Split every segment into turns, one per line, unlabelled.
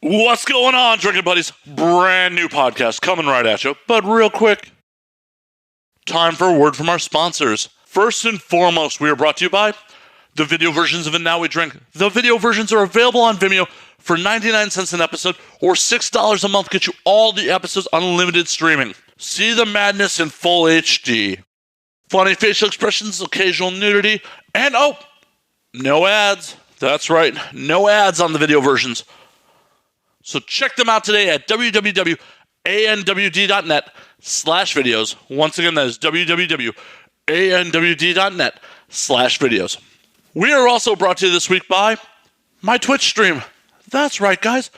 What's going on, Drinking Buddies? Brand new podcast coming right at you. But real quick, time for a word from our sponsors. First and foremost, we are brought to you by the video versions of And Now We Drink. The video versions are available on Vimeo for 99 cents an episode or $6 a month. Get you all the episodes unlimited streaming. See the madness in full HD. Funny facial expressions, occasional nudity, and no ads. That's right, no ads on the video versions. So check them out today at www.anwd.net/videos. Once again, that is www.anwd.net/videos. We are also brought to you this week by my Twitch stream. That's right, guys.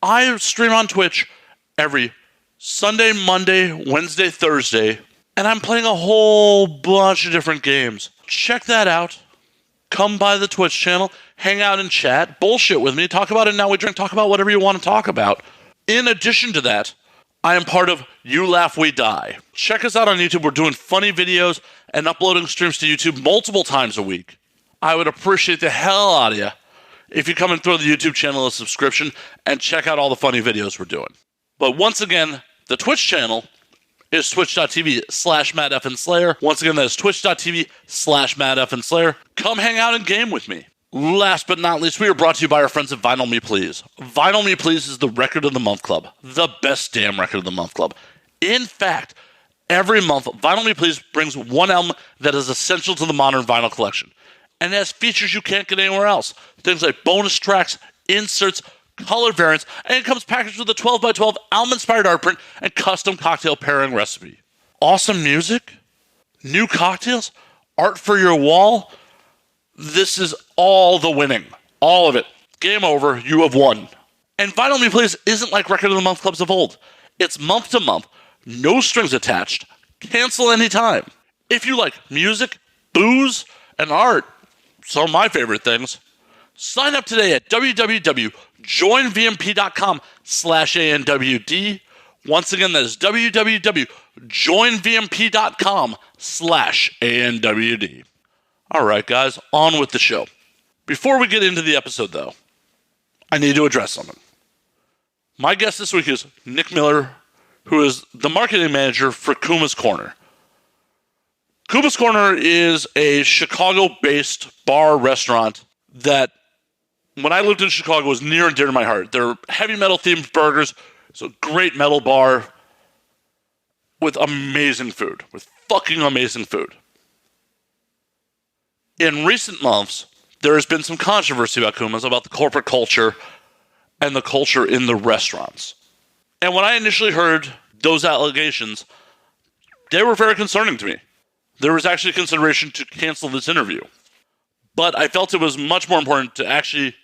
I stream on Twitch every Sunday, Monday, Wednesday, Thursday, and I'm playing a whole bunch of different games. Check that out. Come by the Twitch channel, hang out and chat, bullshit with me, talk about it now we drink, talk about whatever you want to talk about. In addition to that, I am part of You Laugh, We Die. Check us out on YouTube. We're doing funny videos and uploading streams to YouTube multiple times a week. I would appreciate the hell out of you if you come and throw the YouTube channel a subscription and check out all the funny videos we're doing. But once again, the Twitch channel is twitch.tv/MattFNSlayer. Once again, that is twitch.tv/MattFNSlayer. Come hang out and game with me. Last but not least, we are brought to you by our friends at Vinyl Me Please. Vinyl Me Please is the Record of the Month Club. The best damn Record of the Month Club. In fact, every month, Vinyl Me Please brings one album that is essential to the modern vinyl collection. And it has features you can't get anywhere else. Things like bonus tracks, inserts, color variants, and it comes packaged with a 12x12 album-inspired art print and custom cocktail pairing recipe. Awesome music, new cocktails, art for your wall. This is all the winning. All of it. Game over. You have won. And Vinyl Me Please isn't like Record of the Month clubs of old. It's month to month, no strings attached, cancel anytime. If you like music, booze, and art, some of my favorite things, sign up today at www.joinvmp.com/ANWD. Once again, that is www.joinvmp.com/ANWD. All right, guys, on with the show. Before we get into the episode, though, I need to address something. My guest this week is Nick Miller, who is the marketing manager for Kumas Corner. Kumas Corner is a Chicago-based bar restaurant that, when I lived in Chicago, was near and dear to my heart. They're heavy metal-themed burgers. It's a great metal bar with amazing food, with fucking amazing food. In recent months, there has been some controversy about Kumas, about the corporate culture and the culture in the restaurants. And when I initially heard those allegations, they were very concerning to me. There was actually consideration to cancel this interview. But I felt it was much more important to actually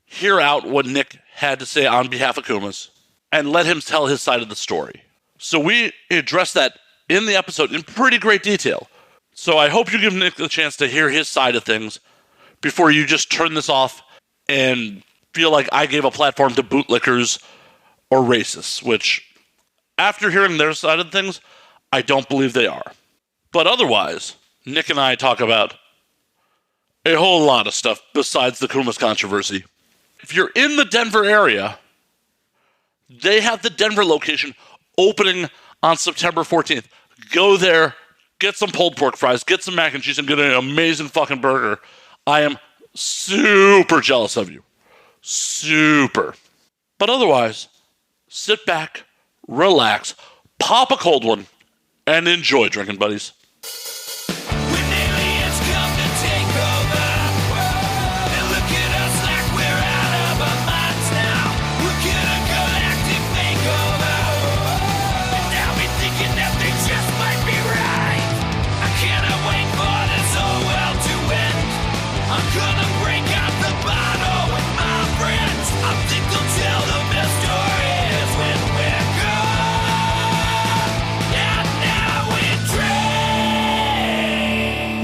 hear out what Nick had to say on behalf of Kumas and let him tell his side of the story. So we addressed that in the episode in pretty great detail. So I hope you give Nick the chance to hear his side of things before you just turn this off and feel like I gave a platform to bootlickers or racists, which, after hearing their side of things, I don't believe they are. But otherwise, Nick and I talk about a whole lot of stuff besides the Kumas controversy. If you're in the Denver area, they have the Denver location opening on September 14th. Go there, get some pulled pork fries, get some mac and cheese, and get an amazing fucking burger. I am super jealous of you. Super. But otherwise, sit back, relax, pop a cold one, and enjoy, Drinking Buddies.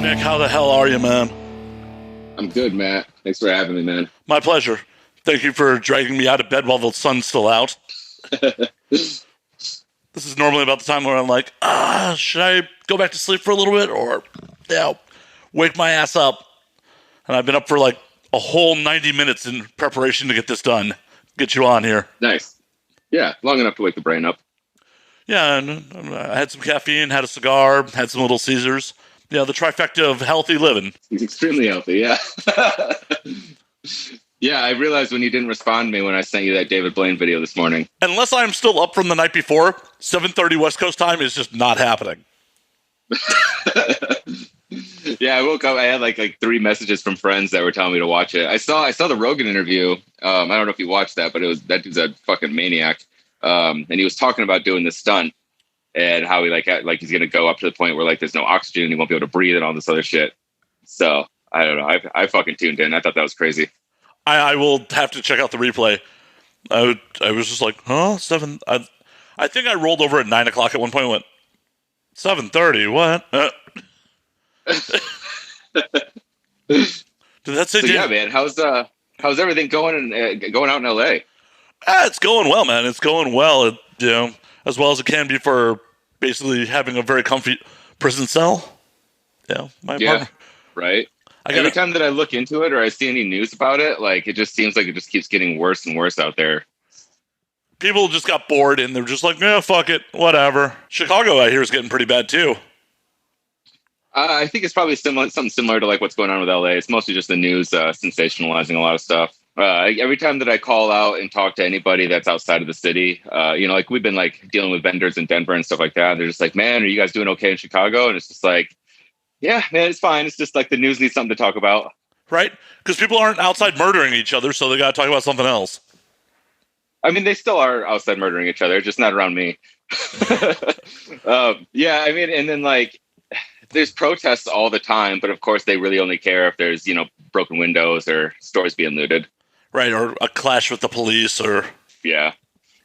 Nick, how the hell are you, man?
I'm good, Matt. Thanks for having me, man.
My pleasure. Thank you for dragging me out of bed while the sun's still out. This is normally about the time where I'm like, should I go back to sleep for a little bit or wake my ass up? And I've been up for like a whole 90 minutes in preparation to get this done. get you on here.
Nice. Yeah, long enough to wake the brain up.
Yeah, and I had some caffeine, had a cigar, had some Little Caesars. Yeah, the trifecta of healthy living.
He's extremely healthy, yeah. Yeah, I realized when you didn't respond to me when I sent you that David Blaine video this morning.
Unless I'm still up from the night before, 7:30 West Coast time is just not happening.
Yeah, I woke up. I had like 3 messages from friends that were telling me to watch it. I saw the Rogan interview. I don't know if you watched that, but that dude's a fucking maniac. And he was talking about doing this stunt and how he he's gonna go up to the point where like there's no oxygen, he won't be able to breathe and all this other shit. So I don't know. I fucking tuned in. I thought that was crazy.
I will have to check out the replay. I was just like, huh? 7. I think I rolled over at 9 o'clock at one point and went, 7:30, what? Did that say?
So yeah, man. How's everything going out in LA?
It's going well, man. It's going well. As well as it can be for basically having a very comfy prison cell. Yeah, my apartment.
Right. Every time that I look into it or I see any news about it, like it just seems like it just keeps getting worse and worse out there.
People just got bored and they're just like, yeah, fuck it, whatever. Chicago, I hear, is getting pretty bad too.
I think it's probably something similar to like what's going on with LA. It's mostly just the news sensationalizing a lot of stuff. Every time that I call out and talk to anybody that's outside of the city, like we've been like dealing with vendors in Denver and stuff like that. They're just like, man, are you guys doing okay in Chicago? And it's just like, yeah, man, it's fine. It's just like the news needs something to talk about.
Right? Because people aren't outside murdering each other, so they got to talk about something else.
I mean, they still are outside murdering each other, just not around me. Yeah, I mean, and then like there's protests all the time, but of course they really only care if there's, broken windows or stores being looted.
Right, or a clash with the police or...
Yeah.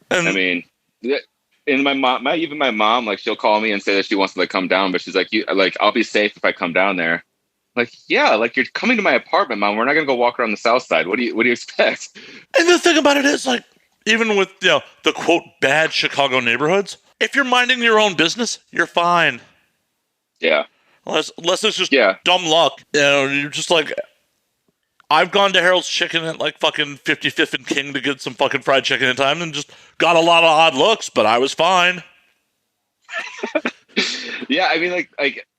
And I mean... And my mom, like, she'll call me and say that she wants to like come down, but she's like, I'll be safe if I come down there. Like, yeah, like you're coming to my apartment, Mom. We're not gonna go walk around the South Side. What do you expect?
And the thing about it is, like, even with the quote bad Chicago neighborhoods, if you're minding your own business, you're fine.
Yeah.
Unless it's just dumb luck. You're just like, I've gone to Harold's Chicken at like fucking 55th and King to get some fucking fried chicken in time and just got a lot of odd looks, but I was fine.
Yeah, I mean,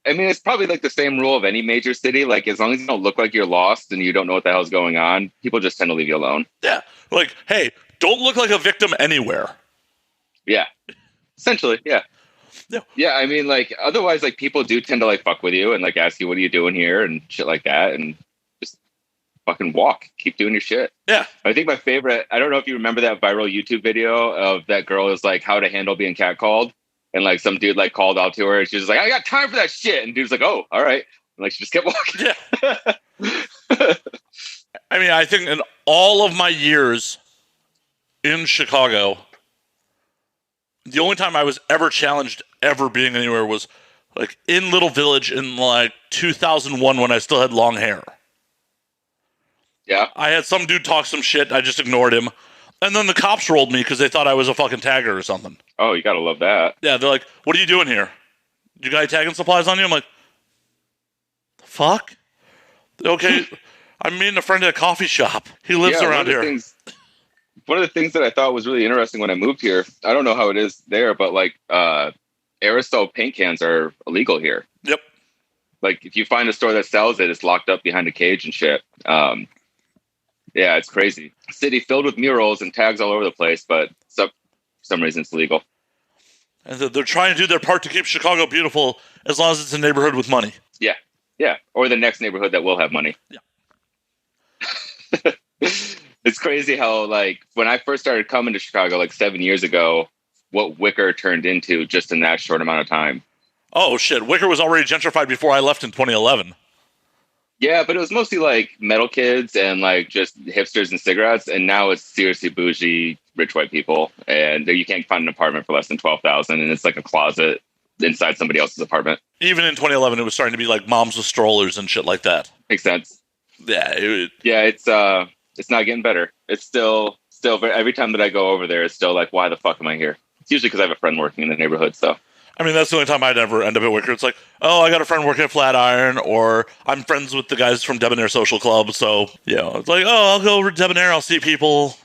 it's probably like the same rule of any major city. Like, as long as you don't look like you're lost and you don't know what the hell's going on, people just tend to leave you alone.
Yeah, like, hey, don't look like a victim anywhere.
Yeah, essentially, yeah. Yeah, I mean, like, otherwise, like, people do tend to like fuck with you and like ask you, what are you doing here and shit like that, and fucking walk, keep doing your shit.
Yeah.
I think my favorite, I don't know if you remember that viral YouTube video of that girl is like how to handle being catcalled, and like some dude like called out to her and she's like, I got time for that shit, and dude's like, oh, all right, and like she just kept walking.
Yeah. I mean, I think in all of my years in Chicago, the only time I was ever challenged ever being anywhere was like in Little Village in like 2001 when I still had long hair.
Yeah.
I had some dude talk some shit. I just ignored him. And then the cops rolled me because they thought I was a fucking tagger or something.
Oh, you gotta love that.
Yeah, they're like, what are you doing here? You got any tagging supplies on you? I'm like, the fuck? Okay, I'm meeting a friend at a coffee shop. He lives around here.
One of the things that I thought was really interesting when I moved here, I don't know how it is there, but like aerosol paint cans are illegal here.
Yep.
Like if you find a store that sells it, it's locked up behind a cage and shit. Yeah, it's crazy. City filled with murals and tags all over the place, but for some reason it's legal.
And they're trying to do their part to keep Chicago beautiful as long as it's a neighborhood with money.
Yeah, yeah. Or the next neighborhood that will have money.
Yeah.
It's crazy how, like, when I first started coming to Chicago, like 7 years ago, what Wicker turned into just in that short amount of time.
Oh, shit. Wicker was already gentrified before I left in 2011.
Yeah, but it was mostly like metal kids and like just hipsters and cigarettes. And now it's seriously bougie, rich white people. And you can't find an apartment for less than $12,000. And it's like a closet inside somebody else's apartment. Even
in 2011, it was starting to be like moms with strollers and shit like that.
Makes sense.
Yeah.
It's not getting better. It's still every time that I go over there, it's still like, why the fuck am I here? It's usually because I have a friend working in the neighborhood. So.
I mean, that's the only time I'd ever end up at Wicker. It's like, oh, I got a friend working at Flatiron, or I'm friends with the guys from Debonair Social Club. So, it's like, oh, I'll go over to Debonair. I'll see people.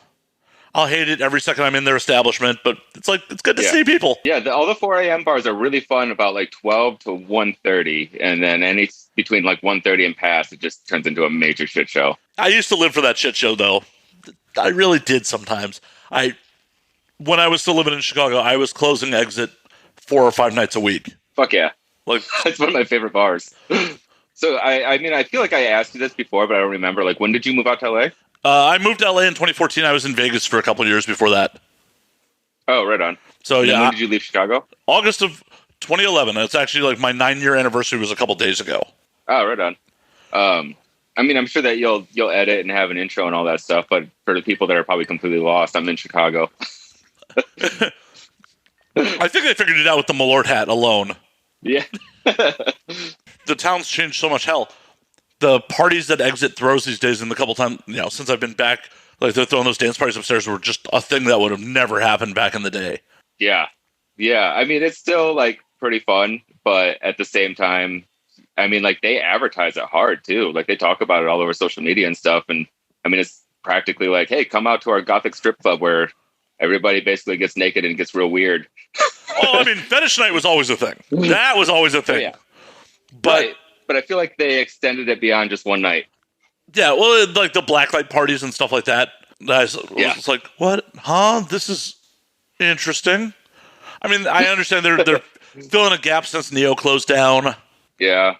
I'll hate it every second I'm in their establishment, but it's good to see people.
Yeah, all the 4 a.m. bars are really fun about like 12 to 1:30, and then any between like 1:30 and past, it just turns into a major shit show.
I used to live for that shit show, though. I really did sometimes. When I was still living in Chicago, I was closing Exit 4 or 5 nights a week.
Fuck yeah.
Like,
that's one of my favorite bars. So, I mean, I feel like I asked you this before, but I don't remember. Like, when did you move out to LA?
I moved to LA in 2014. I was in Vegas for a couple of years before that.
Oh, right on.
So,
and when did you leave Chicago?
August of 2011. It's actually like my 9-year anniversary was a couple days ago.
Oh, right on. I mean, I'm sure that you'll edit and have an intro and all that stuff, but for the people that are probably completely lost, I'm in Chicago.
I think they figured it out with the Malort hat alone.
Yeah.
The town's changed so much. Hell, the parties that Exit throws these days, and the couple times, since I've been back, like they're throwing those dance parties upstairs were just a thing that would have never happened back in the day.
Yeah. Yeah. I mean, it's still like pretty fun, but at the same time, I mean, like they advertise it hard too. Like they talk about it all over social media and stuff. And I mean, it's practically like, hey, come out to our Gothic strip club where everybody basically gets naked and gets real weird.
Oh, I mean, fetish night was always a thing. That was always a thing.
Oh, yeah.
But
right. But I feel like they extended it beyond just one night.
Yeah, well, like the blacklight parties and stuff like that. It's like, what? Huh? This is interesting. I mean, I understand they're filling a gap since Neo closed down.
Yeah.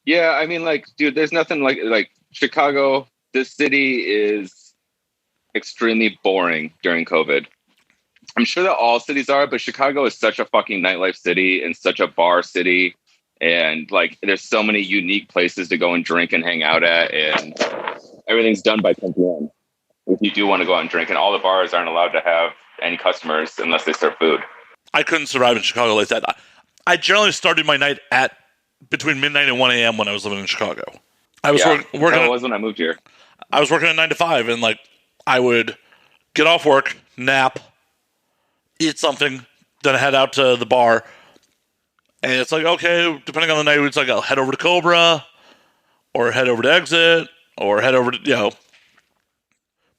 Yeah, I mean, like, dude, there's nothing like Chicago. This city is extremely boring during COVID. I'm sure that all cities are, but Chicago is such a fucking nightlife city and such a bar city. And like, there's so many unique places to go and drink and hang out at, and everything's done by 10 p.m. if you do want to go out and drink, and all the bars aren't allowed to have any customers unless they serve food.
I couldn't survive in Chicago like that. I generally started my night at between midnight and 1 a.m. when I was living in Chicago. I was working.
That was when I moved here.
I was working at 9 to 5, and like I would get off work, nap, eat something, then head out to the bar. And it's like, okay, depending on the night, it's like I'll head over to Cobra, or head over to Exit, or head over to,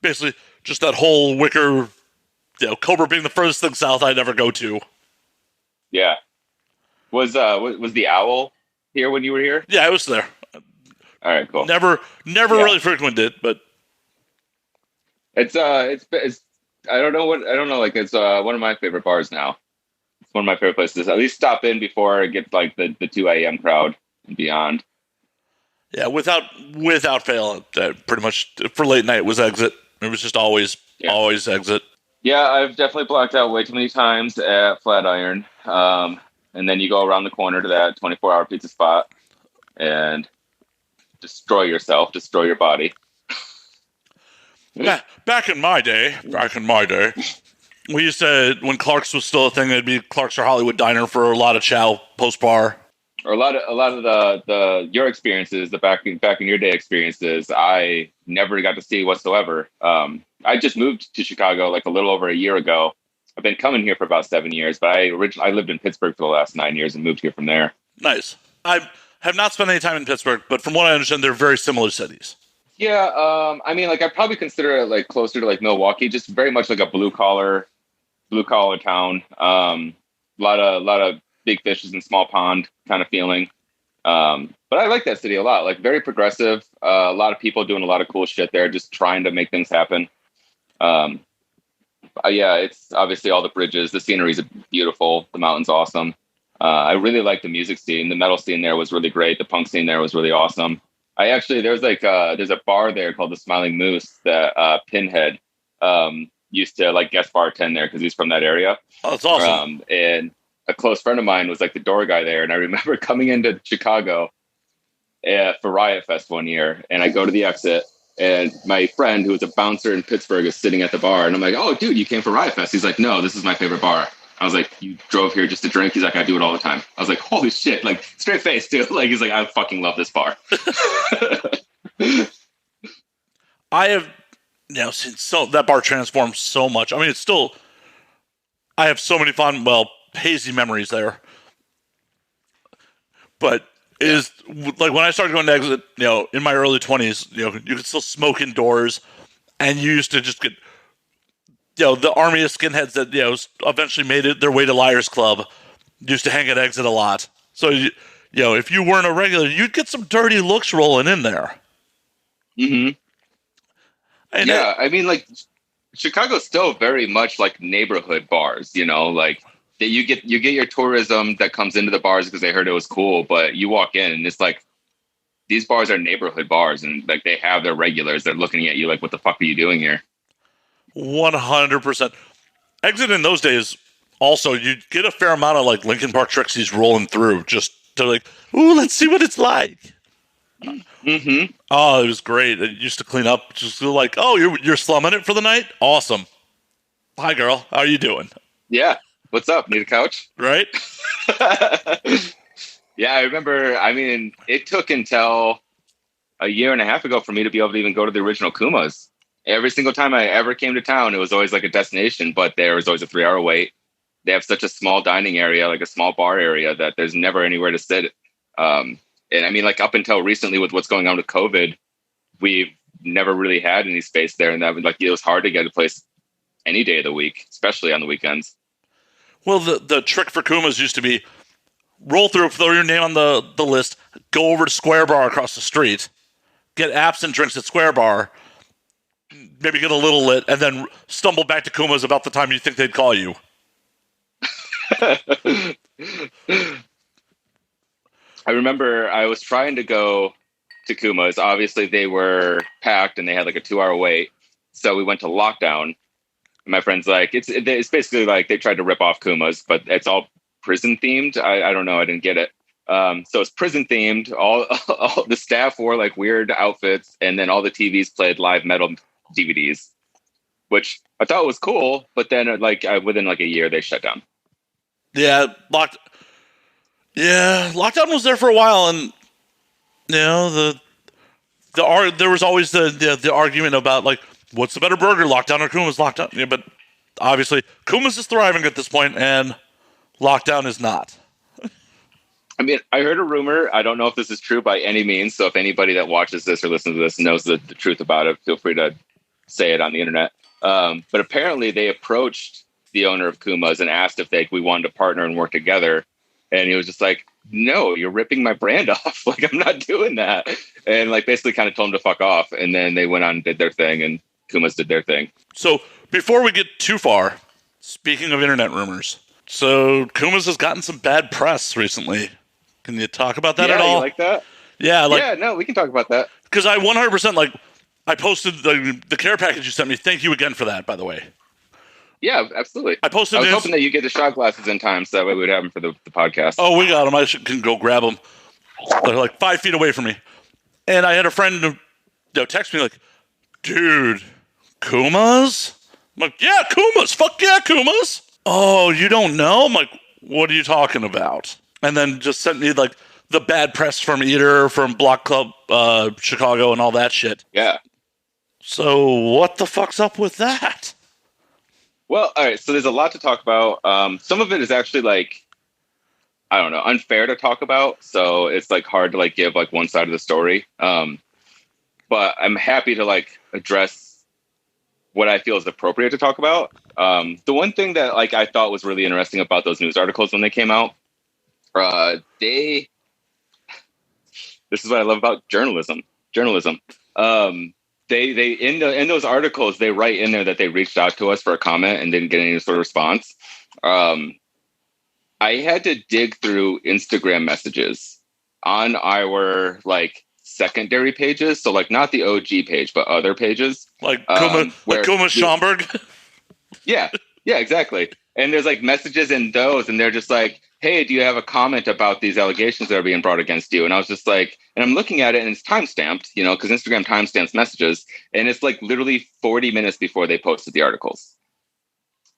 basically just that whole Wicker, Cobra being the furthest thing south I'd ever go to.
Yeah. Was the Owl here when you were here?
Yeah, I was there.
All right, cool.
Never really frequented it, but
it's I don't know, like it's one of my favorite bars now. It's one of my favorite places. At least stop in before it gets like the 2 a.m. crowd and beyond.
Yeah, without fail, pretty much for late night was Exit. It was just always Exit.
Yeah, I've definitely blacked out way too many times at Flatiron. And then you go around the corner to that 24-hour pizza spot and destroy yourself, destroy your body.
Back in my day, we used to, when Clark's was still a thing, it'd be Clark's or Hollywood Diner for a lot of chow post-bar.
Or a lot of the your experiences, the back in your day experiences, I never got to see whatsoever. I just moved to Chicago like a little over a year ago. I've been coming here for about 7 years, but I lived in Pittsburgh for the last 9 years and moved here from there.
Nice. I have not spent any time in Pittsburgh, but from what I understand, they're very similar cities.
Yeah, I mean, like I probably consider it like closer to like Milwaukee, just very much like a blue collar town. A lot of big fishes in small pond kind of feeling. But I like that city a lot. Like very progressive. A lot of people doing a lot of cool shit there, just trying to make things happen. Yeah, it's obviously all the bridges. The scenery is beautiful. The mountain's awesome. I really like the music scene. The metal scene there was really great. The punk scene there was really awesome. There's a bar there called the Smiling Moose that Pinhead used to like guest bartend there because he's from that area.
Oh, that's awesome.
And a close friend of mine was like the door guy there. And I remember coming into Chicago for Riot Fest one year, and I go to the exit, and my friend who was a bouncer in Pittsburgh is sitting at the bar. And I'm like, oh, dude, you came for Riot Fest? He's like, no, this is my favorite bar. I was like, you drove here just to drink? He's like, I do it all the time. I was like, holy shit. Like, straight face, dude. Like, he's like, I fucking love this bar.
I have, since that bar transformed so much. I mean, it's still, I have so many fond, hazy memories there. But it is, like, when I started going to Exit, in my early 20s, you could still smoke indoors, and you used to just get the army of skinheads that eventually made it their way to Liars Club used to hang at Exit a lot. So if you weren't a regular, you'd get some dirty looks rolling in there.
Mm-hmm.
And
yeah, I mean, like, Chicago's still very much like neighborhood bars, like that you get your tourism that comes into the bars because they heard it was cool, but you walk in and it's like these bars are neighborhood bars and like they have their regulars. They're looking at you like, what the fuck are you doing here?
100%. Exit in those days, also, you'd get a fair amount of like Lincoln Park Trixies rolling through just to like, ooh, let's see what it's like.
Mm-hmm.
Oh, it was great. It used to clean up, just like, oh, you're slumming it for the night? Awesome. Hi, girl. How are you doing?
Yeah. What's up? Need a couch?
Right?
Yeah, I remember. I mean, it took until a year and a half ago for me to be able to even go to the original Kumas. Every single time I ever came to town, it was always like a destination, but there was always a 3-hour wait. They have such a small dining area, like a small bar area, that there's never anywhere to sit. And I mean, like up until recently with what's going on with COVID, we've never really had any space there. And that like it was hard to get a place any day of the week, especially on the weekends.
Well, the trick for Kumas used to be roll through, throw your name on the list, go over to Square Bar across the street, get absinthe drinks at Square Bar, maybe get a little lit, and then stumble back to Kumas about the time you think they'd call you.
I remember I was trying to go to Kumas. Obviously, they were packed and they had like a 2-hour wait. So we went to Lockdown. My friend's like, it's basically like they tried to rip off Kumas, but it's all prison themed. I don't know. I didn't get it. So it's prison themed. All the staff wore like weird outfits, and then all the TVs played live metal DVDs, which I thought was cool. But then within like a year, they shut down.
Yeah, Lockdown was there for a while, and there was always the argument about like what's the better burger, Lockdown or Kumas. Lockdown, yeah, but obviously Kumas is thriving at this point, and Lockdown is not.
I mean, I heard a rumor. I don't know if this is true by any means. So if anybody that watches this or listens to this knows the truth about it, feel free to say it on the internet. But apparently they approached the owner of Kumas and asked if we wanted to partner and work together. And he was just like, no, you're ripping my brand off. Like, I'm not doing that. And like basically kind of told him to fuck off. And then they went on and did their thing, and Kumas did their thing.
So before we get too far, speaking of internet rumors, so Kumas has gotten some bad press recently. Can you talk about that at all?
You like that?
Yeah.
No, we can talk about that.
Because I 100% I posted the care package you sent me. Thank you again for that, by the way.
Yeah, absolutely.
I was
hoping that you get the shot glasses in time so that way we would have them for the podcast.
Oh, we got them. I can go grab them. They're like 5 feet away from me. And I had a friend text me like, dude, Kumas? I'm like, yeah, Kumas. Fuck yeah, Kumas. Oh, you don't know? I'm like, what are you talking about? And then just sent me like the bad press from Eater, from Block Club Chicago and all that shit.
Yeah.
So what the fuck's up with that?
Well, all right. So there's a lot to talk about. Some of it is actually like, I don't know, unfair to talk about. So it's like hard to like give like one side of the story. But I'm happy to like address what I feel is appropriate to talk about. The one thing that like I thought was really interesting about those news articles when they came out, this is what I love about journalism. They in those articles, they write in there that they reached out to us for a comment and didn't get any sort of response. I had to dig through Instagram messages on our like secondary pages. So like not the OG page, but other pages.
Like Kuma Schomburg?
Yeah, exactly. And there's like messages in those, and they're just like, hey, do you have a comment about these allegations that are being brought against you? And I was just like, and I'm looking at it and it's timestamped, because Instagram timestamps messages. And it's like literally 40 minutes before they posted the articles.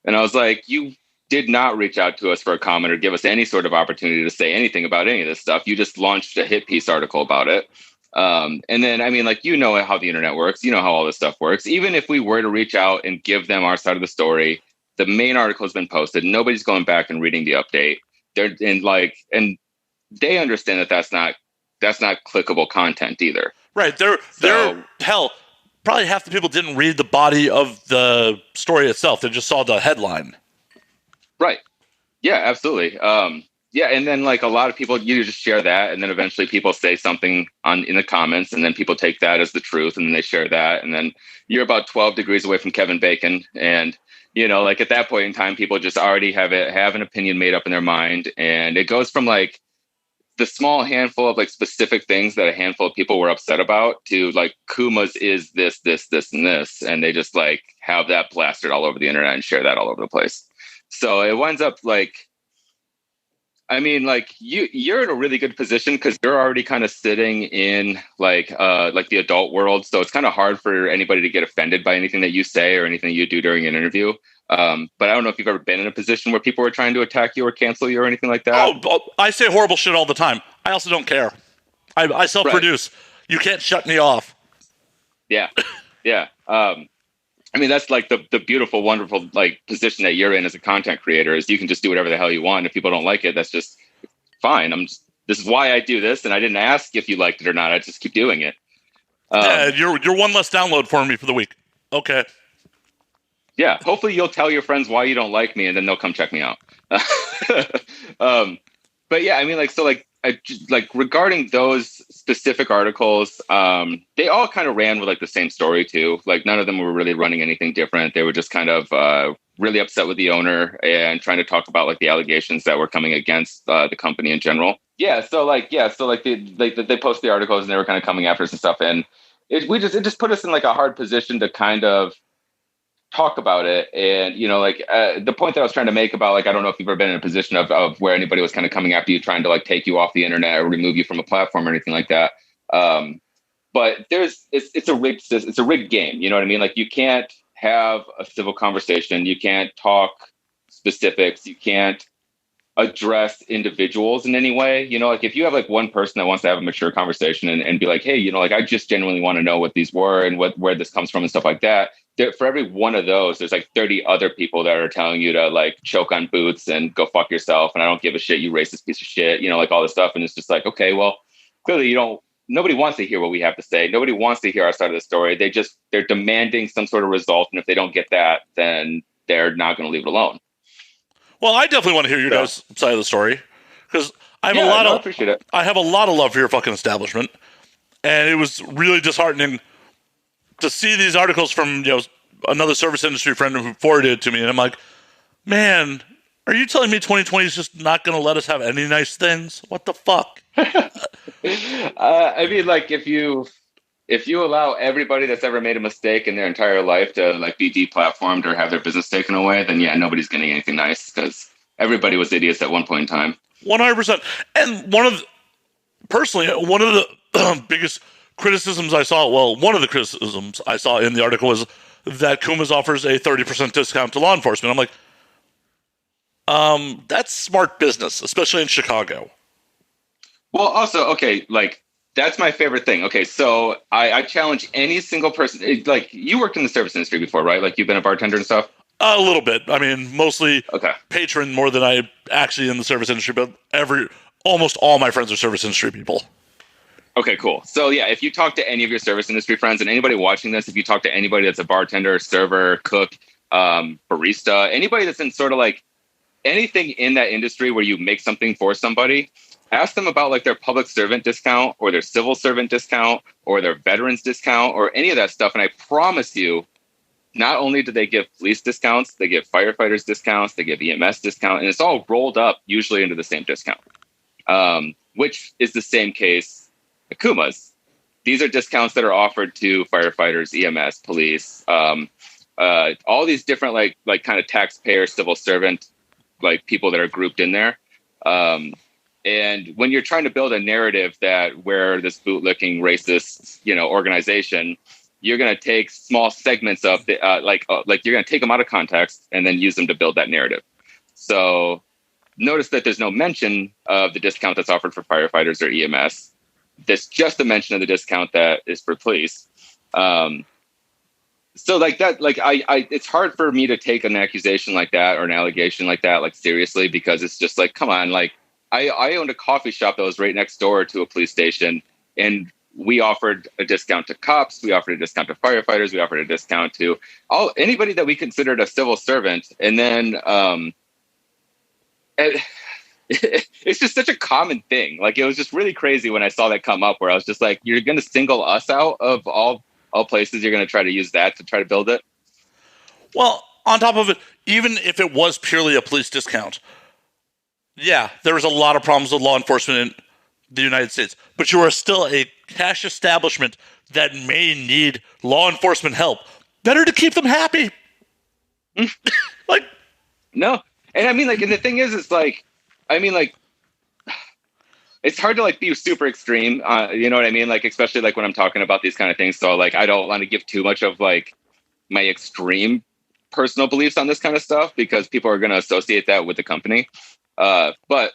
And I was like, you did not reach out to us for a comment or give us any sort of opportunity to say anything about any of this stuff. You just launched a hit piece article about it. And then, I mean, like, how the internet works, how all this stuff works. Even if we were to reach out and give them our side of the story, the main article has been posted. Nobody's going back and reading the update. And they understand that that's not clickable content either.
Right. Hell, probably half the people didn't read the body of the story itself. They just saw the headline.
Right. Yeah, absolutely. Yeah, and then like a lot of people, you just share that, and then eventually people say something in the comments, and then people take that as the truth, and then they share that, and then you're about 12 degrees away from Kevin Bacon, and like at that point in time, people just already have an opinion made up in their mind, and it goes from like the small handful of like specific things that a handful of people were upset about to like Kumas is this, and this, and they just like have that plastered all over the internet and share that all over the place. So it winds up like, I mean, like you're in a really good position because you're already kind of sitting in like the adult world. So it's kind of hard for anybody to get offended by anything that you say or anything you do during an interview. But I don't know if you've ever been in a position where people were trying to attack you or cancel you or anything like that.
Oh, I say horrible shit all the time. I also don't care. I self-produce. Right. You can't shut me off.
Yeah. Yeah. I mean, that's like the beautiful, wonderful like position that you're in as a content creator is you can just do whatever the hell you want. If people don't like it, that's just fine. This is why I do this. And I didn't ask if you liked it or not. I just keep doing it.
Yeah, you're one less download for me for the week. Okay.
Yeah. Hopefully you'll tell your friends why you don't like me and then they'll come check me out. But yeah, I mean, like, so like regarding those specific articles, they all kind of ran with like the same story too. Like none of them were really running anything different. They were just kind of really upset with the owner and trying to talk about like the allegations that were coming against the company in general. So they post the articles and they were kind of coming after us and stuff. And it just put us in like a hard position to kind of talk about it. And, the point that I was trying to make about, like, I don't know if you've ever been in a position of where anybody was kind of coming after you, trying to like take you off the internet or remove you from a platform or anything like that. But it's a rigged game. You know what I mean? Like you can't have a civil conversation. You can't talk specifics. You can't address individuals in any way. Like if you have like one person that wants to have a mature conversation and be like, hey, like I just genuinely want to know what these were and where this comes from and stuff like that. For every one of those, there's like 30 other people that are telling you to like choke on boots and go fuck yourself. And I don't give a shit, you racist piece of shit, like all this stuff. And it's just like, okay, well, clearly nobody wants to hear what we have to say. Nobody wants to hear our side of the story. They're demanding some sort of result. And if they don't get that, then they're not going to leave it alone.
Well, I definitely want to hear your guys' side of the story because I
appreciate it.
I have a lot of love for your fucking establishment. And it was really disheartening to see these articles from another service industry friend who forwarded it to me, and I'm like, man, are you telling me 2020 is just not going to let us have any nice things? What the fuck?
I mean, like if you allow everybody that's ever made a mistake in their entire life to like be deplatformed or have their business taken away, then yeah, nobody's getting anything nice because everybody was idiots at one point in time.
100%. And one of the biggest criticisms I saw, one of the criticisms I saw in the article was that Kumas offers a 30% discount to law enforcement. I'm like, that's smart business, especially in Chicago.
Well, also, okay, like that's my favorite thing. Okay, so I challenge any single person. Like you worked in the service industry before, right? Like you've been a bartender and stuff?
A little bit. I mean, mostly
okay.
Patron more than I actually in the service industry, but almost all my friends are service industry people.
Okay, cool. So yeah, if you talk to any of your service industry friends and anybody watching this, if you talk to anybody that's a bartender, server, cook, barista, anybody that's in sort of like anything in that industry where you make something for somebody, ask them about like their public servant discount or their civil servant discount or their veterans discount or any of that stuff. And I promise you, not only do they give police discounts, they give firefighters discounts, they give EMS discount, and it's all rolled up usually into the same discount, which is the same case. Kumas. These are discounts that are offered to firefighters, EMS, police, all these different like kind of taxpayer, civil servant, like people that are grouped in there. And when you're trying to build a narrative that where this bootlicking racist, organization, you're going to take small segments of the, like you're going to take them out of context and then use them to build that narrative. So notice that there's no mention of the discount that's offered for firefighters or EMS. There's just a mention of the discount that is for police. So like that, like I, it's hard for me to take an accusation like that or an allegation like that, like seriously, because it's just like, come on, like I owned a coffee shop that was right next door to a police station. And we offered a discount to cops, we offered a discount to firefighters, we offered a discount to anybody that we considered a civil servant. And then it's just such a common thing. Like, it was just really crazy when I saw that come up, where I was just like, you're going to single us out of all places. You're going to try to use that to try to build it.
Well, on top of it, even if it was purely a police discount, yeah, there was a lot of problems with law enforcement in the United States, but you are still a cash establishment that may need law enforcement help. Better to keep them happy. Like,
no. And I mean, like, and the thing is, it's like, I mean, like, it's hard to like be super extreme. You know what I mean? Like, especially like when I'm talking about these kind of things. So like, I don't want to give too much of like my extreme personal beliefs on this kind of stuff, because people are going to associate that with the company. But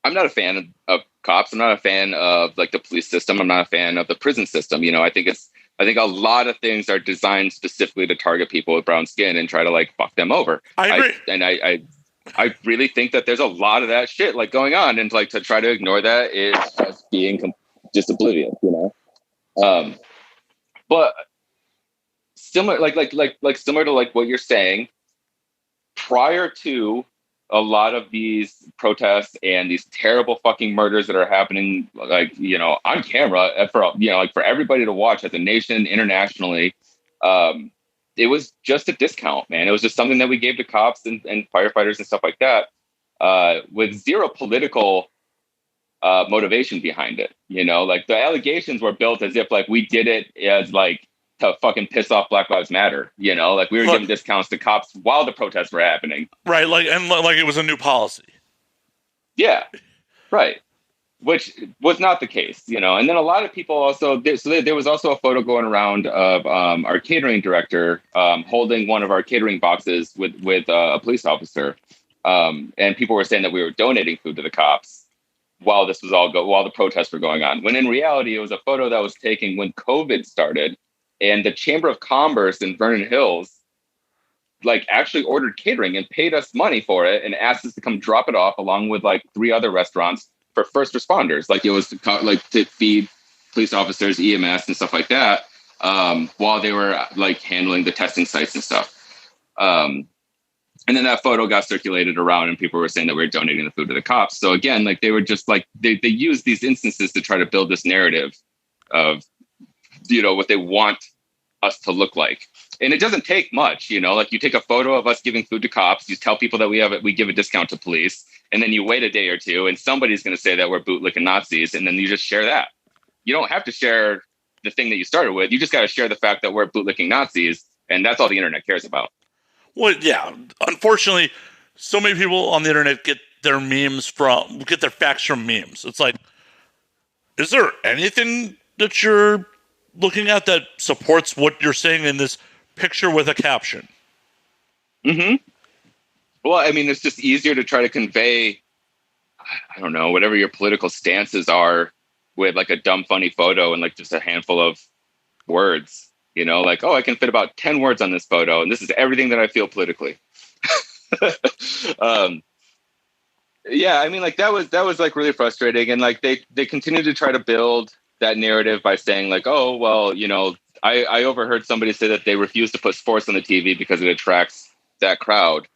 I'm not a fan of cops. I'm not a fan of like the police system. I'm not a fan of the prison system. You know, I think a lot of things are designed specifically to target people with brown skin and try to like fuck them over.
I agree.
I really think that there's a lot of that shit like going on, and like to try to ignore that is just being just oblivious, you know? But similar, similar to like what you're saying, prior to a lot of these protests and these terrible fucking murders that are happening, like, you know, on camera for, you know, like for everybody to watch as a nation internationally, it was just a discount, man. It was just something that we gave to cops and firefighters and stuff like that, with zero political motivation behind it. You know, like the allegations were built as if like we did it as like to fucking piss off Black Lives Matter. You know, like we were giving discounts to cops while the protests were happening.
Right, like, and like it was a new policy.
Yeah, right. Which was not the case, you know. And then a lot of people also, there was also a photo going around of our catering director holding one of our catering boxes with a police officer. And people were saying that we were donating food to the cops while this was while the protests were going on. When in reality, it was a photo that was taken when COVID started, and the Chamber of Commerce in Vernon Hills like actually ordered catering and paid us money for it and asked us to come drop it off along with like 3 other restaurants for first responders. Like it was to feed police officers, EMS and stuff like that, while they were like handling the testing sites and stuff. And then that photo got circulated around and people were saying that we were donating the food to the cops. So again, like they were just like, they used these instances to try to build this narrative of, you know, what they want us to look like. And it doesn't take much, you know, like you take a photo of us giving food to cops, you tell people that we give a discount to police, and then you wait a day or two and somebody's going to say that we're bootlicking Nazis, and then you just share that. You don't have to share the thing that you started with. You just got to share the fact that we're bootlicking Nazis, and that's all the internet cares about.
Well, yeah. Unfortunately, so many people on the internet get their facts from memes. It's like, is there anything that you're looking at that supports what you're saying in this picture with a caption?
Mm-hmm. Well, I mean, it's just easier to try to convey, I don't know, whatever your political stances are with like a dumb, funny photo and like just a handful of words, you know, like, oh, I can fit about 10 words on this photo, and this is everything that I feel politically. Yeah, I mean, like that was like really frustrating. And like they continue to try to build that narrative by saying like, oh, well, you know, I overheard somebody say that they refuse to put sports on the TV because it attracts that crowd.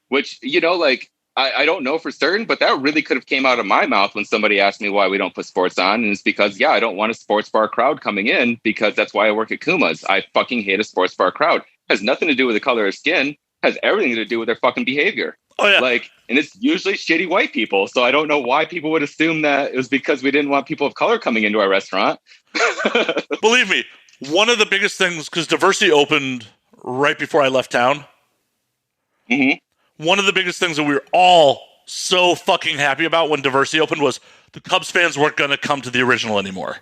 Which, you know, like, I don't know for certain, but that really could have came out of my mouth when somebody asked me why we don't put sports on. And it's because, yeah, I don't want a sports bar crowd coming in, because that's why I work at Kumas. I fucking hate a sports bar crowd. It has nothing to do with the color of skin. It has everything to do with their fucking behavior.
Oh, yeah.
Like, and it's usually shitty white people. So I don't know why people would assume that it was because we didn't want people of color coming into our restaurant.
Believe me, one of the biggest things, because Diversity opened right before I left town.
Mm-hmm.
One of the biggest things that we were all so fucking happy about when Diversity opened was the Cubs fans weren't going to come to the original anymore.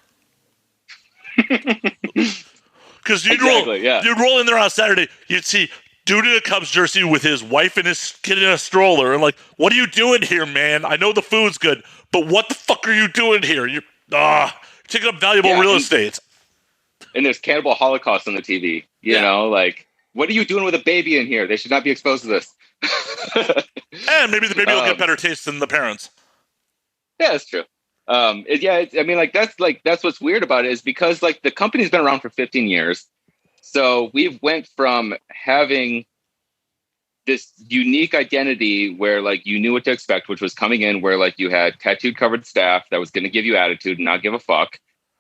Because you'd roll in there on Saturday, you'd see dude in a Cubs jersey with his wife and his kid in a stroller, and like, what are you doing here, man? I know the food's good, but what the fuck are you doing here? You're taking up valuable real estate.
And there's Cannibal Holocaust on the TV. You know, like, what are you doing with a baby in here? They should not be exposed to this.
And maybe the baby will get better taste than the parents.
Yeah, that's true. I mean, that's what's weird about it is because like the company's been around for 15 years. So we've went from having this unique identity where like you knew what to expect, which was coming in where like you had tattooed covered staff that was going to give you attitude and not give a fuck.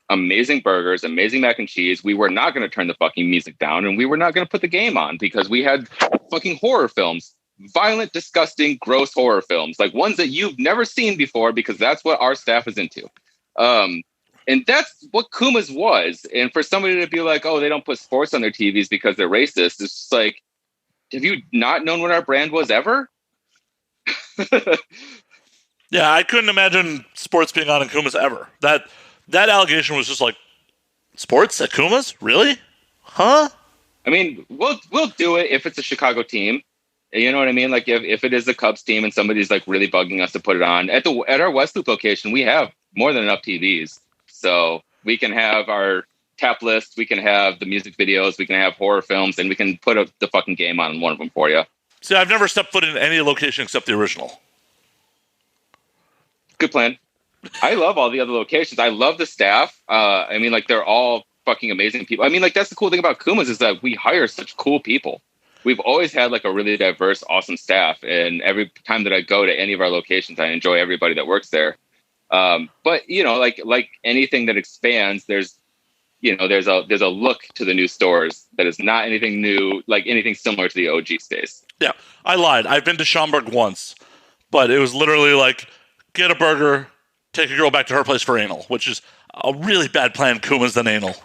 Amazing burgers, amazing mac and cheese. We were not going to turn the fucking music down, and we were not going to put the game on because we had fucking horror films, violent, disgusting, gross horror films, like ones that you've never seen before because that's what our staff is into. And that's what Kumas was. And for somebody to be like, oh, they don't put sports on their TVs because they're racist, it's just like, have you not known what our brand was ever?
Yeah, I couldn't imagine sports being on in Kumas ever. That allegation was just like, sports at Kumas? Really? Huh?
I mean, we'll do it if it's a Chicago team. You know what I mean? Like if it is the Cubs team and somebody's like really bugging us to put it on at our West Loop location, we have more than enough TVs, so we can have our tap list, we can have the music videos, we can have horror films, and we can put the fucking game on one of them for you.
See, I've never stepped foot in any location except the original.
Good plan. I love all the other locations. I love the staff. I mean, like they're all fucking amazing people. I mean, like that's the cool thing about Kumas is that we hire such cool people. We've always had like a really diverse, awesome staff, and every time that I go to any of our locations, I enjoy everybody that works there. But you know, like anything that expands, there's a look to the new stores that is not anything new, like anything similar to the OG space.
Yeah, I lied. I've been to Schaumburg once, but it was literally like, get a burger, take a girl back to her place for anal, which is a really bad plan, Kumas, than anal.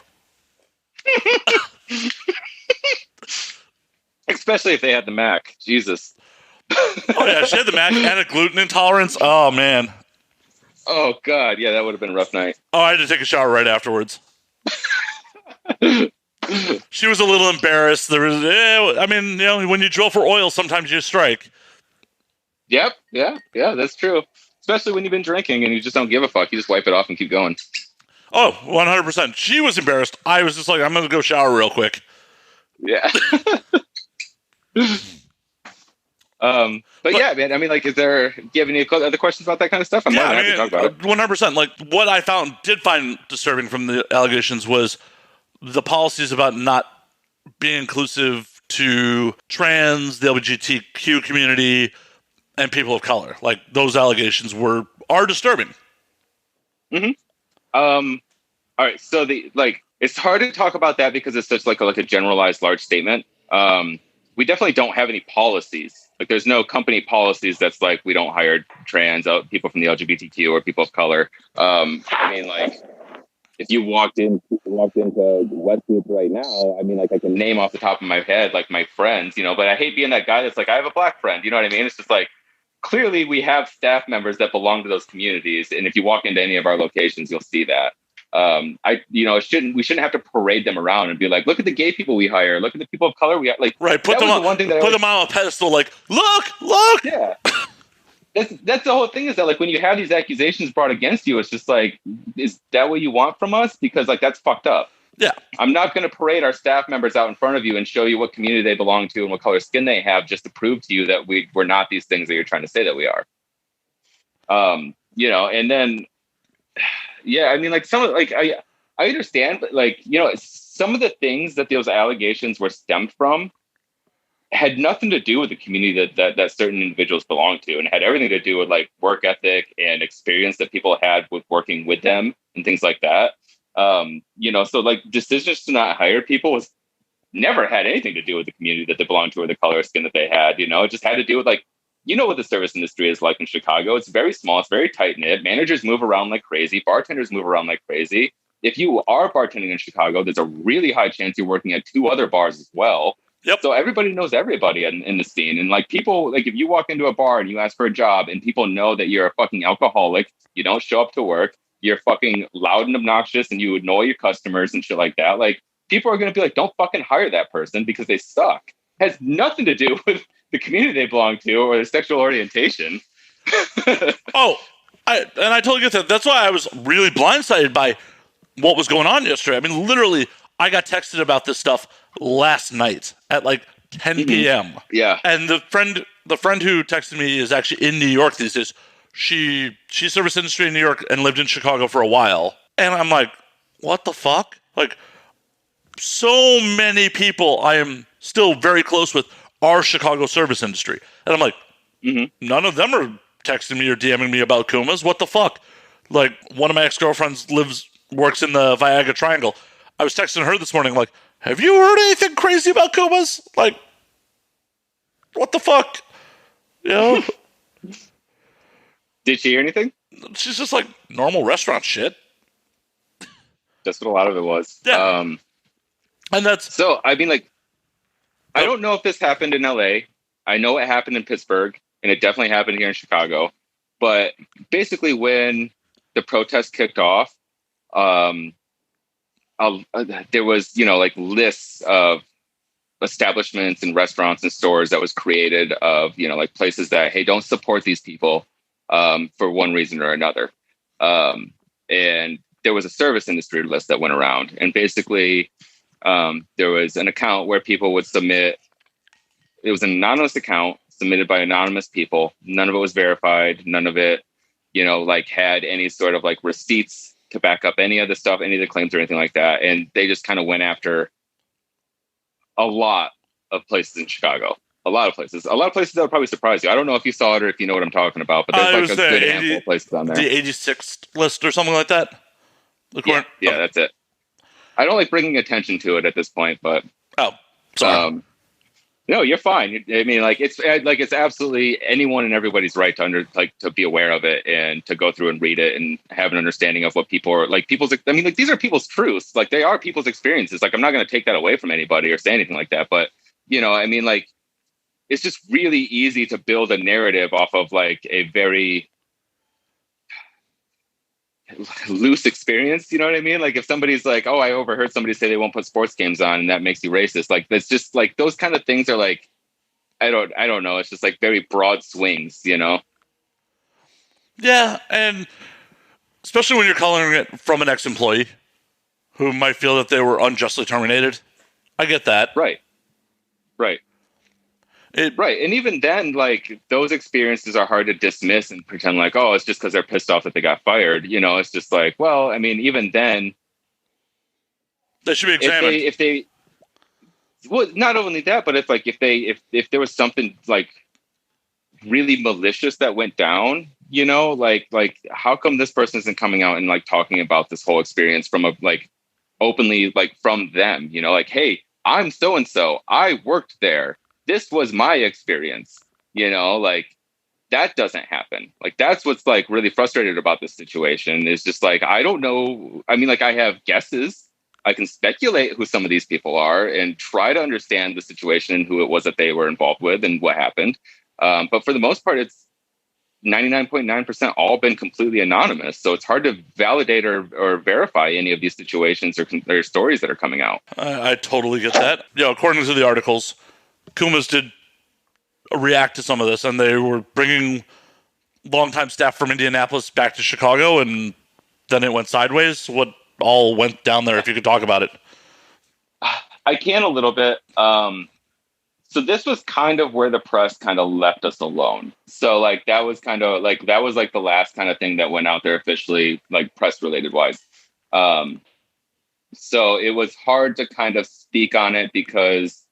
Especially if they had the Mac. Jesus.
Oh, yeah, she had the Mac and a gluten intolerance. Oh, man.
Oh, God. Yeah, that would have been a rough night.
Oh, I had to take a shower right afterwards. She was a little embarrassed. There was, I mean, you know, when you drill for oil, sometimes you strike.
Yep. Yeah, that's true. Especially when you've been drinking and you just don't give a fuck. You just wipe it off and keep going.
Oh, 100%. She was embarrassed. I was just like, I'm going to go shower real quick.
Yeah. But yeah, man, I mean, like, do you have any other questions about that kind of stuff? I'm more than happy to talk about it.
100%. Like, what I did find disturbing from the allegations was the policies about not being inclusive to trans, the LGBTQ community, and people of color. Like, those allegations are disturbing.
Mm-hmm. All right, so it's hard to talk about that because it's such like a generalized large statement. We definitely don't have any policies. Like, there's no company policies that's like we don't hire trans people from the LGBTQ or people of color. I mean, like, if you walked into West Loop right now, I mean, like, I can name off the top of my head like my friends, you know. But I hate being that guy that's like, I have a black friend. You know what I mean? It's just like, clearly we have staff members that belong to those communities, and if you walk into any of our locations, you'll see that. We shouldn't have to parade them around and be like, look at the gay people we hire, look at the people of color we like.
Right, put them on a pedestal, like, look.
Yeah, that's the whole thing, is that like when you have these accusations brought against you, it's just like, is that what you want from us? Because like that's fucked up.
Yeah, I'm
not going to parade our staff members out in front of you and show you what community they belong to and what color skin they have just to prove to you that we're not these things that you're trying to say that we are. And then. Yeah, I mean, like, some of, like, I understand, but like, you know, some of the things that those allegations were stemmed from had nothing to do with the community that certain individuals belong to, and had everything to do with like work ethic and experience that people had with working with them and things like that. So like decisions to not hire people was never had anything to do with the community that they belonged to or the color of skin that they had. You know, it just had to do with like, you know what the service industry is like in Chicago. It's very small. It's very tight-knit. Managers move around like crazy. Bartenders move around like crazy. If you are bartending in Chicago, there's a really high chance you're working at 2 other bars as well.
Yep.
So everybody knows everybody in the scene. And like people, like if you walk into a bar and you ask for a job and people know that you're a fucking alcoholic, you don't show up to work, you're fucking loud and obnoxious and you annoy your customers and shit like that. Like, people are going to be like, don't fucking hire that person because they suck. It has nothing to do with the community they belong to or their sexual orientation.
I totally get that. That's why I was really blindsided by what was going on yesterday. I mean, literally, I got texted about this stuff last night at like 10 p.m.
Yeah.
And the friend who texted me is actually in New York these days, She service industry in New York and lived in Chicago for a while. And I'm like, what the fuck? Like, so many people I am still very close with are Chicago service industry. And I'm like, none of them are texting me or DMing me about Kumas. What the fuck? Like, one of my ex-girlfriends works in the Viagra Triangle. I was texting her this morning, like, have you heard anything crazy about Kumas? Like, what the fuck? You know?
Did she hear anything?
She's just like normal restaurant shit.
That's what a lot of it was.
Yeah. And that's...
So, I mean, like, I don't know if this happened in LA. I know it happened in Pittsburgh, and it definitely happened here in Chicago. But basically, when the protest kicked off, there was, like lists of establishments and restaurants and stores that was created of, like places that, hey, don't support these people for one reason or another. And there was a service industry list that went around. And basically, there was an account where people would submit. It was an anonymous account submitted by anonymous people. None of it was verified. None of it, like had any sort of like receipts to back up any of the stuff, any of the claims or anything like that. And they just kind of went after a lot of places in Chicago. A lot of places that would probably surprise you. I don't know if you saw it or if you know what I'm talking about, but there's like a good handful of places on there.
The 86th list or something like that?
Yeah, that's it. I don't like bringing attention to it at this point, but...
Oh, sorry.
No, you're fine. I mean, it's absolutely anyone and everybody's right to be aware of it and to go through and read it and have an understanding of what people are like. These are people's truths. Like, they are people's experiences. Like, I'm not going to take that away from anybody or say anything like that. But it's just really easy to build a narrative off of like a very loose experience. You know what I mean? Like, if somebody's like, oh, I overheard somebody say they won't put sports games on and that makes you racist. Like, that's just like, those kind of things are like, I don't know. It's just like very broad swings, Yeah.
And especially when you're coloring it from an ex-employee who might feel that they were unjustly terminated. I get that.
Right. Right. And even then, like, those experiences are hard to dismiss and pretend like, oh, it's just because they're pissed off that they got fired. It's just like, well, I mean, even then,
they should be examined.
If they well, not only that, but if there was something like really malicious that went down, like how come this person isn't coming out and like talking about this whole experience from openly, like from them, like, hey, I'm so-and-so, I worked there. This was my experience, like that doesn't happen. Like, that's what's like really frustrated about this situation is just like, I don't know. I mean, like, I have guesses. I can speculate who some of these people are and try to understand the situation and who it was that they were involved with and what happened. But for the most part, it's 99.9% all been completely anonymous. So it's hard to validate or verify any of these situations or stories that are coming out.
I totally get that. According to the articles, Kumas did react to some of this, and they were bringing longtime staff from Indianapolis back to Chicago, and then it went sideways. What all went down there, if you could talk about it?
I can a little bit. So this was kind of where the press kind of left us alone. So like that was like the last kind of thing that went out there officially, like press related wise. So it was hard to kind of speak on it because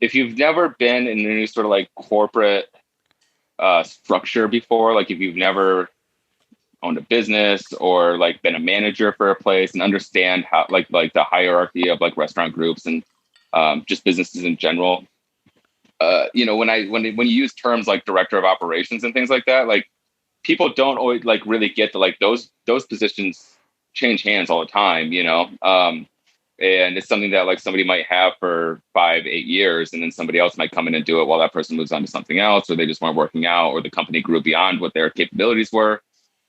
if you've never been in any sort of like corporate structure before, like if you've never owned a business or like been a manager for a place and understand how like the hierarchy of like restaurant groups and just businesses in general, when you use terms like director of operations and things like that, like people don't always like really get to like those positions change hands all the time, and it's something that like somebody might have for 5-8 years, and then somebody else might come in and do it while that person moves on to something else, or they just weren't working out, or the company grew beyond what their capabilities were.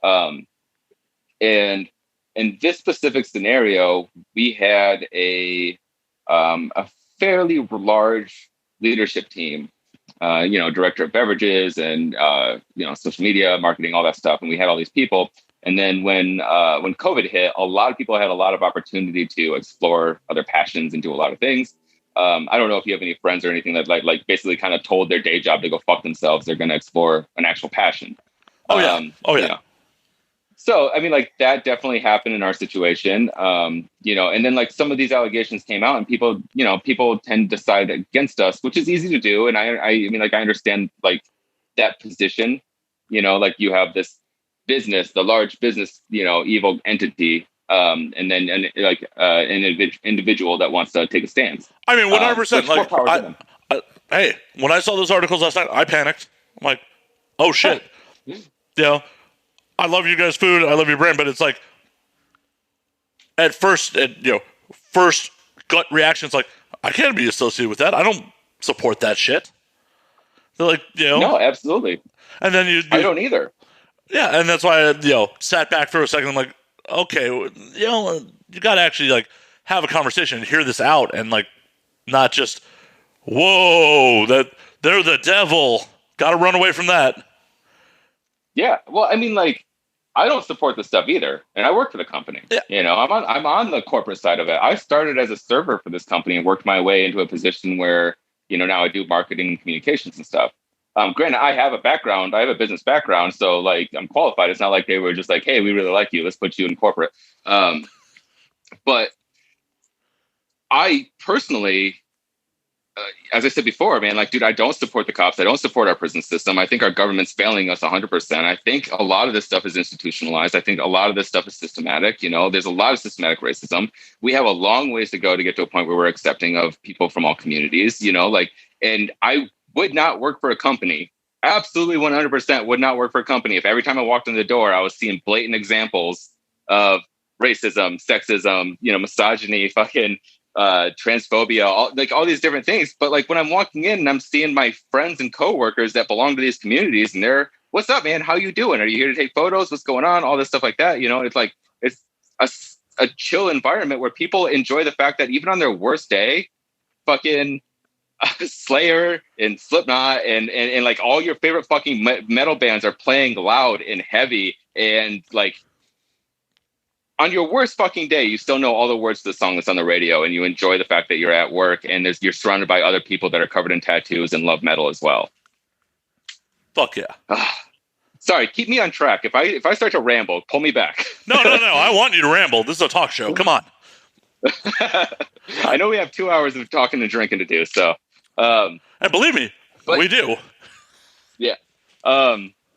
And in this specific scenario, we had a fairly large leadership team, director of beverages and, social media, marketing, all that stuff. And we had all these people. And then when COVID hit, a lot of people had a lot of opportunity to explore other passions and do a lot of things. I don't know if you have any friends or anything that like basically kind of told their day job to go fuck themselves. They're going to explore an actual passion.
Oh yeah. Oh yeah.
You know. So, I mean, like that definitely happened in our situation, you know, and then like some of these allegations came out and people, you know, people tend to side against us, which is easy to do. And I mean, like, I understand like that position, you know, like you have this business, the large business, you know, evil entity, and then an individual that wants to take a stance.
I mean, 100%.
Which more
Like,
power to them.
hey, when I saw those articles last night, I panicked. I'm like, oh shit. You know, I love you guys' food. I love your brand, but it's like, at first, first gut reactions like, I can't be associated with that. I don't support that shit. They're like,
No, absolutely.
And then
I don't either.
Yeah, and that's why I, sat back for a second. I'm like, okay, you got to actually like have a conversation and hear this out, and like not just, whoa, that they're the devil. Got to run away from that.
Yeah, well, I mean, like, I don't support this stuff either, and I work for the company.
Yeah.
You know, I'm on the corporate side of it. I started as a server for this company and worked my way into a position where, you know, now I do marketing and communications and stuff. Granted, I have a background. I have a business background, so like I'm qualified. It's not like they were just like, "Hey, we really like you. Let's put you in corporate." But I personally, as I said before, man, like, dude, I don't support the cops. I don't support our prison system. I think our government's failing us 100%. I think a lot of this stuff is institutionalized. I think a lot of this stuff is systematic. You know, there's a lot of systematic racism. We have a long ways to go to get to a point where we're accepting of people from all communities, you know, like, and I would not work for a company. Absolutely 100% would not work for a company if every time I walked in the door, I was seeing blatant examples of racism, sexism, you know, misogyny, fucking transphobia, all these different things. But like when I'm walking in and I'm seeing my friends and coworkers that belong to these communities and they're, what's up, man? How you doing? Are you here to take photos? What's going on? All this stuff like that. You know, it's like, it's a chill environment where people enjoy the fact that even on their worst day, fucking Slayer and Slipknot and like all your favorite fucking metal bands are playing loud and heavy, and like on your worst fucking day, you still know all the words to the song that's on the radio, and you enjoy the fact that you're at work and you're surrounded by other people that are covered in tattoos and love metal as well.
Fuck yeah.
Sorry, keep me on track. If I start to ramble, pull me back.
No. I want you to ramble. This is a talk show. Come on.
I know we have 2 hours of talking and drinking to do, so.
And believe me, we do.
Yeah.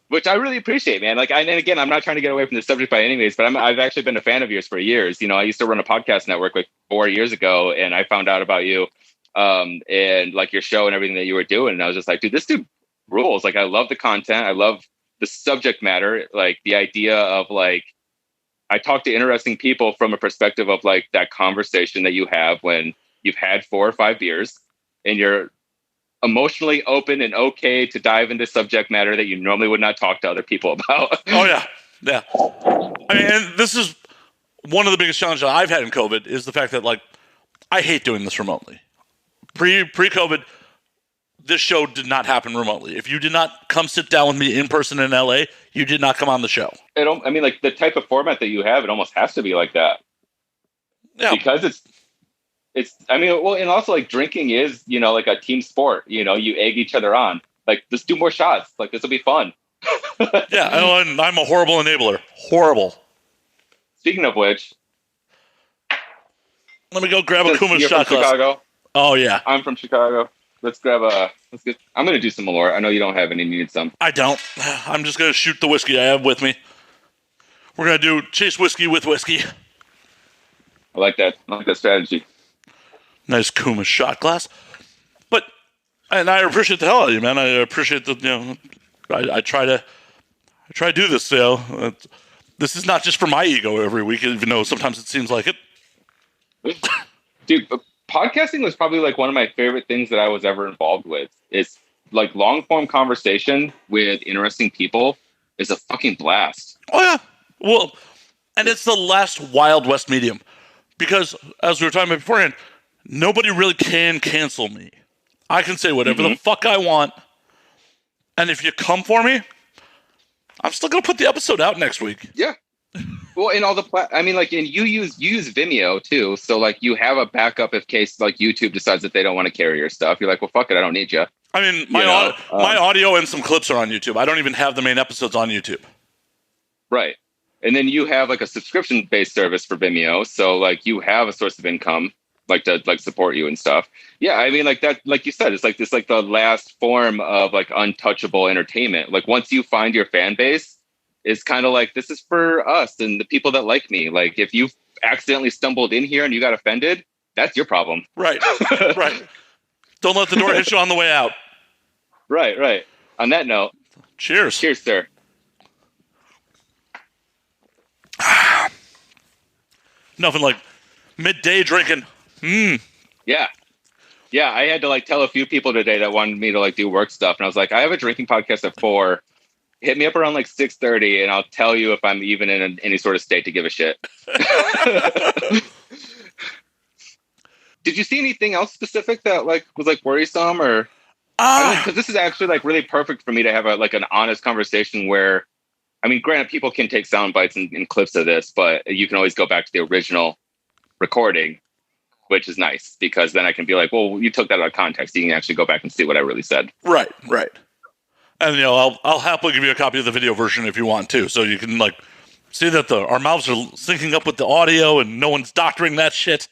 Which I really appreciate, man. Like, and again, I'm not trying to get away from the subject by any means, but I've actually been a fan of yours for years. You know, I used to run a podcast network like 4 years ago, and I found out about you, and like your show and everything that you were doing. And I was just like, dude, this dude rules. Like, I love the content. I love the subject matter. Like the idea of like, I talk to interesting people from a perspective of like that conversation that you have when you've had 4 or 5 beers and you're emotionally open and okay to dive into subject matter that you normally would not talk to other people about.
Oh yeah. I mean, and this is one of the biggest challenges I've had in COVID is the fact that like I hate doing this remotely. Pre-COVID, this show did not happen remotely. If you did not come sit down with me in person in LA, you did not come on the show.
I mean, like the type of format that you have, it almost has to be like that.
Yeah.
Because I mean, well, and also like drinking is, you know, like a team sport, you know, you egg each other on. Like, let's do more shots. Like, this will be fun.
Yeah, and I'm a horrible enabler. Horrible.
Speaking of which,
let me go grab a Kumas
you're
shot
from
glass.
Chicago.
Oh yeah,
I'm from Chicago. Let's get. I'm gonna do some Malort. I know you don't have any. Need some.
I don't. I'm just gonna shoot the whiskey I have with me. We're gonna do chase whiskey with whiskey.
I like that. I like that strategy.
Nice Kumas shot glass. And I appreciate the hell out of you, man. I appreciate the, you know, I try to do this, you know. This is not just for my ego every week, even though sometimes it seems like it.
Dude, podcasting was probably like one of my favorite things that I was ever involved with. It's like long form conversation with interesting people is a fucking blast.
Oh yeah. Well, and it's the last Wild West medium because as we were talking about beforehand, nobody really can cancel me. I can say whatever the fuck I want. And if you come for me, I'm still going to put the episode out next week.
Yeah. Well, in all I mean, like, and you use Vimeo too. So like you have a backup in case like YouTube decides that they don't want to carry your stuff. You're like, well, fuck it. I don't need you.
I mean, my audio and some clips are on YouTube. I don't even have the main episodes on YouTube.
Right. And then you have like a subscription-based service for Vimeo. So like you have a source of income, like to like support you and stuff. Yeah, I mean, like that, like you said, it's like this, like the last form of like untouchable entertainment. Like once you find your fan base, it's kind of like, this is for us and the people that like me. Like if you accidentally stumbled in here and you got offended, that's your problem.
Right. Right. Don't let the door hit you on the way out.
Right. On that note,
cheers.
Cheers, sir.
Nothing like midday drinking.
Yeah. I had to like tell a few people today that wanted me to like do work stuff, and I was like, I have a drinking podcast at 4. Hit me up around like 6:30, and I'll tell you if I'm even in any sort of state to give a shit. Did you see anything else specific that like was like worrisome or? Because this is actually like really perfect for me to have like an honest conversation where, I mean, granted, people can take sound bites and clips of this, but you can always go back to the original recording, which is nice because then I can be like, well, you took that out of context. You can actually go back and see what I really said.
Right. And I'll happily give you a copy of the video version if you want to, so you can like see that our mouths are syncing up with the audio and no one's doctoring that shit.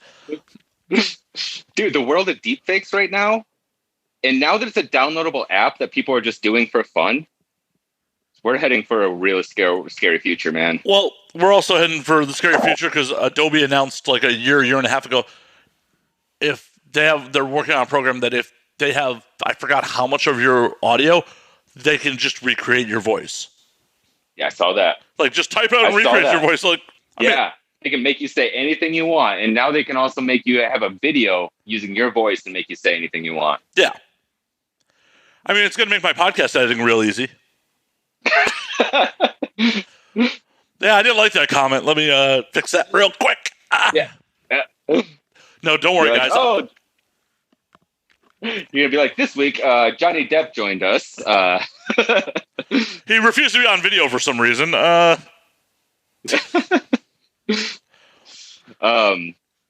Dude, the world of deepfakes right now, and now that it's a downloadable app that people are just doing for fun, we're heading for a real scary future, man.
Well, we're also heading for the scary future because Adobe announced like a year and a half ago, they're working on a program that if they have, I forgot how much of your audio, they can just recreate your voice.
Yeah, I saw that.
Like just type out and recreate your voice. Like, I mean,
they can make you say anything you want, and now they can also make you have a video using your voice and make you say anything you want.
Yeah. I mean, it's going to make my podcast editing real easy. Yeah, I didn't like that comment. Let me fix that real quick.
Yeah.
No, don't worry, guys.
You're going to be like, this week, Johnny Depp joined us.
He refused to be on video for some reason.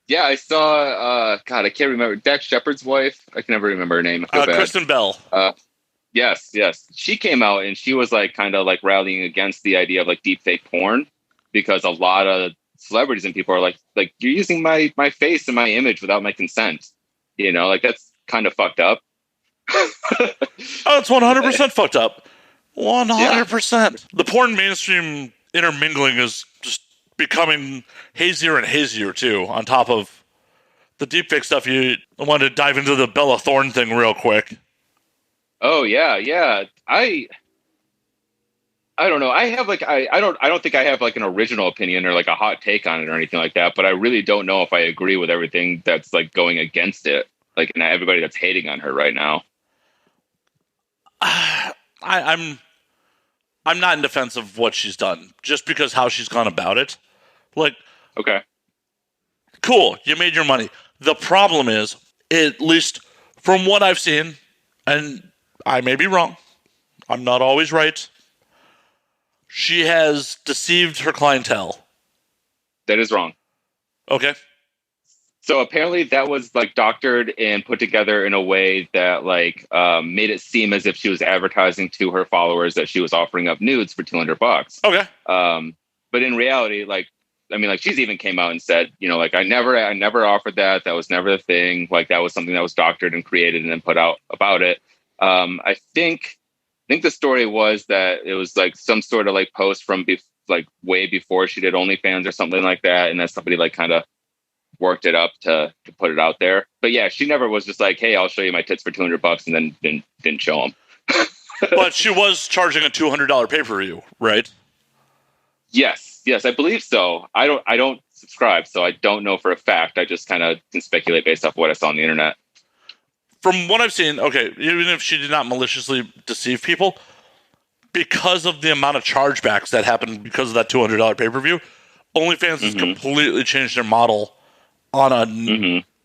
Yeah, I saw, God, I can't remember. Dax Shepard's wife. I can never remember her name.
Kristen Bell.
Yes. She came out and she was like kind of like rallying against the idea of like deepfake porn because a lot of celebrities and people are like you're using my face and my image without my consent. You know, like that's kind of fucked up.
Oh, it's 100% fucked up. 100%. The porn mainstream intermingling is just becoming hazier and hazier too. On top of the deepfake stuff, I wanted to dive into the Bella Thorne thing real quick.
Oh yeah. I don't know. I have like I don't think I have like an original opinion or like a hot take on it or anything like that. But I really don't know if I agree with everything that's like going against it. Like and everybody that's hating on her right now.
I'm not in defense of what she's done, just because how she's gone about it. Like,
okay,
cool, you made your money. The problem is, at least from what I've seen, and I may be wrong, I'm not always right, she has deceived her clientele.
That is wrong.
Okay.
So apparently that was like doctored and put together in a way that like made it seem as if she was advertising to her followers that she was offering up nudes for $200.
Okay.
But in reality, like, I mean, like she's even came out and said, you know, like I never offered that. That was never the thing. Like that was something that was doctored and created and then put out about it. I think the story was that it was like some sort of like post from like way before she did OnlyFans or something like that. And that somebody like kind of worked it up to put it out there. But yeah, she never was just like, hey, I'll show you my tits for $200 and then didn't show them.
But she was charging a $200 pay-per-view, right?
Yes, I believe so. I don't subscribe, so I don't know for a fact. I just kind of can speculate based off what I saw on the internet.
From what I've seen, okay, even if she did not maliciously deceive people, because of the amount of chargebacks that happened because of that $200 pay-per-view, OnlyFans has completely changed their model on a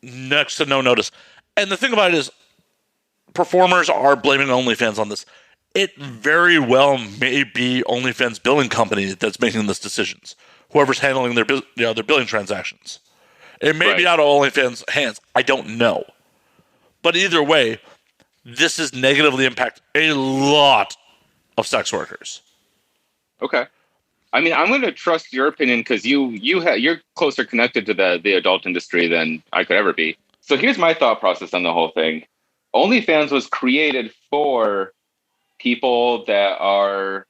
next to no notice. And the thing about it is, performers are blaming OnlyFans on this. It very well may be OnlyFans' billing company that's making these decisions. Whoever's handling their billing transactions. It may be out of OnlyFans' hands. I don't know. But either way, this has negatively impacted a lot of sex workers.
Okay. I mean, I'm going to trust your opinion because you're closer connected to the adult industry than I could ever be. So here's my thought process on the whole thing. OnlyFans was created for people that are,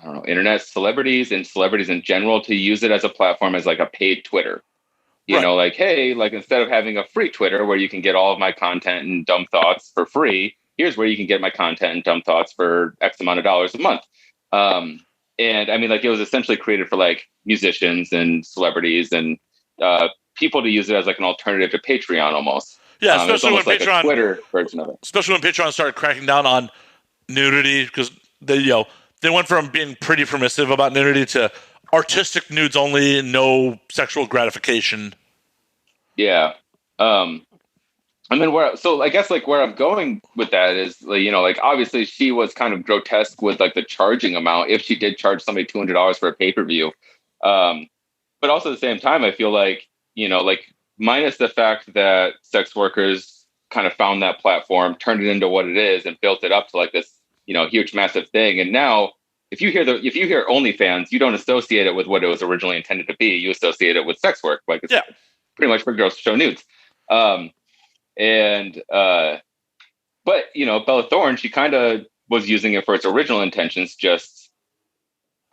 I don't know, internet celebrities and celebrities in general to use it as a platform as like a paid Twitter. You know, like, hey, like instead of having a free Twitter where you can get all of my content and dumb thoughts for free, here's where you can get my content and dumb thoughts for X amount of dollars a month. And I mean, like, it was essentially created for like musicians and celebrities and people to use it as like an alternative to Patreon almost.
Yeah, especially when
like
Patreon,
a Twitter version of it.
especially when Patreon started cracking down on nudity, because they went from being pretty permissive about nudity to artistic nudes only, no sexual gratification.
Yeah. I mean, so I guess like where I'm going with that is, you know, like obviously she was kind of grotesque with like the charging amount if she did charge somebody $200 for a pay-per-view. But also at the same time, I feel like, you know, like minus the fact that sex workers kind of found that platform, turned it into what it is and built it up to like this, you know, huge, massive thing. And now if you hear OnlyFans, you don't associate it with what it was originally intended to be. You associate it with sex work. Like it's pretty much for girls to show nudes. But you know, Bella Thorne, she kind of was using it for its original intentions, just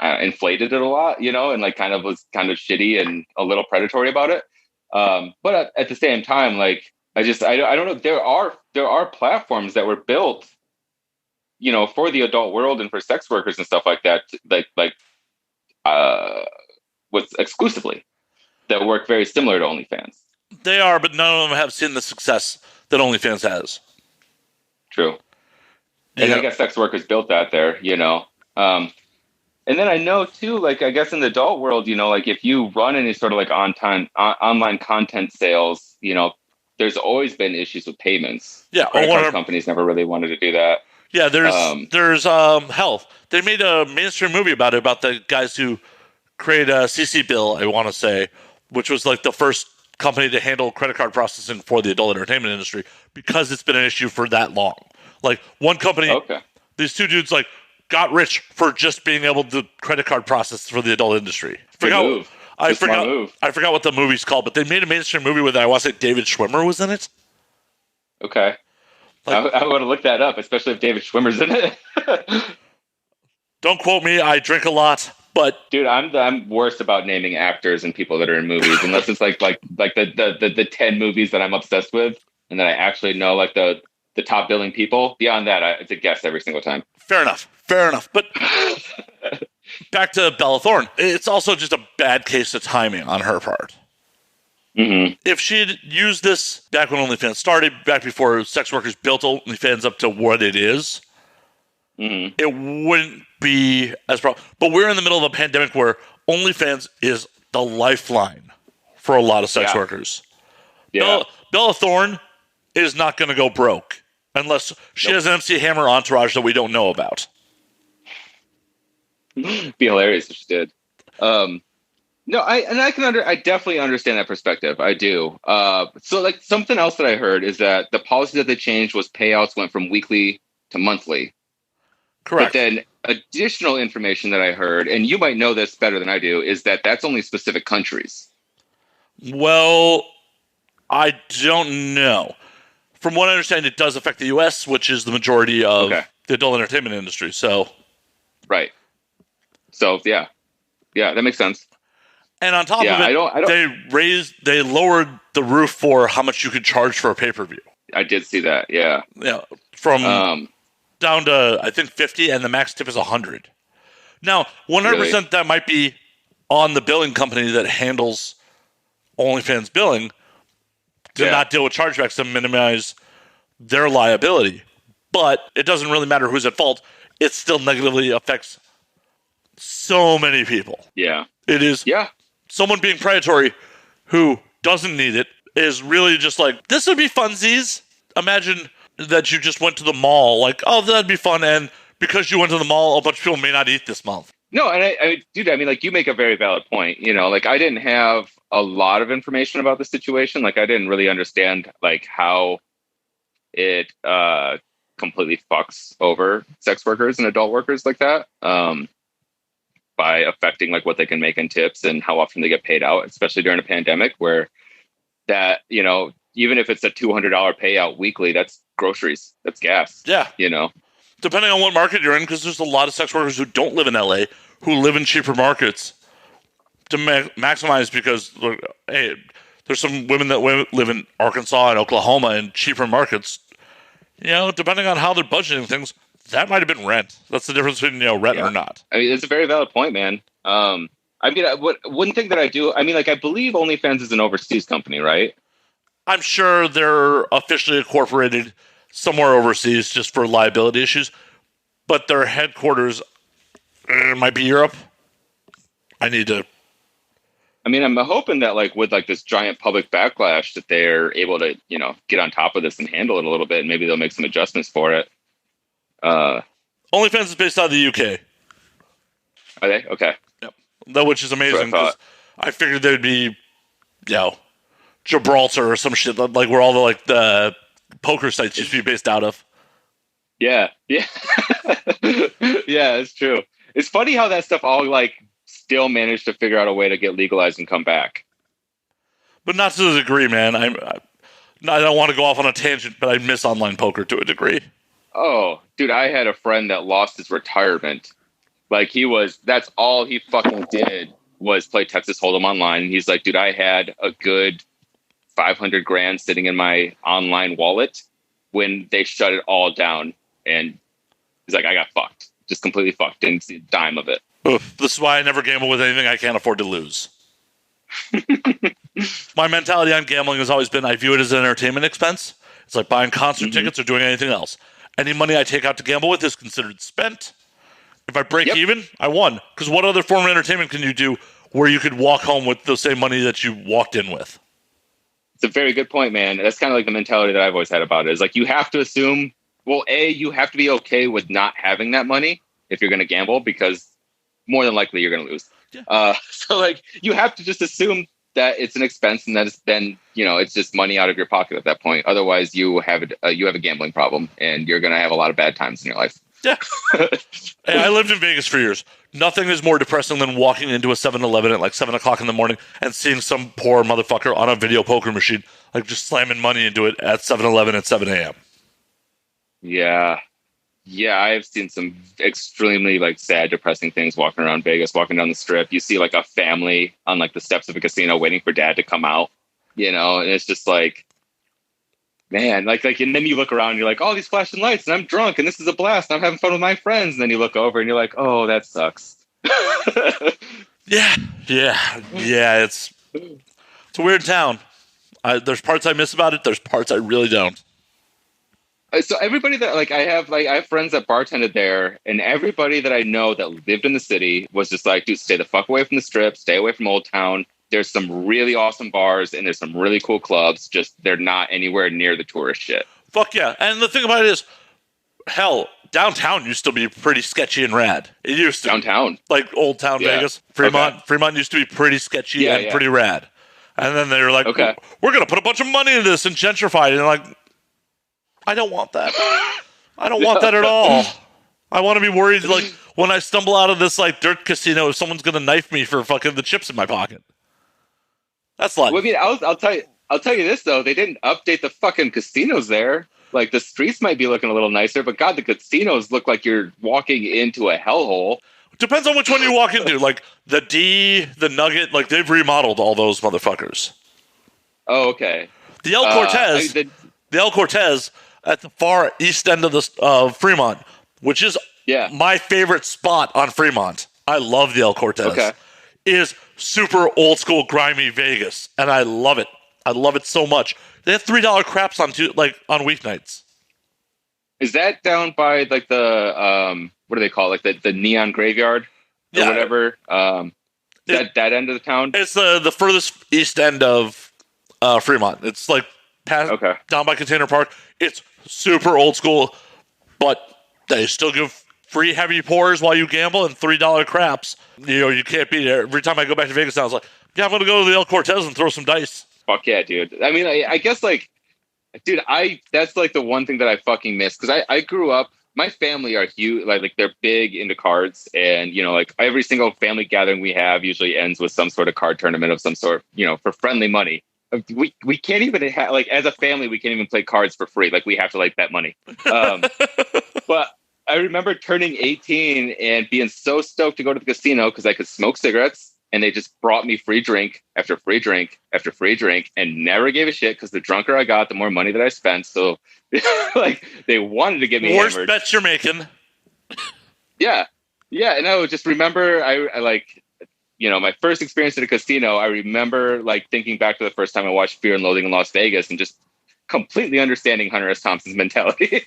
inflated it a lot, you know, and like kind of was kind of shitty and a little predatory about it. But at the same time, like I don't know, there are platforms that were built, you know, for the adult world and for sex workers and stuff like that, with exclusively that work very similar to OnlyFans.
They are, but none of them have seen the success that OnlyFans has.
True. And I guess sex workers built that there, you know. And then I know too, like I guess in the adult world, you know, like if you run any sort of like online content sales, you know, there's always been issues with payments.
Yeah,
credit card companies never really wanted to do that.
Yeah, there's hell. They made a mainstream movie about it, about the guys who created CC Bill, I want to say, which was like the first company to handle credit card processing for the adult entertainment industry, because it's been an issue for that long. Like one company, these two dudes like got rich for just being able to credit card process for the adult industry. I forgot what the movie's called, but they made a mainstream movie with, I want to say, David Schwimmer was in it.
Okay. Like, I want to look that up, especially if David Schwimmer's in it.
Don't quote me. I drink a lot, but
dude, I'm worse about naming actors and people that are in movies, unless it's like the 10 movies that I'm obsessed with, and that I actually know like the top billing people. Beyond that, it's a guess every single time.
Fair enough. But back to Bella Thorne. It's also just a bad case of timing on her part.
Mm-hmm.
If she had used this back when OnlyFans started, back before sex workers built OnlyFans up to what it is, it wouldn't be as problem. But we're in the middle of a pandemic where OnlyFans is the lifeline for a lot of sex workers.
Yeah.
Bella Thorne is not going to go broke unless she has an MC Hammer entourage that we don't know about.
Be hilarious if she did. No, I definitely understand that perspective. I do. So like something else that I heard is that the policy that they changed was payouts went from weekly to monthly.
Correct.
But then additional information that I heard, and you might know this better than I do, is that that's only specific countries.
Well, I don't know. From what I understand, it does affect the U.S., which is the majority of the adult entertainment industry. So,
right. So yeah, that makes sense.
And on top of it, they lowered the roof for how much you could charge for a pay-per-view.
I did see that. Yeah.
From down to I think 50, and the max tip is 100. Now, 100% that might be on the billing company that handles OnlyFans billing to not deal with chargebacks to minimize their liability. But it doesn't really matter who's at fault. It still negatively affects so many people.
Yeah.
It is someone being predatory who doesn't need it is really just like, this would be funsies. Imagine that you just went to the mall, like, oh, that'd be fun. And because you went to the mall, a bunch of people may not eat this month.
No, and dude, I mean, like, you make a very valid point. You know, like, I didn't have a lot of information about the situation. Like, I didn't really understand, like, how it completely fucks over sex workers and adult workers like that, by affecting like what they can make in tips and how often they get paid out, especially during a pandemic where that, you know, even if it's a $200 payout weekly, that's groceries, that's gas.
Yeah.
You know,
Depending on what market you're in, because there's a lot of sex workers who don't live in LA, who live in cheaper markets to maximize, because, look, hey, there's some women that live in Arkansas and Oklahoma in cheaper markets. You know, depending on how they're budgeting things, that might have been rent. That's the difference between, you know, rent or not.
I mean, it's a very valid point, man. I mean, one thing that I do, I mean, like, I believe OnlyFans is an overseas company, right?
I'm sure they're officially incorporated somewhere overseas just for liability issues, but their headquarters might be Europe. I mean, I'm hoping that, like, with like this giant public backlash, that they're able to, you know, get on top of this and handle it a little bit, and maybe they'll make some adjustments for it. OnlyFans is based out of the UK.
Are they? Okay.
Yep. Which is amazing, because I figured there'd be, you know, Gibraltar or some shit, like where all the, like, the poker sites used to be based out of.
Yeah. Yeah. Yeah, it's true. It's funny how that stuff all, like, still managed to figure out a way to get legalized and come back.
But not to the degree, man. I don't want to go off on a tangent, but I miss online poker to a degree.
Oh, dude, I had a friend that lost his retirement. Like, that's all he fucking did was play Texas Hold'em online. And he's like, dude, I had a good 500 grand sitting in my online wallet when they shut it all down. And he's like, I got fucked. Just completely fucked. Didn't see a dime of it.
Oof, this is why I never gamble with anything I can't afford to lose. My mentality on gambling has always been, I view it as an entertainment expense. It's like buying concert tickets or doing anything else. Any money I take out to gamble with is considered spent. If I break even, I won. Because what other form of entertainment can you do where you could walk home with the same money that you walked in with?
It's a very good point, man. That's kind of like the mentality that I've always had about it. Is like, you have to assume, well, you have to be okay with not having that money if you're going to gamble, because more than likely you're going to lose. Yeah. So, like, you have to just assume that it's an expense and that it's then, you know, it's just money out of your pocket at that point. Otherwise, you have a gambling problem and you're going to have a lot of bad times in your life.
Yeah. Hey, I lived in Vegas for years. Nothing is more depressing than walking into a 7-Eleven at like 7 o'clock in the morning and seeing some poor motherfucker on a video poker machine, like, just slamming money into it at 7-Eleven at 7 a.m.
Yeah. Yeah, I have seen some extremely, like, sad, depressing things walking around Vegas, walking down the strip. You see, like, a family on, like, the steps of a casino waiting for dad to come out, you know, and it's just like, man, like, and then you look around and you're like, oh, these flashing lights, and I'm drunk, and this is a blast, and I'm having fun with my friends. And then you look over and you're like, oh, that sucks. Yeah. It's a weird town. There's parts I miss about it. There's parts I really don't. So everybody that, like, I have friends that bartended there, and everybody that I know that lived in the city was just like, dude, stay the fuck away from the strip, stay away from Old Town. There's some really awesome bars and there's some really cool clubs. Just they're not anywhere near the tourist shit.
Fuck yeah. And the thing about it is, hell, downtown used to be pretty sketchy and rad. It used to.
Downtown?
Like Old Town Vegas. Fremont. Okay. Fremont used to be pretty sketchy and pretty rad. And then they were like, okay, we're going to put a bunch of money into this and gentrify it. And like, I don't want that. I don't want that at all. I want to be worried, like, when I stumble out of this, like, dirt casino, if someone's going to knife me for fucking the chips in my pocket. That's like.
Well, I mean, I'll tell you this, though. They didn't update the fucking casinos there. Like, the streets might be looking a little nicer, but God, the casinos look like you're walking into a hellhole.
Depends on which one you walk into. Like, the D, the Nugget, like, they've remodeled all those motherfuckers.
Oh, okay.
The El Cortez at the far east end of Fremont, which is my favorite spot on Fremont. I love the El Cortez.
Okay.
Is super old school grimy Vegas, and I love it. I love it so much. They have $3 craps on weeknights.
Is that down by, like, the what do they call it? Like the neon graveyard or whatever? That end of the town?
It's the furthest east end of Fremont. It's like down by Container Park. It's super old school, but they still give free heavy pours while you gamble and $3 craps. You know, you can't beat it. Every time I go back to Vegas now, I was like, I'm going to go to the El Cortez and throw some dice.
Fuck yeah, dude. I mean, I guess, like, Dude, that's like the one thing that I fucking miss, because I grew up. My family are huge, like they're big into cards, and like every single family gathering we have usually ends with some sort of card tournament of some sort, for friendly money. We can't even like, as a family, we can't even play cards for free. Like, we have to like bet money. But I remember turning 18 and being so stoked to go to the casino because I could smoke cigarettes, and they just brought me free drink after free drink after free drink, and never gave a shit, because the drunker I got, the more money that I spent. So like, they wanted to get me
Worst
hammered.
bets you're making.
Yeah. And I would just remember, I like, my first experience at a casino, I remember like thinking back to the first time I watched Fear and Loathing in Las Vegas and just completely understanding Hunter S. Thompson's mentality.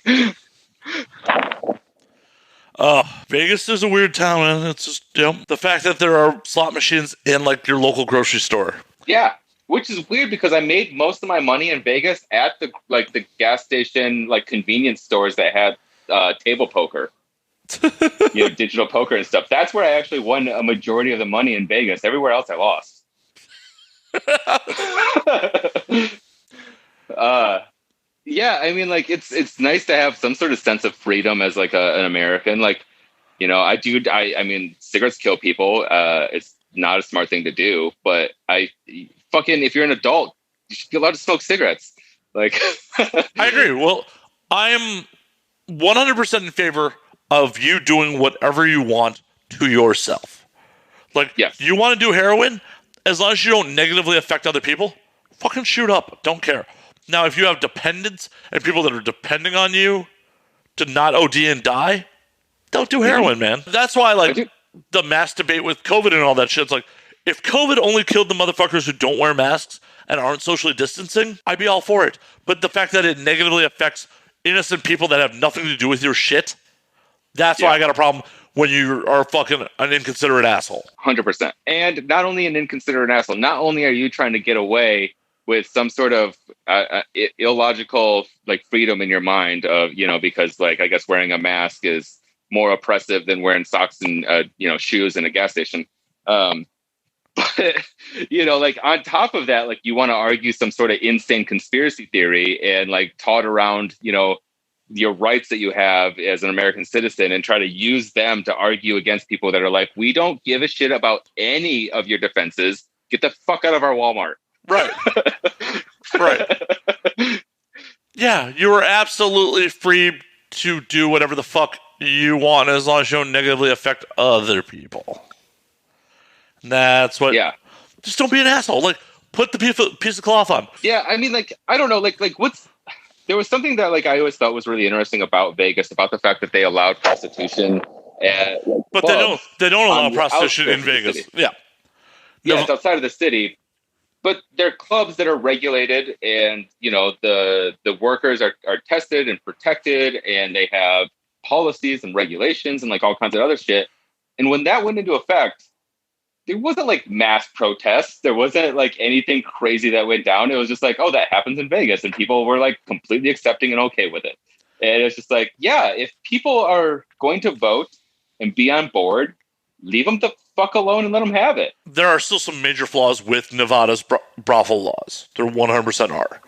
Vegas is a weird town, man. It's just, the fact that there are slot machines in like your local grocery store.
Yeah, which is weird, because I made most of my money in Vegas at the gas station, like convenience stores that had table poker, digital poker and stuff. That's where I actually won a majority of the money in Vegas. Everywhere else I lost. Yeah, I mean, like, it's nice to have some sort of sense of freedom as like an American. Like, I mean, cigarettes kill people. It's not a smart thing to do, but if you're an adult, you should be allowed to smoke cigarettes. Like,
I agree. Well, I am 100% in favor of you doing whatever you want to yourself. Like,
yes.
You want to do heroin, as long as you don't negatively affect other people, fucking shoot up. Don't care. Now, if you have dependents and people that are depending on you to not OD and die, don't do heroin, man. That's why, like, the mask debate with COVID and all that shit, it's like, if COVID only killed the motherfuckers who don't wear masks and aren't socially distancing, I'd be all for it. But the fact that it negatively affects innocent people that have nothing to do with your shit, that's why I got a problem when you are fucking an inconsiderate asshole.
100%. And not only an inconsiderate asshole, not only are you trying to get away with some sort of illogical like freedom in your mind of, because like, I guess wearing a mask is more oppressive than wearing socks and, shoes in a gas station. But, like, on top of that, like, you want to argue some sort of insane conspiracy theory and like tout around, your rights that you have as an American citizen, and try to use them to argue against people that are like, we don't give a shit about any of your defenses. Get the fuck out of our Walmart.
Right. Right. Yeah, you are absolutely free to do whatever the fuck you want, as long as you don't negatively affect other people. That's what.
Yeah.
Just don't be an asshole. Like, put the piece of cloth on.
Yeah, I mean, like, I don't know, like there was something that like I always thought was really interesting about Vegas, about the fact that they allowed prostitution at
but they don't allow prostitution in Vegas. Yeah.
Yeah, it's outside of the city. But they're clubs that are regulated, and the workers are tested and protected, and they have policies and regulations and like all kinds of other shit. And when that went into effect, there wasn't like mass protests. There wasn't like anything crazy that went down. It was just like, oh, that happens in Vegas, and people were like completely accepting and okay with it. And it's just like, yeah, if people are going to vote and be on board, leave them the fuck alone and let them have it.
There are still some major flaws with Nevada's brothel laws. There 100% are.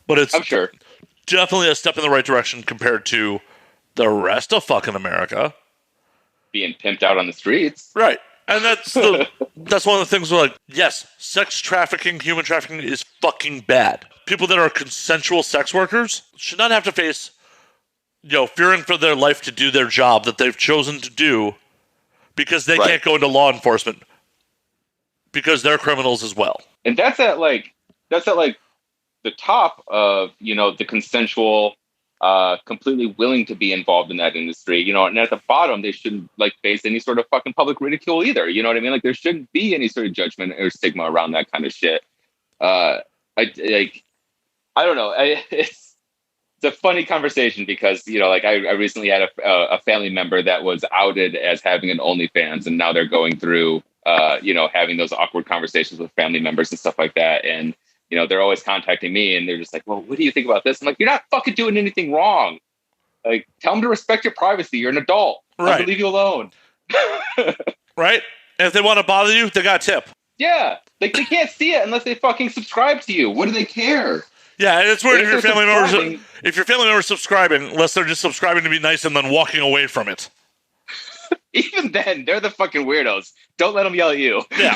But it's
I'm sure
definitely a step in the right direction compared to the rest of fucking America.
Being pimped out on the streets.
Right. And that's one of the things where, like, yes, sex trafficking, human trafficking is fucking bad. People that are consensual sex workers should not have to face, fearing for their life to do their job that they've chosen to do, because they can't go into law enforcement because they're criminals as well. And
that's at the top of, the consensual, completely willing to be involved in that industry, and at the bottom, they shouldn't like face any sort of fucking public ridicule either. You know what I mean? Like, there shouldn't be any sort of judgment or stigma around that kind of shit. I don't know. It's a funny conversation because, I recently had a family member that was outed as having an OnlyFans, and now they're going through, having those awkward conversations with family members and stuff like that. And, they're always contacting me, and they're just like, well, what do you think about this? I'm like, you're not fucking doing anything wrong. Like, tell them to respect your privacy. You're an adult. Right. Leave you alone.
Right. And if they want to bother you, they got a tip.
Yeah. Like, they can't see it unless they fucking subscribe to you. What do they care?
Yeah, and it's weird if
If
your
they're subscribing-
family members subscribing, unless they're just subscribing to be nice and then walking away from it.
Even then, they're the fucking weirdos. Don't let them yell at you.
Yeah.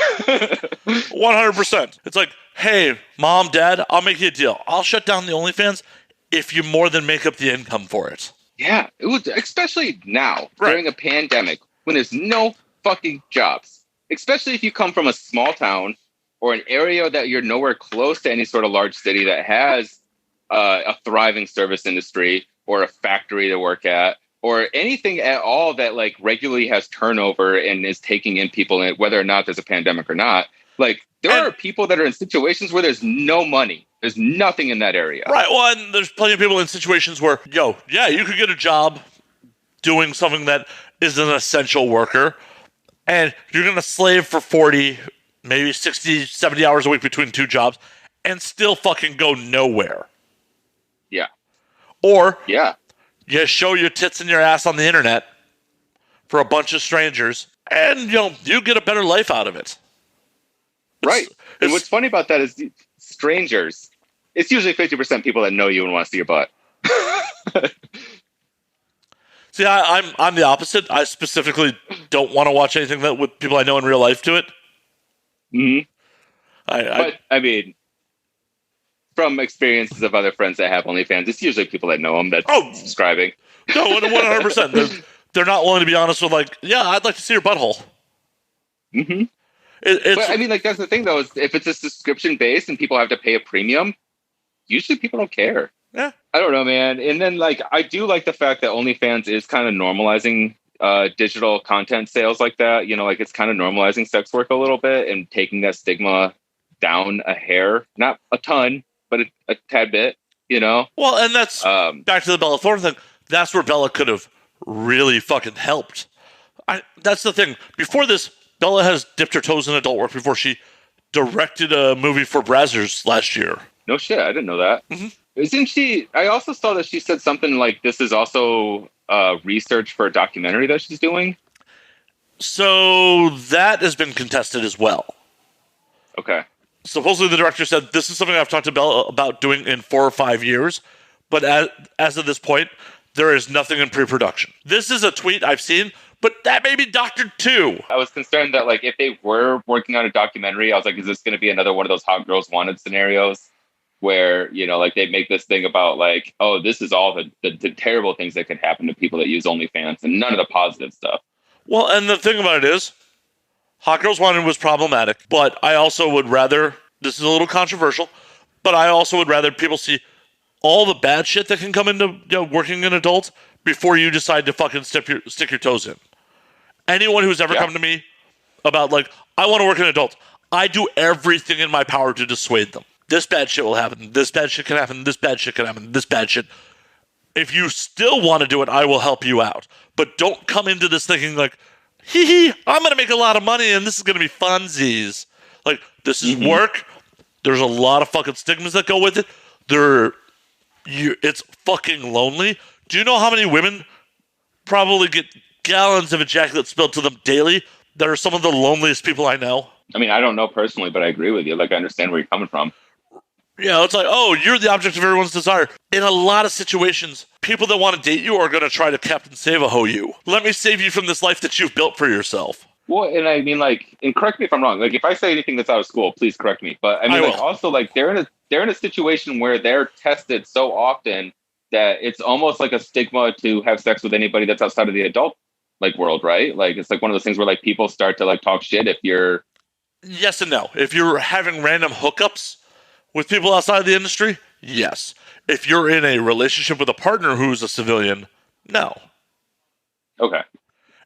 100%. It's like, hey, mom, dad, I'll make you a deal. I'll shut down the OnlyFans if you more than make up the income for it.
Yeah, it would, especially now
Right.
during a pandemic when there's no fucking jobs. Especially if you come from a small town or an area that you're nowhere close to any sort of large city that has a thriving service industry or a factory to work at or anything at all that like regularly has turnover and is taking in people, in, whether or not there's a pandemic or not. Like there are people that are in situations where there's no money. There's nothing in that area.
Right. Well, and there's plenty of people in situations where, you could get a job doing something that is an essential worker, and you're going to slave for 40, maybe 60, 70 hours a week between two jobs and still fucking go nowhere.
Yeah.
Or
yeah,
you show your tits and your ass on the internet for a bunch of strangers, and you get a better life out of it.
Right. And what's funny about that is strangers. It's usually 50% people that know you and want to see your butt.
See, I'm the opposite. I specifically don't want to watch anything that with people I know in real life to it.
Mm-hmm. But I mean, from experiences of other friends that have OnlyFans, it's usually people that know them that's subscribing.
No, 100%. They're not willing to be honest with like, yeah, I'd like to see your butthole.
Mm-hmm. But I mean, like that's the thing though, is if it's a subscription based and people have to pay a premium, usually people don't care.
Yeah.
I don't know, man. And then like I do like the fact that OnlyFans is kind of normalizing digital content sales like that. Like it's kind of normalizing sex work a little bit and taking that stigma down a hair, not a ton, but a tad bit.
Well, and that's back to the Bella Thorne thing. That's where Bella could have really fucking helped. That's the thing. Before this, Bella has dipped her toes in adult work before she directed a movie for Brazzers last year.
No shit, I didn't know that.
Mm-hmm.
Isn't she? I also saw that she said something like this is also research for a documentary that she's doing.
So that has been contested as well.
Okay.
Supposedly the director said, this is something I've talked to Bella about doing in 4 or 5 years, but as of this point, there is nothing in pre-production. This is a tweet I've seen, but that may be doctored too.
I was concerned that like if they were working on a documentary, I was like, is this going to be another one of those Hot Girls Wanted scenarios where, like they make this thing about like, oh, this is all the terrible things that could happen to people that use OnlyFans and none of the positive stuff.
Well, and the thing about it is, Hot Girls Wanted was problematic, but I also would rather, this is a little controversial, but I also would rather people see all the bad shit that can come into working in adults before you decide to fucking stick your toes in. Anyone who's ever come to me about like, I want to work in adults, I do everything in my power to dissuade them. This bad shit will happen. This bad shit can happen. This bad shit can happen. This bad shit. If you still want to do it, I will help you out. But don't come into this thinking like, I'm going to make a lot of money and this is going to be funsies. Like, this is work. There's a lot of fucking stigmas that go with it. It's fucking lonely. Do you know how many women probably get gallons of ejaculate spilled to them daily that are some of the loneliest people I know?
I mean, I don't know personally, but I agree with you. Like, I understand where you're coming from.
Yeah, it's like, oh, you're the object of everyone's desire. In a lot of situations, people that want to date you are going to try to Captain Save-A-Ho you. Let me save you from this life that you've built for yourself.
Well, and I mean, like, and correct me if I'm wrong. Like, if I say anything that's out of school, please correct me. But I mean, like, also, like, they're in a situation where they're tested so often that it's almost like a stigma to have sex with anybody that's outside of the adult like world, right? Like, it's like one of those things where like people start to like talk shit if you're.
Yes and no. If you're having random hookups with people outside of the industry, yes. If you're in a relationship with a partner who's a civilian, no.
Okay.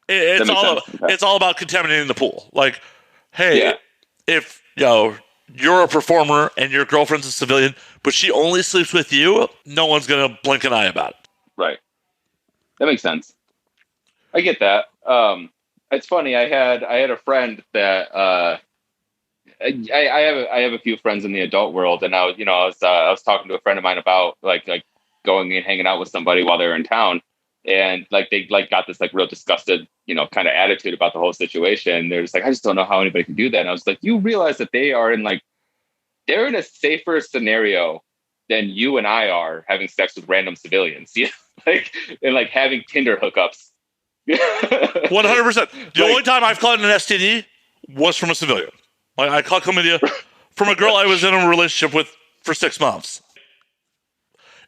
It's all about contaminating the pool. Like, hey, if you're a performer and your girlfriend's a civilian, but she only sleeps with you, no one's gonna blink an eye about it.
Right. That makes sense. I get that. It's funny. I had a friend that I have a few friends in the adult world, and I was talking to a friend of mine about like going and hanging out with somebody while they were in town, and like they like got this like real disgusted kind of attitude about the whole situation. They're just like, I just don't know how anybody can do that. And I was like, you realize that they're in a safer scenario than you and I are having sex with random civilians. Yeah, like and like having Tinder hookups.
100%. The only time I've caught an STD was from a civilian. Like I caught chlamydia from a girl I was in a relationship with for 6 months.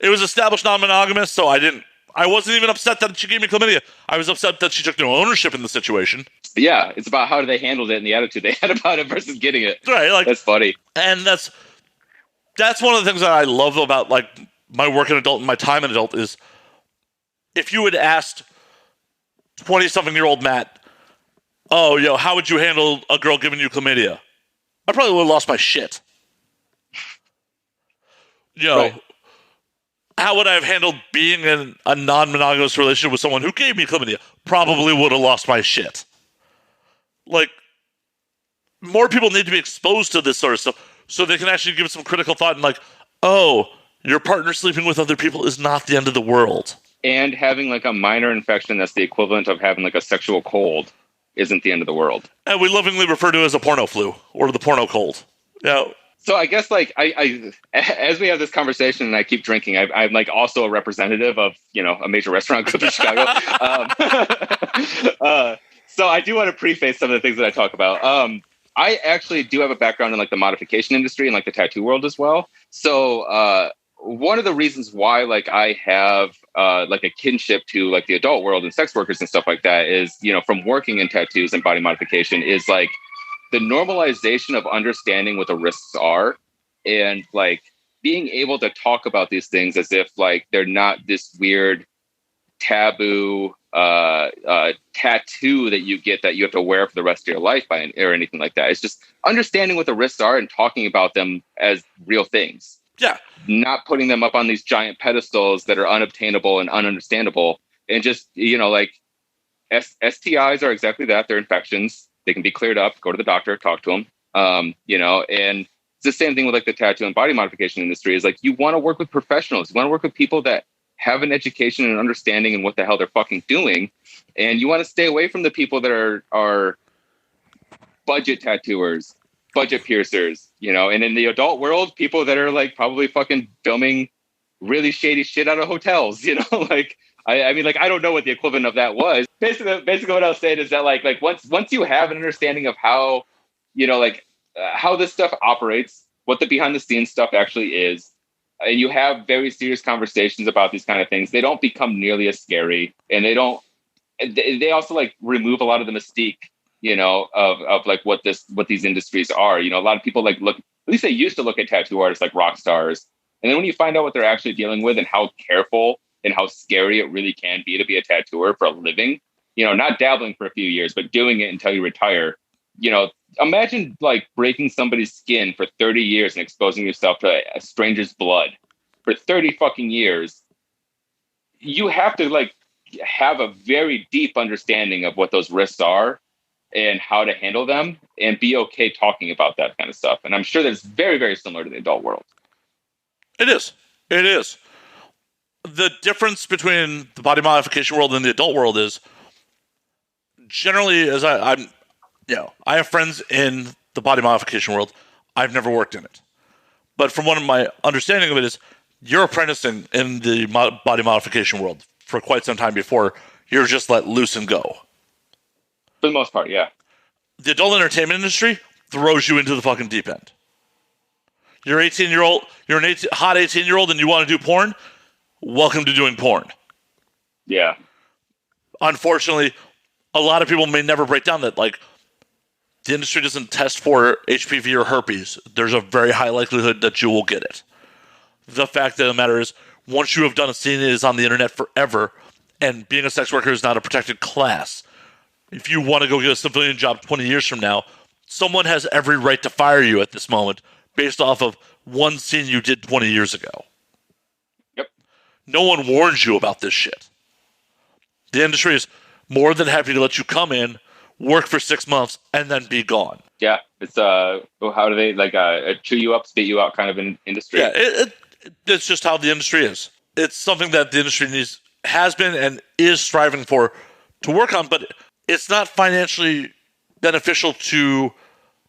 It was established non-monogamous, so I wasn't even upset that she gave me chlamydia. I was upset that she took no ownership in the situation.
Yeah, it's about how they handled it and the attitude they had about it versus getting it.
Right, like
that's funny.
And that's one of the things that I love about like my work in adult and my time in adult is if you had asked 20-something-year-old Matt, oh, how would you handle a girl giving you chlamydia? I probably would have lost my shit. Right. How would I have handled being in a non-monogamous relationship with someone who gave me chlamydia? Probably would have lost my shit. Like, more people need to be exposed to this sort of stuff so they can actually give it some critical thought and like, oh, your partner sleeping with other people is not the end of the world.
And having like a minor infection that's the equivalent of having like a sexual cold isn't the end of the world.
And we lovingly refer to it as a porno flu or the porno cold. Yeah.
So I guess like I as we have this conversation and I keep drinking, I'm like also a representative of a major restaurant group in Chicago. So I do want to preface some of the things that I talk about. I actually do have a background in like the modification industry and like the tattoo world as well. So one of the reasons why like I have like a kinship to like the adult world and sex workers and stuff like that is from working in tattoos and body modification is like the normalization of understanding what the risks are and like being able to talk about these things as if like they're not this weird taboo tattoo that you get that you have to wear for the rest of your life or anything like that. It's just understanding what the risks are and talking about them as real things.
Yeah.
Not putting them up on these giant pedestals that are unobtainable and ununderstandable. And just, like STIs are exactly that. They're infections. They can be cleared up, go to the doctor, talk to them, and it's the same thing with like the tattoo and body modification industry is like, you want to work with professionals. You want to work with people that have an education and understanding in what the hell they're fucking doing. And you want to stay away from the people that are budget tattooers, budget piercers, and in the adult world, people that are like probably fucking filming really shady shit out of hotels, like, I mean, like, I don't know what the equivalent of that was. Basically what I was saying is that like once you have an understanding of how, how this stuff operates, what the behind the scenes stuff actually is, and you have very serious conversations about these kind of things, they don't become nearly as scary, and they also like remove a lot of the mystique, of like what these industries are. A lot of people like look, at least they used to look at tattoo artists like rock stars, and then when you find out what they're actually dealing with and how careful and how scary it really can be to be a tattooer for a living, not dabbling for a few years, but doing it until you retire. Imagine like breaking somebody's skin for 30 years and exposing yourself to a stranger's blood for 30 fucking years. You have to like have a very deep understanding of what those risks are and how to handle them and be okay talking about that kind of stuff. And I'm sure that's very, very similar to the adult world.
It is. The difference between the body modification world and the adult world is generally, as I have friends in the body modification world. I've never worked in it. But from one of my understanding of it is you're apprenticing in the body modification world for quite some time before you're just let loose and go.
For the most part, yeah.
The adult entertainment industry throws you into the fucking deep end. You're 18-year-old, you're hot 18-year-old and you want to do porn? Welcome to doing porn.
Yeah.
Unfortunately, a lot of people may never break down that, like, the industry doesn't test for HPV or herpes. There's a very high likelihood that you will get it. The fact of the matter is, once you have done a scene, it is on the internet forever, and being a sex worker is not a protected class. If you want to go get a civilian job 20 years from now, someone has every right to fire you at this moment based off of one scene you did 20 years ago.
Yep.
No one warns you about this shit. The industry is more than happy to let you come in, work for 6 months, and then be gone.
Yeah, it's how do they like chew you up, spit you out kind of an industry?
Yeah, it's just how the industry is. It's something that the industry has been and is striving for to work on, but it's not financially beneficial to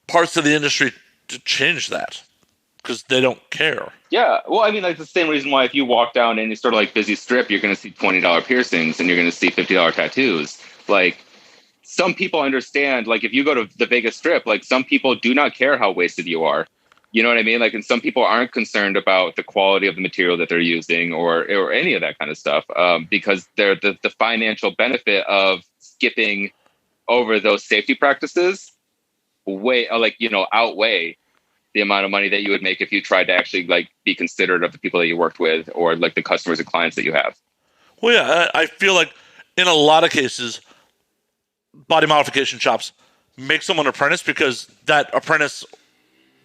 parts of the industry to change that. because they don't care.
Yeah, well, I mean, like the same reason why if you walk down any sort of like busy strip, you're going to see $20 piercings and you're going to see $50 tattoos. Like some people understand, like if you go to the Vegas Strip, like some people do not care how wasted you are. You know what I mean? Like, and some people aren't concerned about the quality of the material that they're using or any of that kind of stuff, because they're the financial benefit of skipping over those safety practices outweigh the amount of money that you would make if you tried to actually like be considerate of the people that you worked with or like the customers and clients that you have.
Well, yeah, I feel like in a lot of cases, body modification shops make someone an apprentice because that apprentice,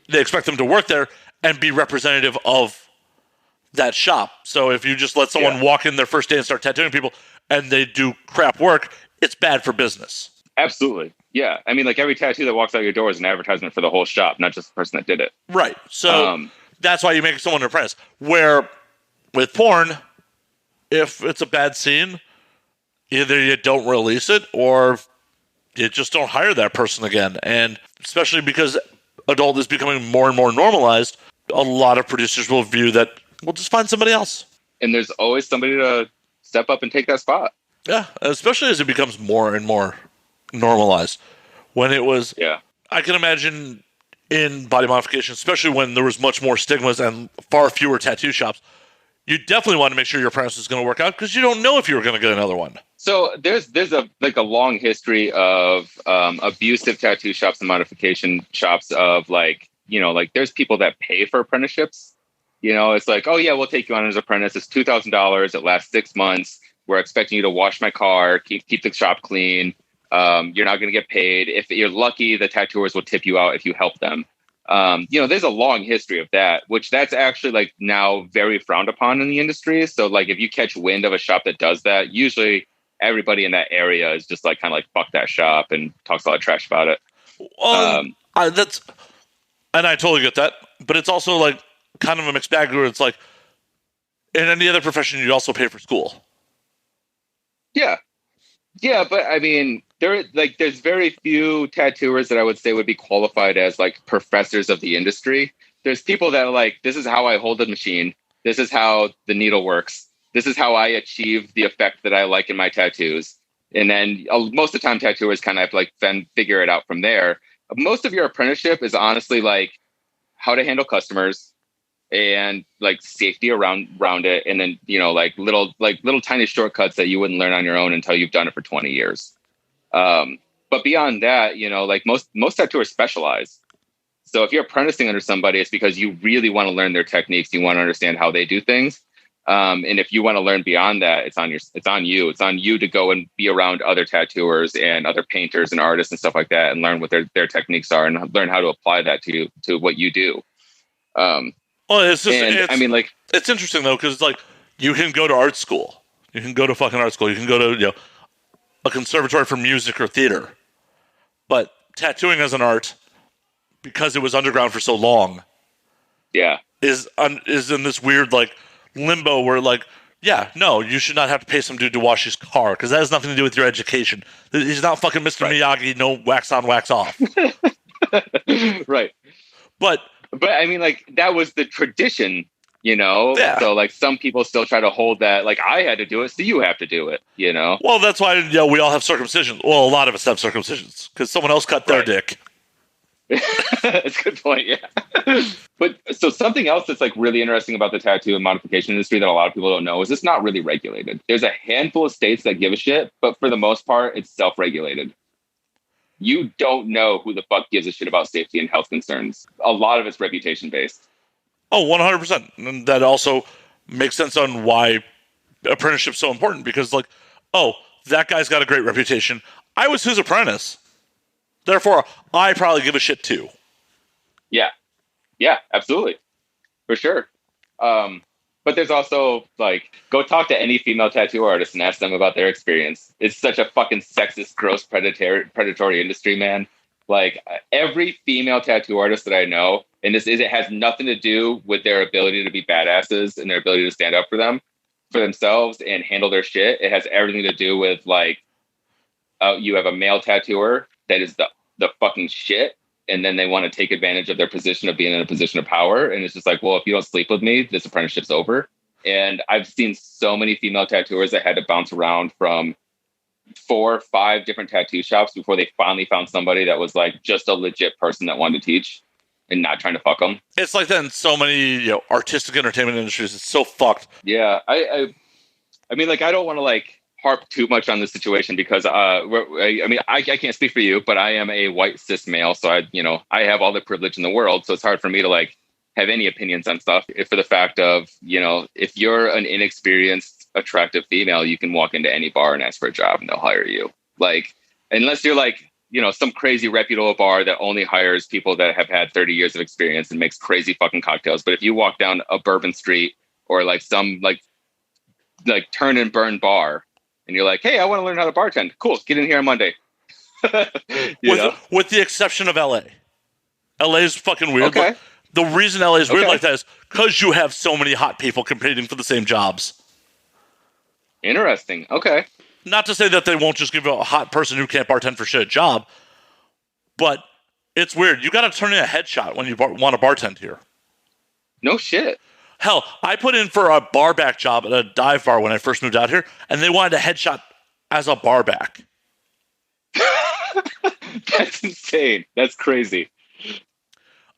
they expect them to work there and be representative of that shop. So if you just let someone walk in their first day and start tattooing people and they do crap work, it's bad for business.
Absolutely. Yeah. I mean, like every tattoo that walks out your door is an advertisement for the whole shop, not just the person that did it.
Right. So that's why you make someone an apprentice. Where with porn, if it's a bad scene, either you don't release it or you just don't hire that person again. And especially because adult is becoming more and more normalized, a lot of producers will view that we'll just find somebody else.
And there's always somebody to step up and take that spot.
Yeah, especially as it becomes more and more normalized. When it was, I can imagine in body modification, especially when there was much more stigmas and far fewer tattoo shops, you definitely want to make sure your apprentice is going to work out because you don't know if you're going to get another one.
So there's a long history of abusive tattoo shops and modification shops of like there's people that pay for apprenticeships. It's like, oh yeah, we'll take you on as an apprentice. It's $2,000. It lasts 6 months. We're expecting you to wash my car, keep the shop clean. You're not going to get paid. If you're lucky, the tattooers will tip you out if you help them. There's a long history of that, which that's actually like now very frowned upon in the industry. So like if you catch wind of a shop that does that, usually everybody in that area is just like kind of like fuck that shop and talks a lot of trash about it.
And I totally get that, but it's also like kind of a mixed bag where it's like in any other profession you also pay for school.
Yeah, but I mean, there's very few tattooers that I would say would be qualified as like professors of the industry. There's people that are like, this is how I hold the machine. This is how the needle works. This is how I achieve the effect that I like in my tattoos. And then most of the time tattooers kind of have to like then figure it out from there. Most of your apprenticeship is honestly like how to handle customers and like safety around it. And then, like little tiny shortcuts that you wouldn't learn on your own until you've done it for 20 years. But beyond that, like most tattooers specialize. So if you're apprenticing under somebody, it's because you really want to learn their techniques. You want to understand how they do things. And if you want to learn beyond that, it's on you. It's on you to go and be around other tattooers and other painters and artists and stuff like that, and learn what their techniques are and learn how to apply that to what you do.
It's interesting though, because like you can go to art school, you can go to fucking art school, you can go to a conservatory for music or theater, but tattooing as an art, because it was underground for so long, is in this weird like limbo where like, you should not have to pay some dude to wash his car because that has nothing to do with your education. He's not fucking Mr. Miyagi, no wax on, wax off.
Right.
But
I mean, like that was the tradition, So like some people still try to hold that, like I had to do it, so you have to do it,
Well, that's why we all have circumcisions. Well, a lot of us have circumcisions because someone else cut their dick.
That's a good point. Yeah. But so something else that's like really interesting about the tattoo and modification industry that a lot of people don't know is it's not really regulated. There's a handful of states that give a shit, but for the most part, it's self-regulated. You don't know who the fuck gives a shit about safety and health concerns. A lot of it's reputation based.
Oh, 100%. And that also makes sense on why apprenticeship's so important because like, that guy's got a great reputation. I was his apprentice. Therefore, I probably give a shit too.
Yeah, absolutely. For sure. But there's also like, go talk to any female tattoo artist and ask them about their experience. It's such a fucking sexist, gross, predatory industry, man. Like every female tattoo artist that I know, and it has nothing to do with their ability to be badasses and their ability to stand up for themselves and handle their shit. It has everything to do with like, you have a male tattooer that is the fucking shit. and then they want to take advantage of their position of being in a position of power. And it's just like, well, if you don't sleep with me, this apprenticeship's over. And I've seen so many female tattooers that had to bounce around from 4 or 5 different tattoo shops before they finally found somebody that was like just a legit person that wanted to teach and not trying to fuck them.
It's like that in so many artistic entertainment industries. It's so fucked.
Yeah, I mean, like, I don't want to like harp too much on this situation because I can't speak for you, but I am a white cis male, so I have all the privilege in the world, so it's hard for me to like have any opinions on stuff. If for the fact of, if you're an inexperienced, attractive female, you can walk into any bar and ask for a job and they'll hire you. Like, unless you're like, some crazy reputable bar that only hires people that have had 30 years of experience and makes crazy fucking cocktails. But if you walk down a Bourbon Street or like some like turn and burn bar and you're like, hey, I want to learn how to bartend. Cool. Get in here on Monday.
With the exception of LA. LA is fucking weird.
Okay.
The reason LA is weird like that is because you have so many hot people competing for the same jobs.
Interesting. Okay.
Not to say that they won't just give a hot person who can't bartend for shit a job, but it's weird. You got to turn in a headshot when you want to bartend here.
No shit.
Hell, I put in for a barback job at a dive bar when I first moved out here, and they wanted a headshot as a barback.
That's insane. That's crazy.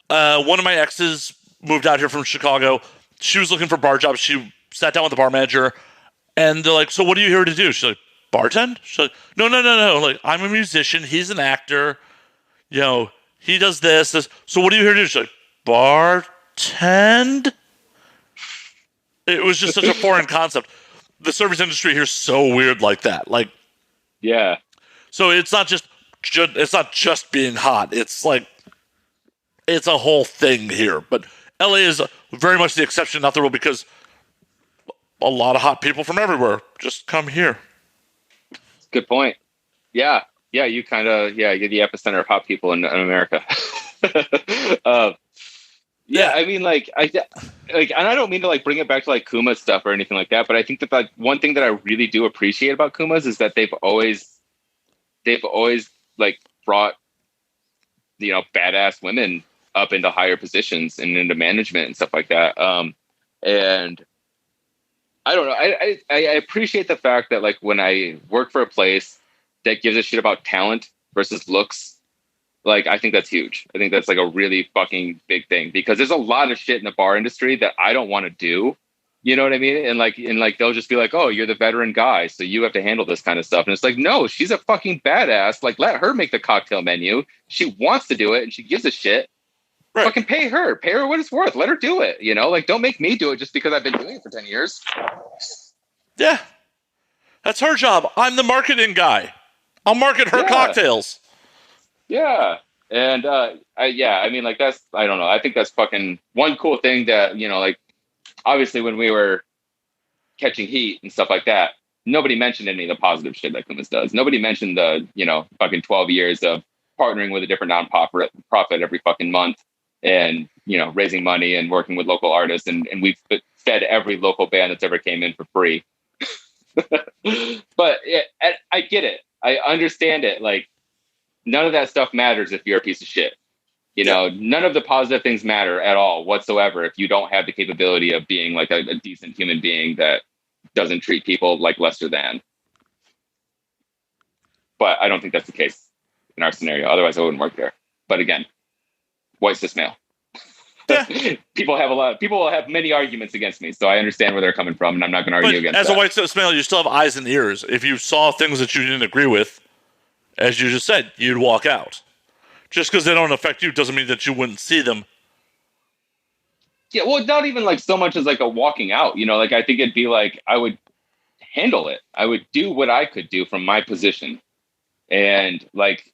One of my exes moved out here from Chicago. She was looking for bar jobs. She sat down with the bar manager, and they're like, so what are you here to do? She's like, bartend? She's like, no. Like, I'm a musician. He's an actor. He does this. So what are you here to do? She's like, bartend? It was just such a foreign concept. The service industry here is so weird like that. Like,
yeah.
So it's not just being hot. It's like, it's a whole thing here. But LA is very much the exception, not the rule, because a lot of hot people from everywhere just come here.
Good point. Yeah. Yeah. You you're the epicenter of hot people in America. Yeah, I mean, and I don't mean to like bring it back to like Kumas stuff or anything like that, but I think that like one thing that I really do appreciate about Kumas is that they've always like brought badass women up into higher positions and into management and stuff like that. And I don't know, I appreciate the fact that like when I work for a place that gives a shit about talent versus looks. Like, I think that's huge. I think that's like a really fucking big thing because there's a lot of shit in the bar industry that I don't want to do. You know what I mean? And like they'll just be like, oh, you're the veteran guy, so you have to handle this kind of stuff. And it's like, no, she's a fucking badass. Like, let her make the cocktail menu. She wants to do it and she gives a shit. Right. Fucking pay her what it's worth. Let her do it. Like, don't make me do it just because I've been doing it for 10 years.
Yeah. That's her job. I'm the marketing guy. I'll market her cocktails. Yeah.
And I mean, like, that's, I don't know. I think that's fucking one cool thing that, like, obviously when we were catching heat and stuff like that, nobody mentioned any of the positive shit that Kumas does. Nobody mentioned the, fucking 12 years of partnering with a different nonprofit every fucking month and, raising money and working with local artists. And we've fed every local band that's ever came in for free. But I get it. I understand it. Like, none of that stuff matters if you're a piece of shit. None of the positive things matter at all whatsoever if you don't have the capability of being like a decent human being that doesn't treat people like lesser than. But I don't think that's the case in our scenario. Otherwise, I wouldn't work there. But again, white cis male. Yeah. People will have many arguments against me, so I understand where they're coming from, and I'm not going to argue against that.
As a white cis male, you still have eyes and ears. If you saw things that you didn't agree with, as you just said, you'd walk out. Just because they don't affect you doesn't mean that you wouldn't see them.
Yeah, well, not even like so much as like a walking out. Like, I think it'd be like I would handle it. I would do what I could do from my position. And like,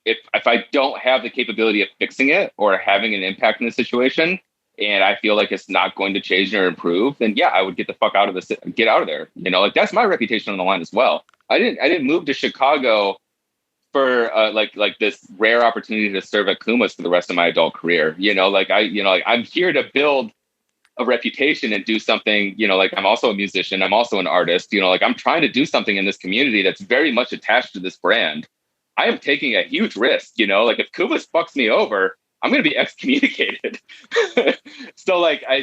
if I don't have the capability of fixing it or having an impact in the situation, and I feel like it's not going to change or improve, then yeah, I would get the fuck out of this. Get out of there. Like, that's my reputation on the line as well. I didn't move to Chicago for like this rare opportunity to serve at Kumas for the rest of my adult career. I'm here to build a reputation and do something. Like, I'm also a musician. I'm also an artist. Like, I'm trying to do something in this community that's very much attached to this brand. I am taking a huge risk, like if Kumas fucks me over, I'm going to be excommunicated. So like I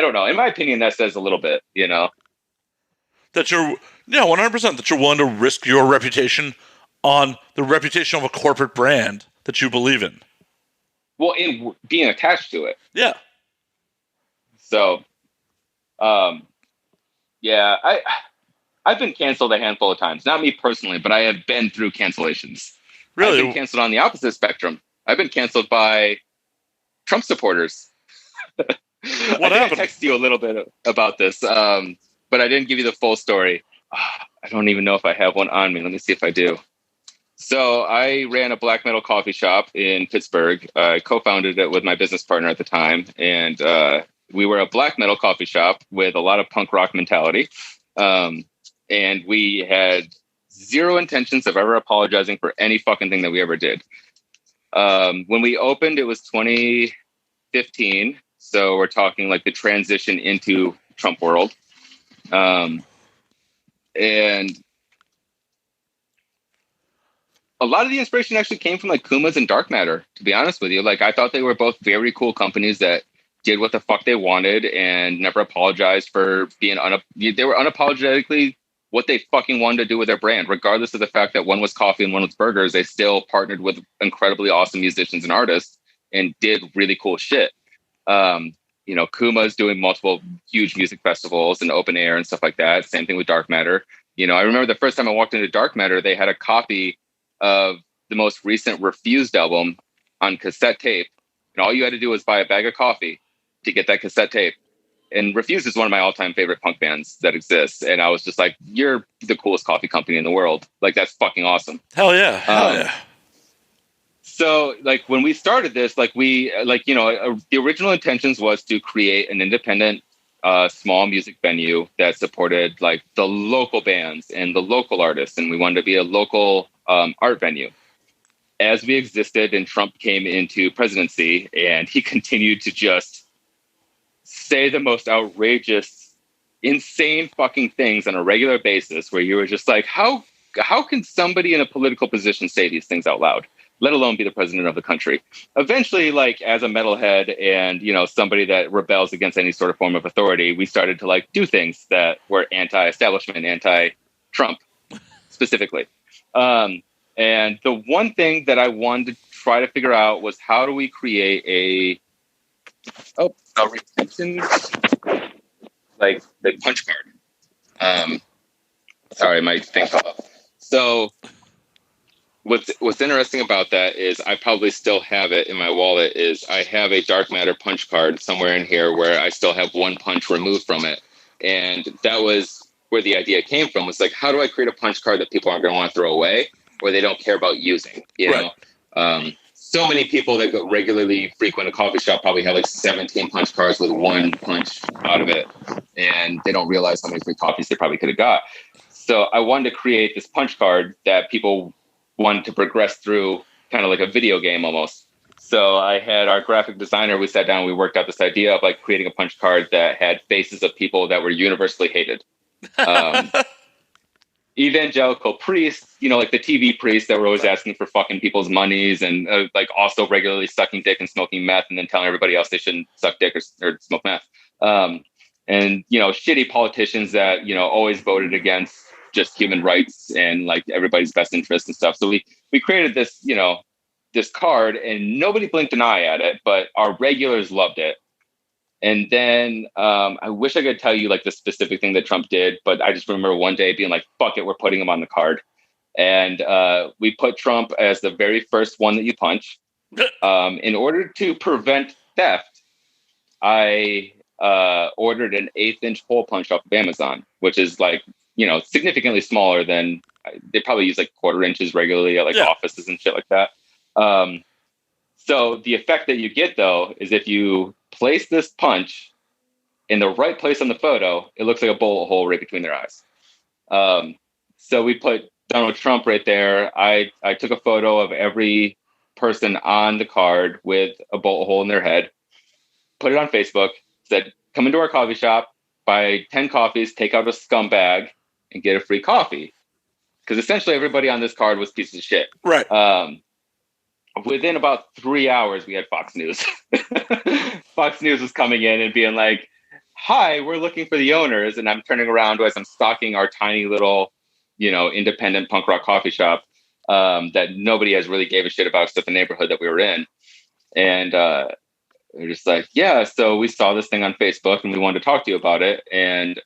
don't know. In my opinion, that says a little bit.
That you're, yeah, 100%, that you're willing to risk your reputation on the reputation of a corporate brand that you believe in.
Well, in being attached to it.
Yeah.
So, yeah, I've been canceled a handful of times. Not me personally, but I have been through cancellations.
Really?
I've been canceled on the opposite spectrum. I've been canceled by Trump supporters.
What
I
happened?
texted you a little bit about this, but I didn't give you the full story. I don't even know if I have one on me. Let me see if I do. So I ran a black metal coffee shop in Pittsburgh. I co-founded it with my business partner at the time, and we were a black metal coffee shop with a lot of punk rock mentality. And we had zero intentions of ever apologizing for any fucking thing that we ever did. When we opened, it was 2015. So we're talking like the transition into Trump world. And a lot of the inspiration actually came from like Kumas and Dark Matter, to be honest with you. Like I thought they were both very cool companies that did what the fuck they wanted and never apologized for being they were unapologetically what they fucking wanted to do with their brand, regardless of the fact that one was coffee and one was burgers. They still partnered with incredibly awesome musicians and artists and did really cool shit. Kuma's doing multiple huge music festivals and open air and stuff like that. Same thing with Dark Matter. I remember the first time I walked into Dark Matter, they had a copy of the most recent Refused album on cassette tape. And all you had to do was buy a bag of coffee to get that cassette tape. And Refused is one of my all-time favorite punk bands that exists. And I was just like, you're the coolest coffee company in the world. Like, that's fucking awesome.
Hell yeah. Hell yeah.
So, like, when we started this, the original intentions was to create an independent, small music venue that supported, like, the local bands and the local artists. And we wanted to be a local art venue. As we existed and Trump came into presidency and he continued to just say the most outrageous, insane fucking things on a regular basis where you were just like, how can somebody in a political position say these things out loud, let alone be the president of the country? Eventually, like as a metalhead and, somebody that rebels against any sort of form of authority, we started to like do things that were anti-establishment, anti-Trump specifically. And the one thing that I wanted to try to figure out was how do we create a retention, like the punch card. Sorry, my thing fell off. So what's interesting about that is I probably still have it in my wallet. Is I have a Dark Matter punch card somewhere in here where I still have one punch removed from it, and that was where the idea came from. Was like, how do I create a punch card that people aren't going to want to throw away or they don't care about using? You know. So many people that go regularly frequent a coffee shop probably have like 17 punch cards with one punch out of it, and they don't realize how many free coffees they probably could have got. So I wanted to create this punch card that people wanted to progress through, kind of like a video game almost. So I had our graphic designer, we sat down, we worked out this idea of like creating a punch card that had faces of people that were universally hated. Evangelical priests, like the TV priests that were always asking for fucking people's monies and like also regularly sucking dick and smoking meth and then telling everybody else they shouldn't suck dick or smoke meth. And, shitty politicians that, always voted against just human rights and like everybody's best interest and stuff. So we created this, this card and nobody blinked an eye at it, but our regulars loved it. And then I wish I could tell you like the specific thing that Trump did, but I just remember one day being like, fuck it, we're putting him on the card. And we put Trump as the very first one that you punch. In order to prevent theft, I ordered an 1/8-inch hole punch off of Amazon, which is like, significantly smaller than they probably use like 1/4 inches regularly at like offices and shit like that. So the effect that you get though, is if you place this punch in the right place on the photo, it looks like a bullet hole right between their eyes. So we put Donald Trump right there. I took a photo of every person on the card with a bullet hole in their head, put it on Facebook, said, come into our coffee shop, buy 10 coffees, take out a scumbag and get a free coffee. because essentially everybody on this card was pieces of shit.
Right.
Within about 3 hours, we had Fox News. Fox News was coming in and being like, "Hi, we're looking for the owners." And I'm turning around as I'm stalking our tiny little, independent punk rock coffee shop that nobody has really gave a shit about except the neighborhood that we were in. And they're just like, "Yeah, so we saw this thing on Facebook and we wanted to talk to you about it." And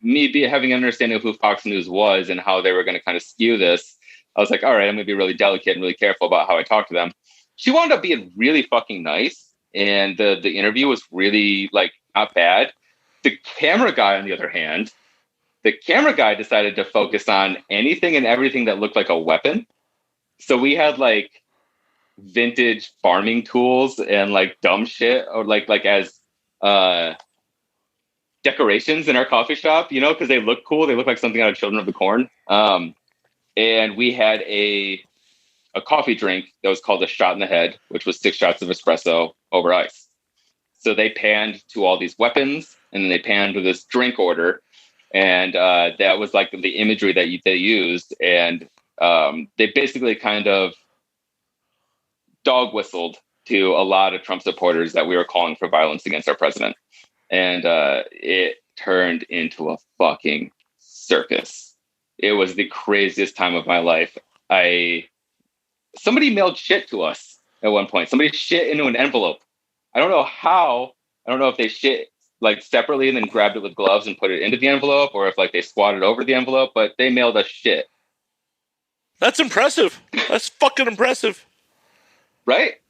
having an understanding of who Fox News was and how they were going to kind of skew this, I was like, all right, I'm going to be really delicate and really careful about how I talk to them. She wound up being really fucking nice. And the interview was really not bad. The camera guy, on the other hand, decided to focus on anything and everything that looked like a weapon. So we had vintage farming tools and dumb shit, or as decorations in our coffee shop, because they look cool. They look like something out of Children of the Corn. And we had a coffee drink that was called a shot in the head, which was 6 shots of espresso over ice. So they panned to all these weapons, and then they panned to this drink order. And that was the imagery that they used. And they basically kind of dog whistled to a lot of Trump supporters that we were calling for violence against our president. And it turned into a fucking circus. It was the craziest time of my life. Somebody mailed shit to us at one point. Somebody shit into an envelope. I don't know how. I don't know if they shit separately and then grabbed it with gloves and put it into the envelope, or if they squatted over the envelope, but they mailed us shit.
That's impressive. That's fucking impressive.
Right?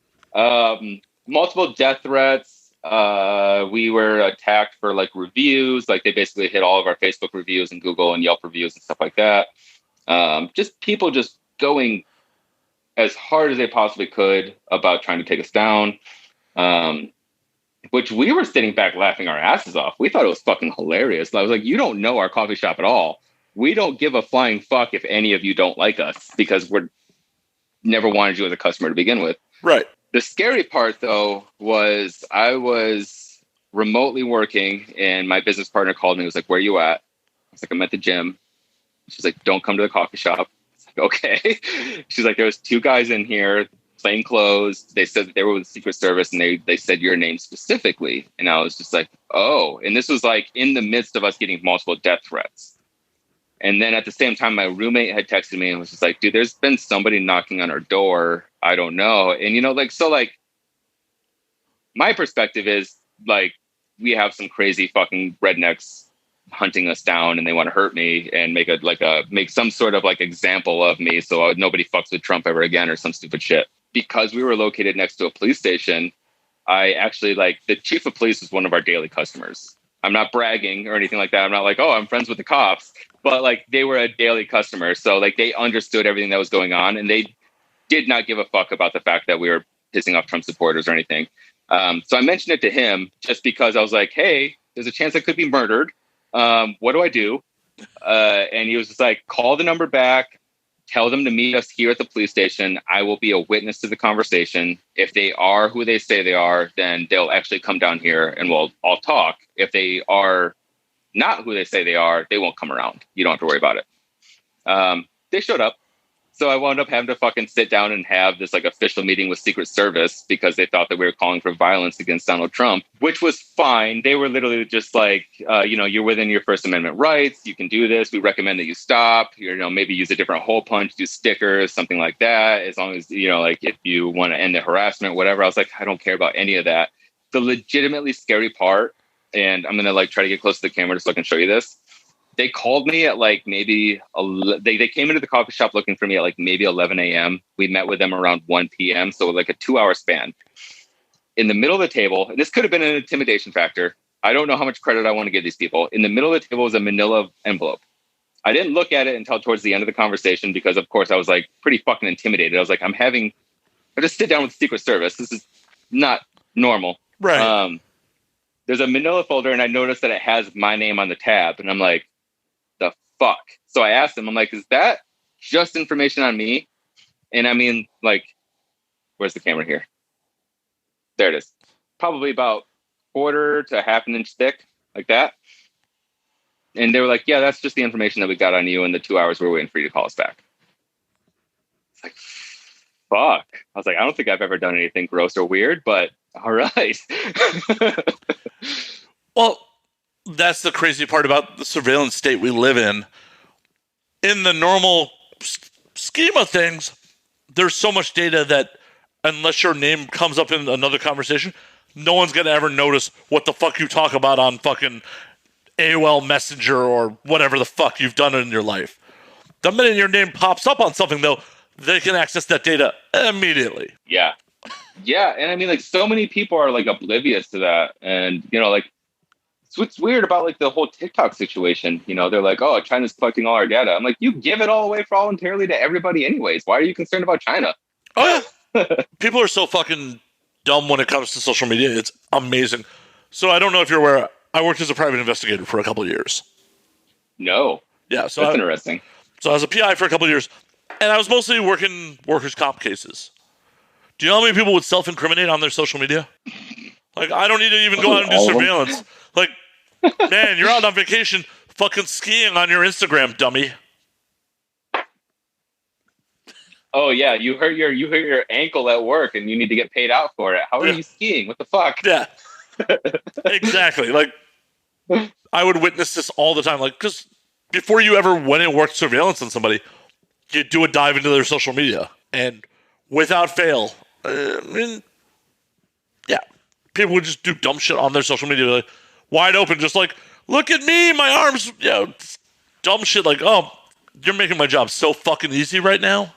Multiple death threats. We were attacked for reviews. They basically hit all of our Facebook reviews and Google and Yelp reviews and stuff like that. Just people just going as hard as they possibly could about trying to take us down. Which we were sitting back laughing our asses off. We thought it was fucking hilarious. I was like, you don't know our coffee shop at all. We don't give a flying fuck if any of you don't like us, because we're never wanted you as a customer to begin with.
Right.
The scary part, though, was I was remotely working, and my business partner called me and was like, "Where are you at?" I was like, "I'm at the gym." She's like, "Don't come to the coffee shop." I was like, "Okay." She's like, "There was 2 guys in here, plain clothes. They said that they were with the Secret Service, and they said your name specifically." And I was just like, "Oh." And this was in the midst of us getting multiple death threats. And then at the same time, my roommate had texted me and was just like, "Dude, there's been somebody knocking on our door. I don't know." And, my perspective is we have some crazy fucking rednecks hunting us down, and they want to hurt me and make some sort of example of me. So nobody fucks with Trump ever again, or some stupid shit. Because we were located next to a police station, I actually the chief of police was one of our daily customers. I'm not bragging or anything like that. I'm not "Oh, I'm friends with the cops," but they were a daily customer. So they understood everything that was going on, and they did not give a fuck about the fact that we were pissing off Trump supporters or anything. So I mentioned it to him just because I was like, "Hey, there's a chance I could be murdered. What do I do?" And he was just like, "Call the number back. Tell them to meet us here at the police station. I will be a witness to the conversation. If they are who they say they are, then they'll actually come down here and we'll all talk. If they are not who they say they are, they won't come around. You don't have to worry about it." They showed up. So I wound up having to fucking sit down and have this official meeting with Secret Service because they thought that we were calling for violence against Donald Trump, which was fine. They were literally just you're within your First Amendment rights. You can do this. We recommend that you stop. Maybe use a different hole punch, do stickers, something like that. As long as, if you want to end the harassment, whatever. I was like, I don't care about any of that. The legitimately scary part, and I'm going to try to get close to the camera so I can show you this. They called me at maybe they came into the coffee shop looking for me at maybe 11 a.m. We met with them around 1 p.m. So a 2-hour span. In the middle of the table, and this could have been an intimidation factor. I don't know how much credit I want to give these people. In the middle of the table was a manila envelope. I didn't look at it until towards the end of the conversation because, of course, I was pretty fucking intimidated. I was like, I just sit down with the Secret Service. This is not normal.
Right.
There's a manila folder, and I noticed that it has my name on the tab. And I'm like, the fuck? So I asked him, I'm like, is that just information on me? And I mean, where's the camera here? There it is. Probably about 1/4 to 1/2 inch thick, like that. And they were like, yeah, that's just the information that we got on you in the 2 hours we're waiting for you to call us back. It's like, fuck. I was like, I don't think I've ever done anything gross or weird, but all right.
Well, that's the crazy part about the surveillance state we live in. In the normal scheme of things, there's so much data that unless your name comes up in another conversation, no one's going to ever notice what the fuck you talk about on fucking AOL Messenger or whatever the fuck you've done in your life. The minute your name pops up on something, though, they can access that data immediately.
Yeah. Yeah. And I mean, like, so many people are like oblivious to that. And, you know, like, it's what's weird about like the whole TikTok situation. You know, they're like, oh, China's collecting all our data. I'm like, you give it all away voluntarily to everybody anyways. Why are you concerned about China?
Oh, yeah. People are so fucking dumb when it comes to social media. It's amazing. So I don't know if you're aware, I worked as a private investigator for a couple of years.
No.
Yeah. So
that's interesting.
So I was a PI for a couple of years, and I was mostly working workers' comp cases. Do you know how many people would self-incriminate on their social media? Like, I don't need to even go out and do surveillance. Like, man, you're out on vacation fucking skiing on your Instagram, dummy.
Oh yeah, you hurt your ankle at work and you need to get paid out for it. How are you skiing? What the fuck?
Yeah. Exactly. Like, I would witness this all the time. Like, because before you ever went and worked surveillance on somebody, you do a dive into their social media. And without fail, people would just do dumb shit on their social media, like, wide open, just like, look at me, my arms, dumb shit like, oh, you're making my job so fucking easy right now.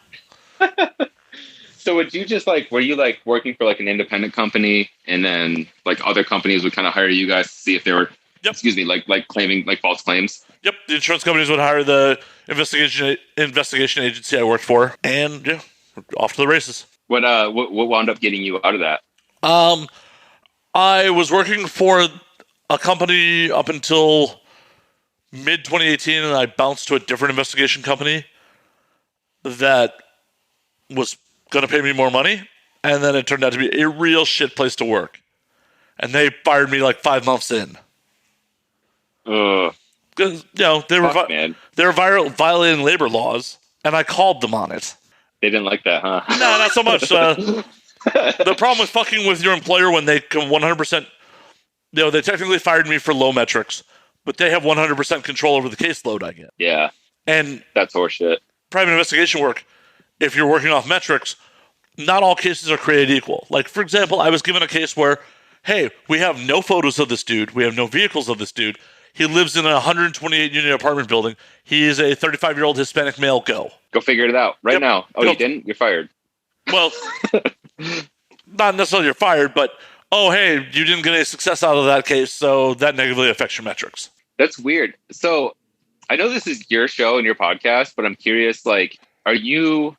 So would you just like, were you like working for like an independent company and then like other companies would kind of hire you guys to see if they were, like claiming like false claims?
Yep. The insurance companies would hire the investigation agency I worked for, and off to the races.
What wound up getting you out of that?
I was working for a company up until mid 2018, and I bounced to a different investigation company that was going to pay me more money, and then it turned out to be a real shit place to work. And they fired me like 5 months in. Because, they were violating labor laws, and I called them on it.
They didn't like that, huh?
No, not so much. The problem with fucking with your employer when they can 100%, they technically fired me for low metrics, but they have 100% control over the caseload I get.
Yeah.
And
that's horseshit.
Private investigation work, if you're working off metrics, not all cases are created equal. Like, for example, I was given a case where, hey, we have no photos of this dude. We have no vehicles of this dude. He lives in a 128-unit apartment building. He is a 35-year-old Hispanic male. Go
figure it out right now. Oh, you didn't? You're fired.
Well, not necessarily you're fired, but, oh, hey, you didn't get any success out of that case, so that negatively affects your metrics.
That's weird. So I know this is your show and your podcast, but I'm curious, like, are you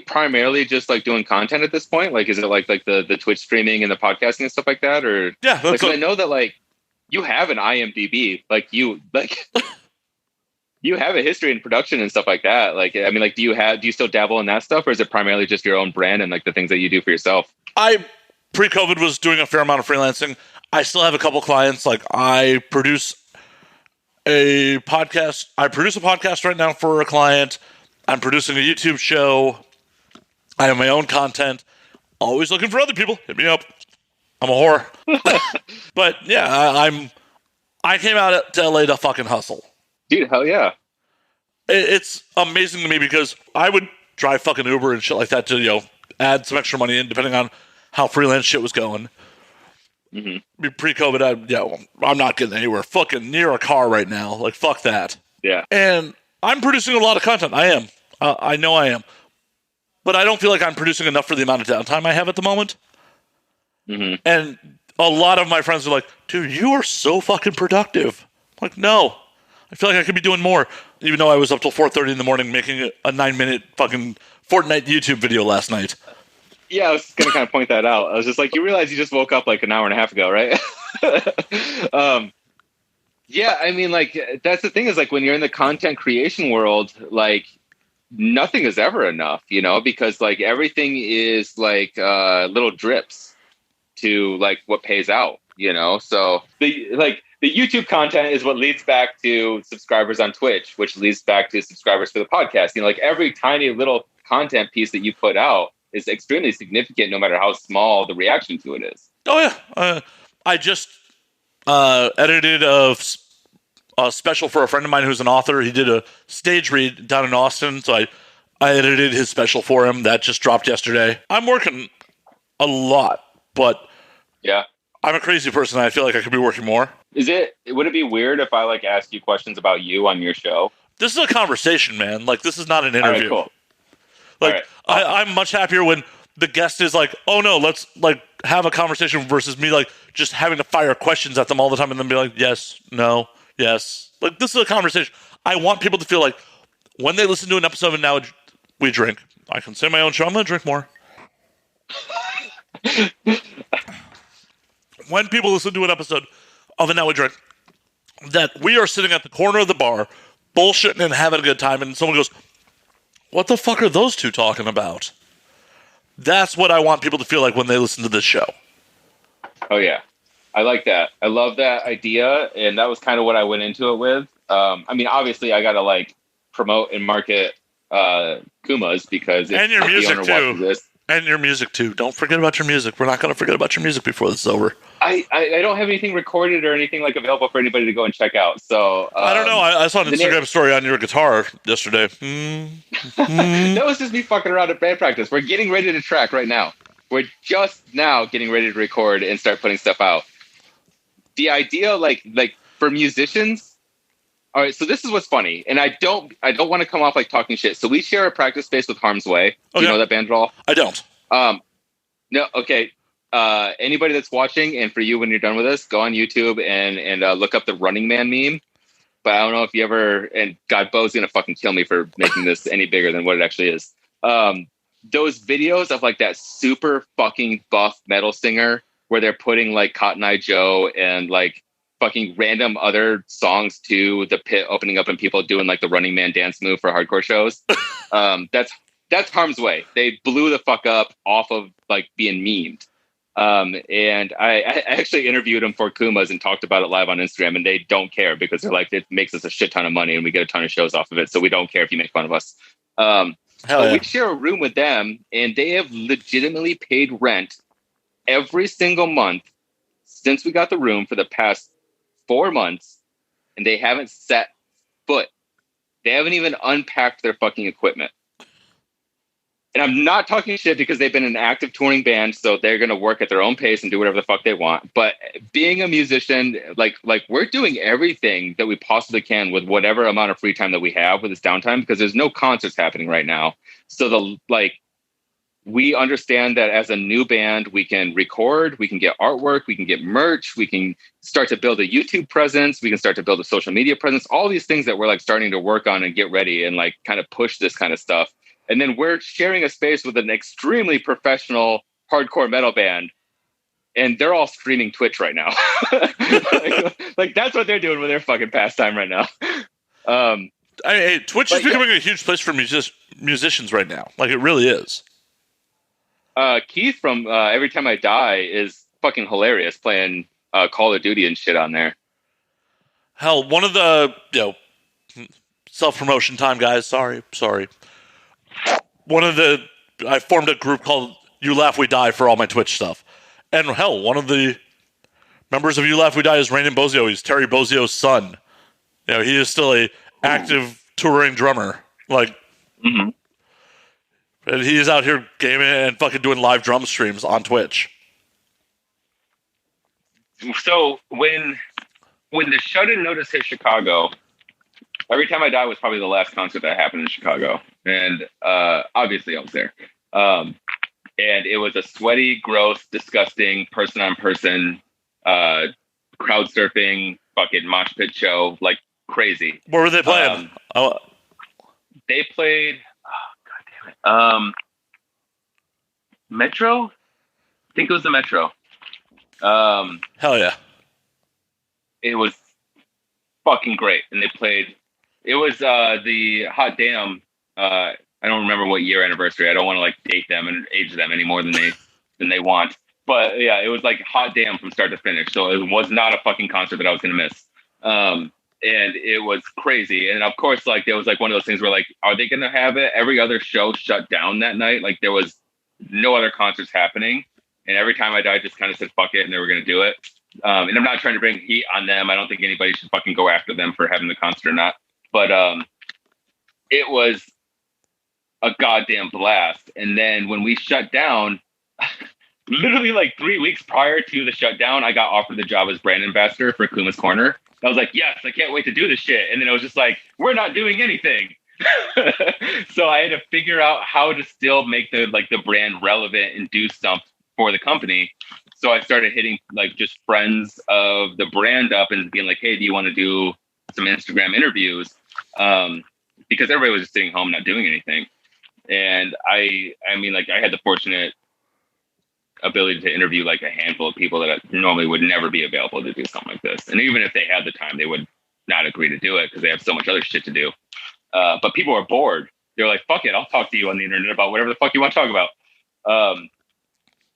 primarily just like doing content at this point? Like, is it like the Twitch streaming and the podcasting and stuff like that? Or
yeah,
like, I know that like you have an IMDb, like you have a history in production and stuff like that. Like, I mean, like, do you still dabble in that stuff, or is it primarily just your own brand and like the things that you do for yourself?
I pre-COVID was doing a fair amount of freelancing. I still have a couple clients. Like, I produce a podcast. I produce a podcast right now for a client. I'm producing a YouTube show. I have my own content. Always looking for other people. Hit me up. I'm a whore. But yeah, I came out to LA to fucking hustle.
Dude, hell yeah.
It's amazing to me because I would drive fucking Uber and shit like that to, add some extra money in depending on how freelance shit was going. Mm-hmm. Pre-COVID, I'm not getting anywhere fucking near a car right now. Like, fuck that.
Yeah.
And I'm producing a lot of content. I am. I know I am. But I don't feel like I'm producing enough for the amount of downtime I have at the moment. Mm-hmm. And a lot of my friends are like, dude, you are so fucking productive. I'm like, no. I feel like I could be doing more. Even though I was up till 4:30 in the morning making a 9-minute fucking Fortnite YouTube video last night.
Yeah, I was going to kind of point that out. I was just like, you realize you just woke up like an hour and a half ago, right? Yeah, I mean, like, that's the thing is, like, when you're in the content creation world, like, nothing is ever enough, because, like, everything is, like, little drips to, like, what pays out, So, the YouTube content is what leads back to subscribers on Twitch, which leads back to subscribers for the podcast. You know, like every tiny little content piece that you put out is extremely significant, no matter how small the reaction to it is.
Oh yeah, I just edited a special for a friend of mine who's an author. He did a stage read down in Austin, so I edited his special for him. That just dropped yesterday. I'm working a lot, but
yeah,
I'm a crazy person. I feel like I could be working more.
Would it be weird if I like ask you questions about you on your show?
This is a conversation, man. Like, this is not an interview.
All right, cool.
Like, I'm much happier when the guest is like, oh no, let's like have a conversation versus me like just having to fire questions at them all the time and then be like, yes, no, yes. Like, this is a conversation. I want people to feel like when they listen to an episode of Now We Drink, I can say my own show, I'm going to drink more. When people listen to an episode of Now We Drink, that we are sitting at the corner of the bar, bullshitting and having a good time, and someone goes, what the fuck are those two talking about? That's what I want people to feel like when they listen to this show.
Oh, yeah. I like that. I love that idea, and that was kind of what I went into it with. I mean, obviously, I got to, like, promote and market Kumas because
and your music, too. And your music, too. Don't forget about your music. We're not going to forget about your music before this is over.
I don't have anything recorded or anything like available for anybody to go and check out. So
I don't know. I saw an Instagram story on your guitar yesterday.
That was just me fucking around at band practice. We're getting ready to track right now. We're just now getting ready to record and start putting stuff out. The idea, like for musicians. All right, so this is what's funny, and I don't want to come off like talking shit. So we share a practice space with Harm's Way. Do you know that band at all?
I don't.
No. Okay. Anybody that's watching, and for you when you're done with this, go on YouTube and look up the Running Man meme. But I don't know if you ever, and God, Bo's gonna fucking kill me for making this any bigger than what it actually is. Those videos of like that super fucking buff metal singer where they're putting like Cotton Eye Joe and like fucking random other songs to the pit opening up and people doing like the Running Man dance move for hardcore shows. That's Harm's Way. They blew the fuck up off of like being memed. And I actually interviewed them for Kumas and talked about it live on Instagram, and they don't care because they're like, it makes us a shit ton of money and we get a ton of shows off of it. So we don't care if you make fun of us. We share a room with them, and they have legitimately paid rent every single month since we got the room for the past 4 months, and they haven't set foot. They haven't even unpacked their fucking equipment. And I'm not talking shit because they've been an active touring band, so they're going to work at their own pace and do whatever the fuck they want. But being a musician, like we're doing everything that we possibly can with whatever amount of free time that we have with this downtime, because there's no concerts happening right now. So we understand that as a new band, we can record, we can get artwork, we can get merch, we can start to build a YouTube presence, we can start to build a social media presence, all these things that we're like starting to work on and get ready and like kind of push this kind of stuff. And then we're sharing a space with an extremely professional hardcore metal band, and they're all streaming Twitch right now. like that's what they're doing with their fucking pastime right now.
Twitch is becoming a huge place for musicians right now. Like, it really is.
Keith from Every Time I Die is fucking hilarious playing Call of Duty and shit on there.
Hell, one of the self-promotion time, guys. Sorry. I formed a group called You Laugh We Die for all my Twitch stuff. And hell, one of the members of You Laugh We Die is Raymond Bozio. He's Terry Bozio's son. He is still a active touring drummer. Like, and he is out here gaming and fucking doing live drum streams on Twitch.
So when the shut-in notice hit Chicago, Every Time I Die was probably the last concert that happened in Chicago. And obviously I was there. And it was a sweaty, gross, disgusting, person-on-person, crowd surfing, fucking mosh pit show, like crazy.
Where were they playing?
They played, God damn it. Metro? I think it was the Metro.
Hell yeah.
It was fucking great. And they played, it was the Hot Damn, I don't remember what year anniversary. I don't want to like date them and age them any more than they want. But yeah, it was like hot damn from start to finish. So it was not a fucking concert that I was going to miss. And it was crazy. And of course, like there was like one of those things where like, are they going to have it? Every other show shut down that night. Like there was no other concerts happening. And every time I just kind of said, fuck it. And they were going to do it. And I'm not trying to bring heat on them. I don't think anybody should fucking go after them for having the concert or not. But it was a goddamn blast. And then when we shut down, literally like 3 weeks prior to the shutdown, I got offered the job as brand ambassador for Kumas Corner. I was like, yes, I can't wait to do this shit. And then it was just like, we're not doing anything. So I had to figure out how to still make the brand relevant and do stuff for the company. So I started hitting like just friends of the brand up and being like, hey, do you want to do some Instagram interviews? Because everybody was just sitting home, not doing anything. And I mean, like I had the fortunate ability to interview like a handful of people that normally would never be available to do something like this. And even if they had the time, they would not agree to do it because they have so much other shit to do. But people are bored. They're like, fuck it, I'll talk to you on the internet about whatever the fuck you want to talk about.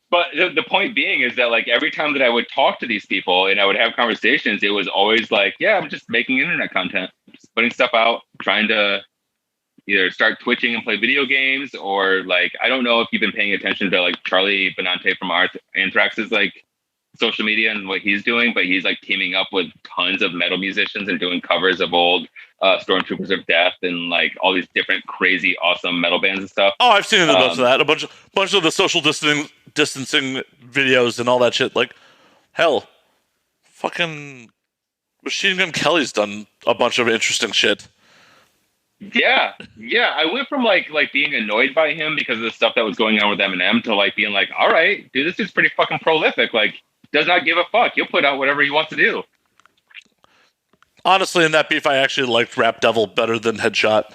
But the point being is that like every time that I would talk to these people and I would have conversations, it was always like, yeah, I'm just making internet content, just putting stuff out, trying to either start twitching and play video games, or like, I don't know if you've been paying attention to like Charlie Benante from Anthrax's like social media and what he's doing, but he's like teaming up with tons of metal musicians and doing covers of old Stormtroopers of Death and like all these different crazy, awesome metal bands and stuff.
Oh, I've seen a bunch of that. A bunch of the social distancing videos and all that shit. Like, hell, fucking Machine Gun Kelly's done a bunch of interesting shit.
Yeah. I went from like being annoyed by him because of the stuff that was going on with Eminem to like being like, all right, dude, this is pretty fucking prolific. Like, does not give a fuck. He'll put out whatever he wants to do.
Honestly, in that beef, I actually liked Rap Devil better than Headshot.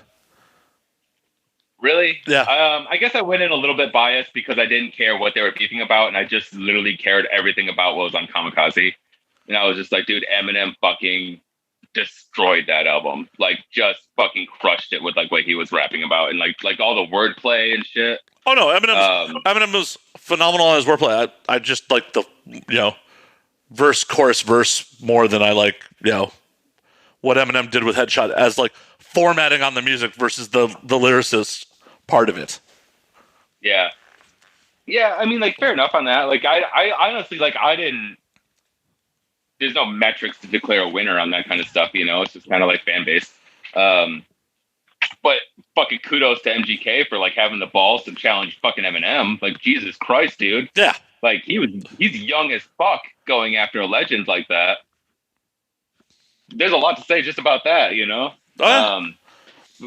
Really?
Yeah.
I guess I went in a little bit biased because I didn't care what they were beefing about, and I just literally cared everything about what was on Kamikaze. And I was just like, dude, Eminem fucking destroyed that album. Like, just fucking crushed it with like what he was rapping about and like all the wordplay and shit.
Oh no, Eminem was phenomenal on his wordplay. I just like the verse chorus verse more than I like what Eminem did with Headshot as like formatting on the music versus the lyricist part of it.
Yeah. I mean, like, fair enough on that. Like, I honestly, like, there's no metrics to declare a winner on that kind of stuff, it's just kind of like fan based. But fucking kudos to MGK for like having the balls to challenge fucking Eminem. Like, Jesus Christ, dude.
Yeah.
Like, he's young as fuck going after a legend like that. There's a lot to say just about that,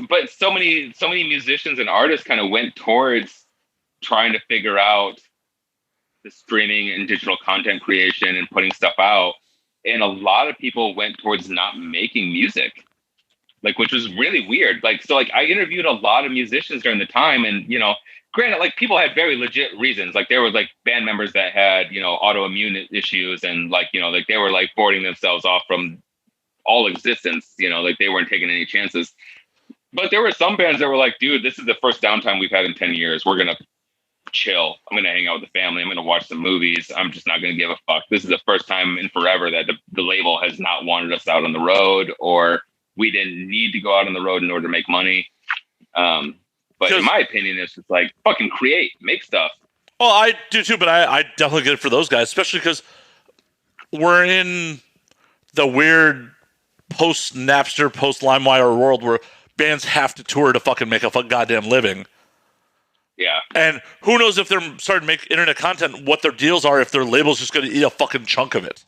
But so many musicians and artists kind of went towards trying to figure out the streaming and digital content creation and putting stuff out. And a lot of people went towards not making music, like, which was really weird. Like, so like I interviewed a lot of musicians during the time, and, granted, like, people had very legit reasons. Like, there were like band members that had, autoimmune issues, and like, like they were like boarding themselves off from all existence, like they weren't taking any chances. But there were some bands that were like, dude, this is the first downtime we've had in 10 years. We're going to chill. I'm going to hang out with the family. I'm going to watch some movies. I'm just not going to give a fuck. This is the first time in forever that the label has not wanted us out on the road, or we didn't need to go out on the road in order to make money. But in my opinion, it's just like, fucking create, make stuff.
Well, I do too, but I definitely get it for those guys, especially because we're in the weird post-Napster, post-LimeWire world where bands have to tour to fucking make a goddamn living.
Yeah.
And who knows if they're starting to make internet content, what their deals are, if their label's just going to eat a fucking chunk of it.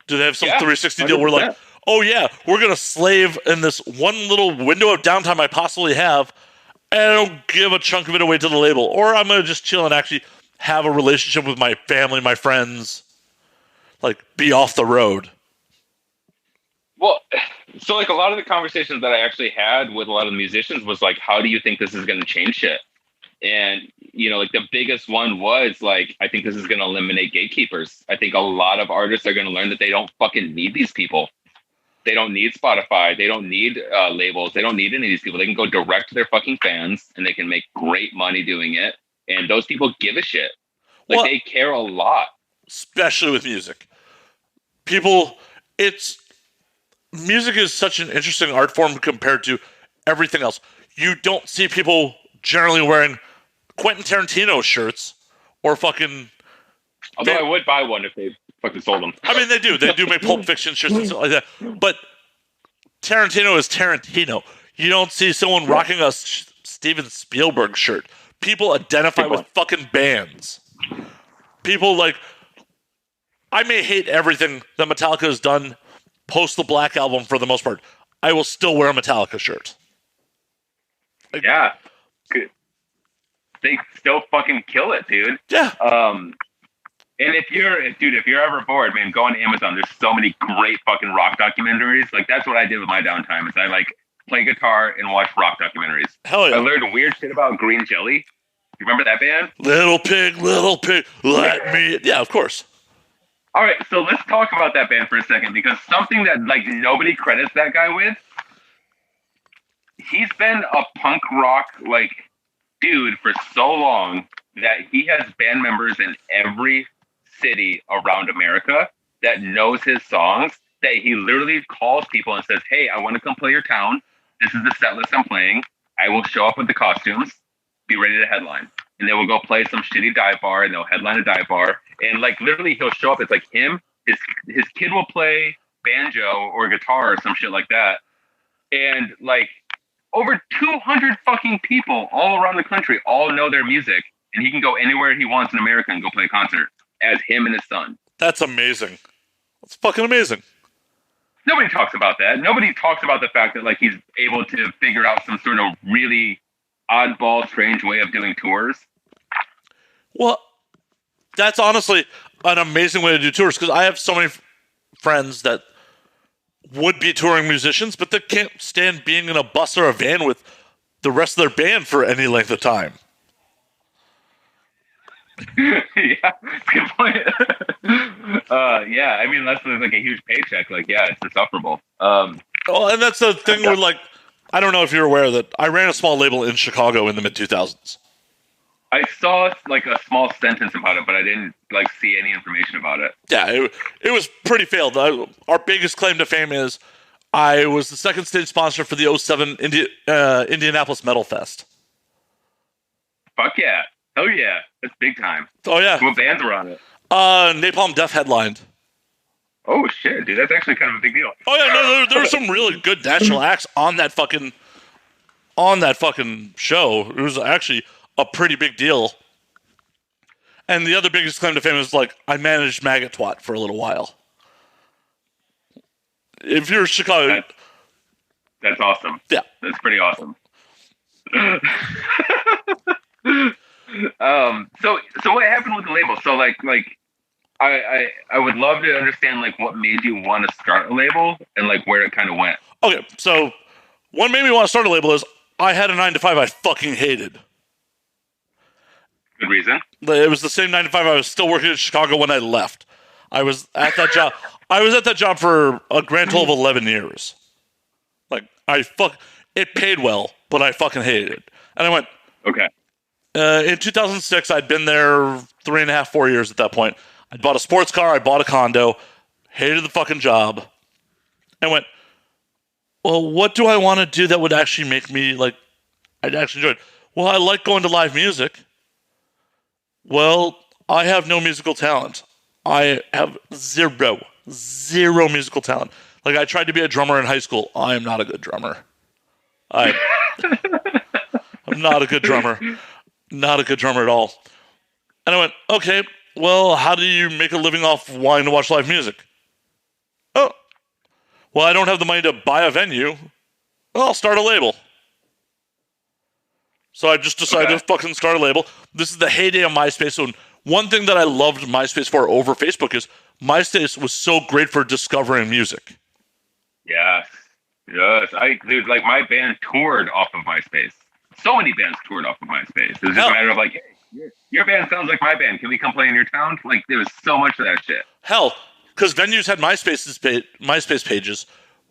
Do they have some 360 deal where like, oh yeah, we're going to slave in this one little window of downtime I possibly have, and I don't give a chunk of it away to the label. Or I'm going to just chill and actually have a relationship with my family, my friends, like be off the road.
Well, so like a lot of the conversations that I actually had with a lot of the musicians was like, how do you think this is going to change shit? And, like the biggest one was like, I think this is going to eliminate gatekeepers. I think a lot of artists are going to learn that they don't fucking need these people. They don't need Spotify. They don't need labels. They don't need any of these people. They can go direct to their fucking fans and they can make great money doing it. And those people give a shit. Like,
Well,
they care a lot.
especially with music. Music is such an interesting art form compared to everything else. You don't see people generally wearing Quentin Tarantino shirts or fucking.
Although I would buy one if they fucking sold them.
I mean, they do. They do make Pulp Fiction shirts and stuff like that. But Tarantino is Tarantino. You don't see someone rocking a Steven Spielberg shirt. People identify with fucking bands. People like. I may hate everything that Metallica has done post the Black Album for the most part. I will still wear a Metallica shirt.
Yeah. They still fucking kill it, dude.
Yeah.
And if you're ever bored, man, go on Amazon. There's so many great fucking rock documentaries. Like, that's what I did with my downtime, is I like play guitar and watch rock documentaries.
Hell yeah.
I learned weird shit about Green Jelly. You remember that band?
Little pig, let me. Yeah, of course.
All right, so let's talk about that band for a second, because something that like nobody credits that guy with, he's been a punk rock like dude for so long that he has band members in every city around America that knows his songs, that he literally calls people and says, hey, I want to come play your town. This is the set list I'm playing. I will show up with the costumes. Be ready to headline. And they will go play some shitty dive bar, and they'll headline a dive bar. And like literally he'll show up. It's like him, his kid will play banjo or guitar or some shit like that. And like over 200 fucking people all around the country all know their music. And he can go anywhere he wants in America and go play a concert as him and his son.
That's amazing. That's fucking amazing.
Nobody talks about that. Nobody talks about the fact that like he's able to figure out some sort of really oddball, strange way of doing tours.
Well, that's honestly an amazing way to do tours, because I have so many friends that would be touring musicians, but they can't stand being in a bus or a van with the rest of their band for any length of time.
Yeah, good point. Yeah, I mean, unless there's like a huge paycheck, like, yeah, it's insufferable.
Well, and that's the thing where, like, I don't know if you're aware that I ran a small label in Chicago in the mid-2000s.
I saw like a small sentence about it, but I didn't like see any information about it.
Yeah, it was pretty failed. Our biggest claim to fame is I was the second stage sponsor for the '07 Indianapolis Metal Fest.
Fuck yeah. Hell yeah. That's big time.
Oh, yeah.
What bands were on it?
Napalm Death headlined.
Oh, shit, dude. That's actually kind of a big deal.
Oh, yeah, no, there were some really good national acts on that fucking show. It was actually a pretty big deal. And the other biggest claim to fame is, like, I managed Maggot Twat for a little while. If you're Chicago...
That's awesome.
Yeah.
That's pretty awesome. So what happened with the label? So like I would love to understand like what made you want to start a label and like where it kind of went.
Okay, so what made me want to start a label is I had a 9-to-5 I fucking hated.
Good reason.
It was the same 9-to-5 I was still working in Chicago when I left. I was at that job. I was at that job for a grand total of 11 years. Like, it paid well, but I fucking hated it. And I went,
okay.
In 2006, I'd been there 3.5, 4 years at that point. I'd bought a sports car, I bought a condo, hated the fucking job, and went, well, what do I want to do that would actually make me, like, I'd actually enjoy it? Well, I like going to live music. Well, I have no musical talent. I have zero musical talent. Like, I tried to be a drummer in high school. I am not a good drummer. I'm not a good drummer. Not a good drummer at all. And I went, okay, well, how do you make a living off wanting to watch live music? Oh, well, I don't have the money to buy a venue. Well, I'll start a label. So I just decided to fucking start a label. This is the heyday of MySpace. So one thing that I loved MySpace for over Facebook is MySpace was so great for discovering music.
Yes. Dude, like my band toured off of MySpace. So many bands toured off of MySpace. It was just a matter of like, hey, your band sounds like my band. Can we come play in your town? Like, there was so much of that shit.
Hell, because venues had MySpace pages.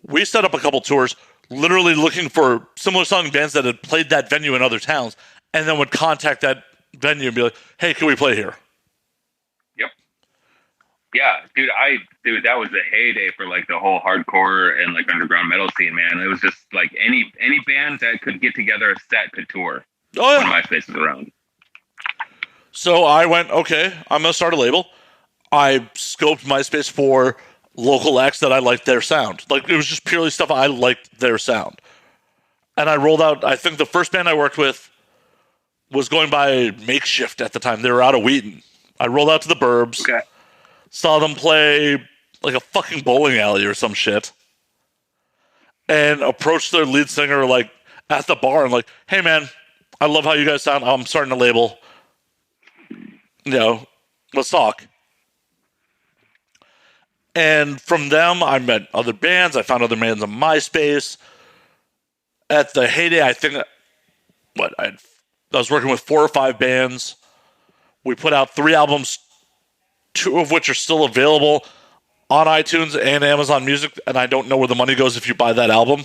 We set up a couple tours, literally looking for similar sounding bands that had played that venue in other towns, and then would contact that venue and be like, hey, can we play here?
Yeah, dude, that was the heyday for like the whole hardcore and like underground metal scene, man. It was just like any band that could get together a set could tour
Oh
when
yeah.
MySpace was around.
So I went, okay, I'm gonna start a label. I scoped MySpace for local acts that I liked their sound. Like it was just purely stuff I liked their sound. And I rolled out. I think the first band I worked with was going by Makeshift at the time. They were out of Wheaton. I rolled out to the Burbs.
Okay.
Saw them play like a fucking bowling alley or some shit, and approached their lead singer like at the bar and like, hey man, I love how you guys sound. I'm starting a label. Let's talk. And from them, I met other bands. I found other bands on MySpace. At the heyday, I think I was working with 4 or 5 bands. We put out 3 albums, 2 of which are still available on iTunes and Amazon Music, and I don't know where the money goes if you buy that album.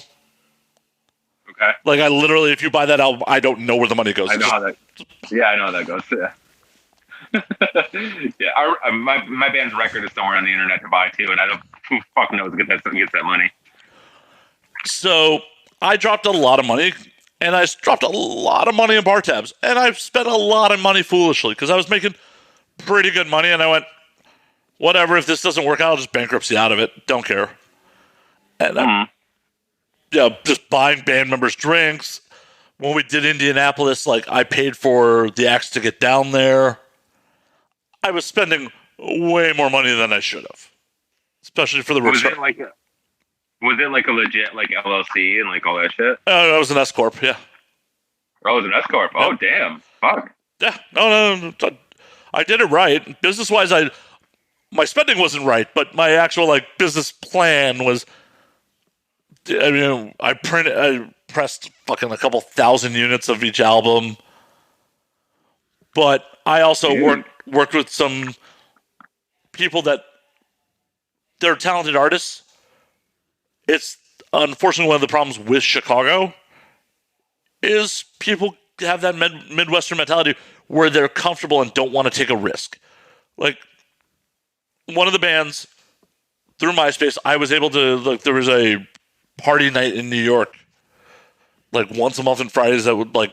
Okay.
Like, I literally, if you buy that album, I don't know where the money goes.
I know how that goes. Yeah. Yeah. My band's record is somewhere on the internet to buy too, and I don't. Who fuck knows gets that money?
So I dropped a lot of money, and I dropped a lot of money in bar tabs, and I spent a lot of money foolishly because I was making pretty good money, and I went, whatever, if this doesn't work out, I'll just bankruptcy out of it. Don't care. And just buying band members drinks. When we did Indianapolis, like I paid for the acts to get down there. I was spending way more money than I should have, especially for the
Was it like a legit like LLC and like all that shit?
I was an S corp, yeah.
Oh, it was an S corp. Oh, damn, fuck.
Yeah, no, I did it right. Business wise, my spending wasn't right, but my actual like business plan was. I mean, I pressed fucking a couple thousand units of each album, but I also worked with some people that they're talented artists. It's unfortunately one of the problems with Chicago is people have that Midwestern mentality where they're comfortable and don't want to take a risk. Like one of the bands through MySpace, I was able to like there was a party night in New York, like once a month on Fridays that would like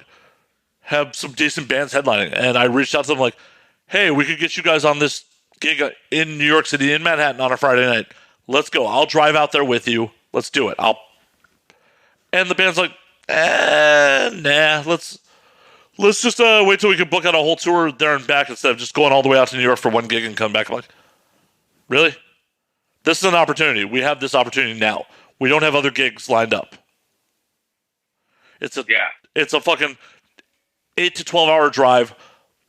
have some decent bands headlining, and I reached out to them like, "Hey, we could get you guys on this gig in New York City in Manhattan on a Friday night. Let's go. I'll drive out there with you. Let's do it. And the band's like, nah. Let's just wait till we can book out a whole tour there and back instead of just going all the way out to New York for one gig and come back. I'm like, really? This is an opportunity. We have this opportunity now. We don't have other gigs lined up. It's a fucking 8 to 12 hour drive.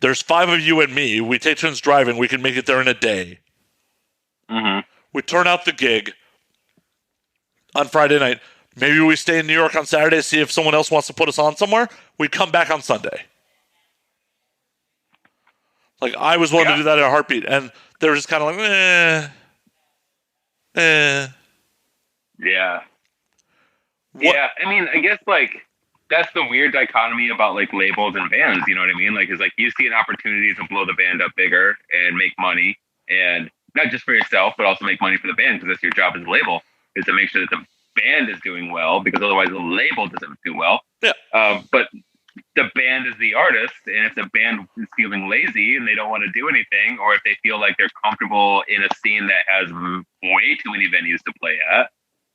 There's 5 of you and me. We take turns driving. We can make it there in a day.
Mm-hmm.
We turn out the gig on Friday night. Maybe we stay in New York on Saturday, see if someone else wants to put us on somewhere. We come back on Sunday. Like, I was willing to do that in a heartbeat. And they were just kind of like,
Yeah. Yeah, I mean, I guess, like, that's the weird dichotomy about, like, labels and bands, you know what I mean? Like, it's like you see an opportunity to blow the band up bigger and make money, and not just for yourself, but also make money for the band, because that's your job as a label, is to make sure that the band is doing well, because otherwise the label doesn't do well.
Yeah.
But the band is the artist, and if the band is feeling lazy and they don't want to do anything, or if they feel like they're comfortable in a scene that has way too many venues to play at,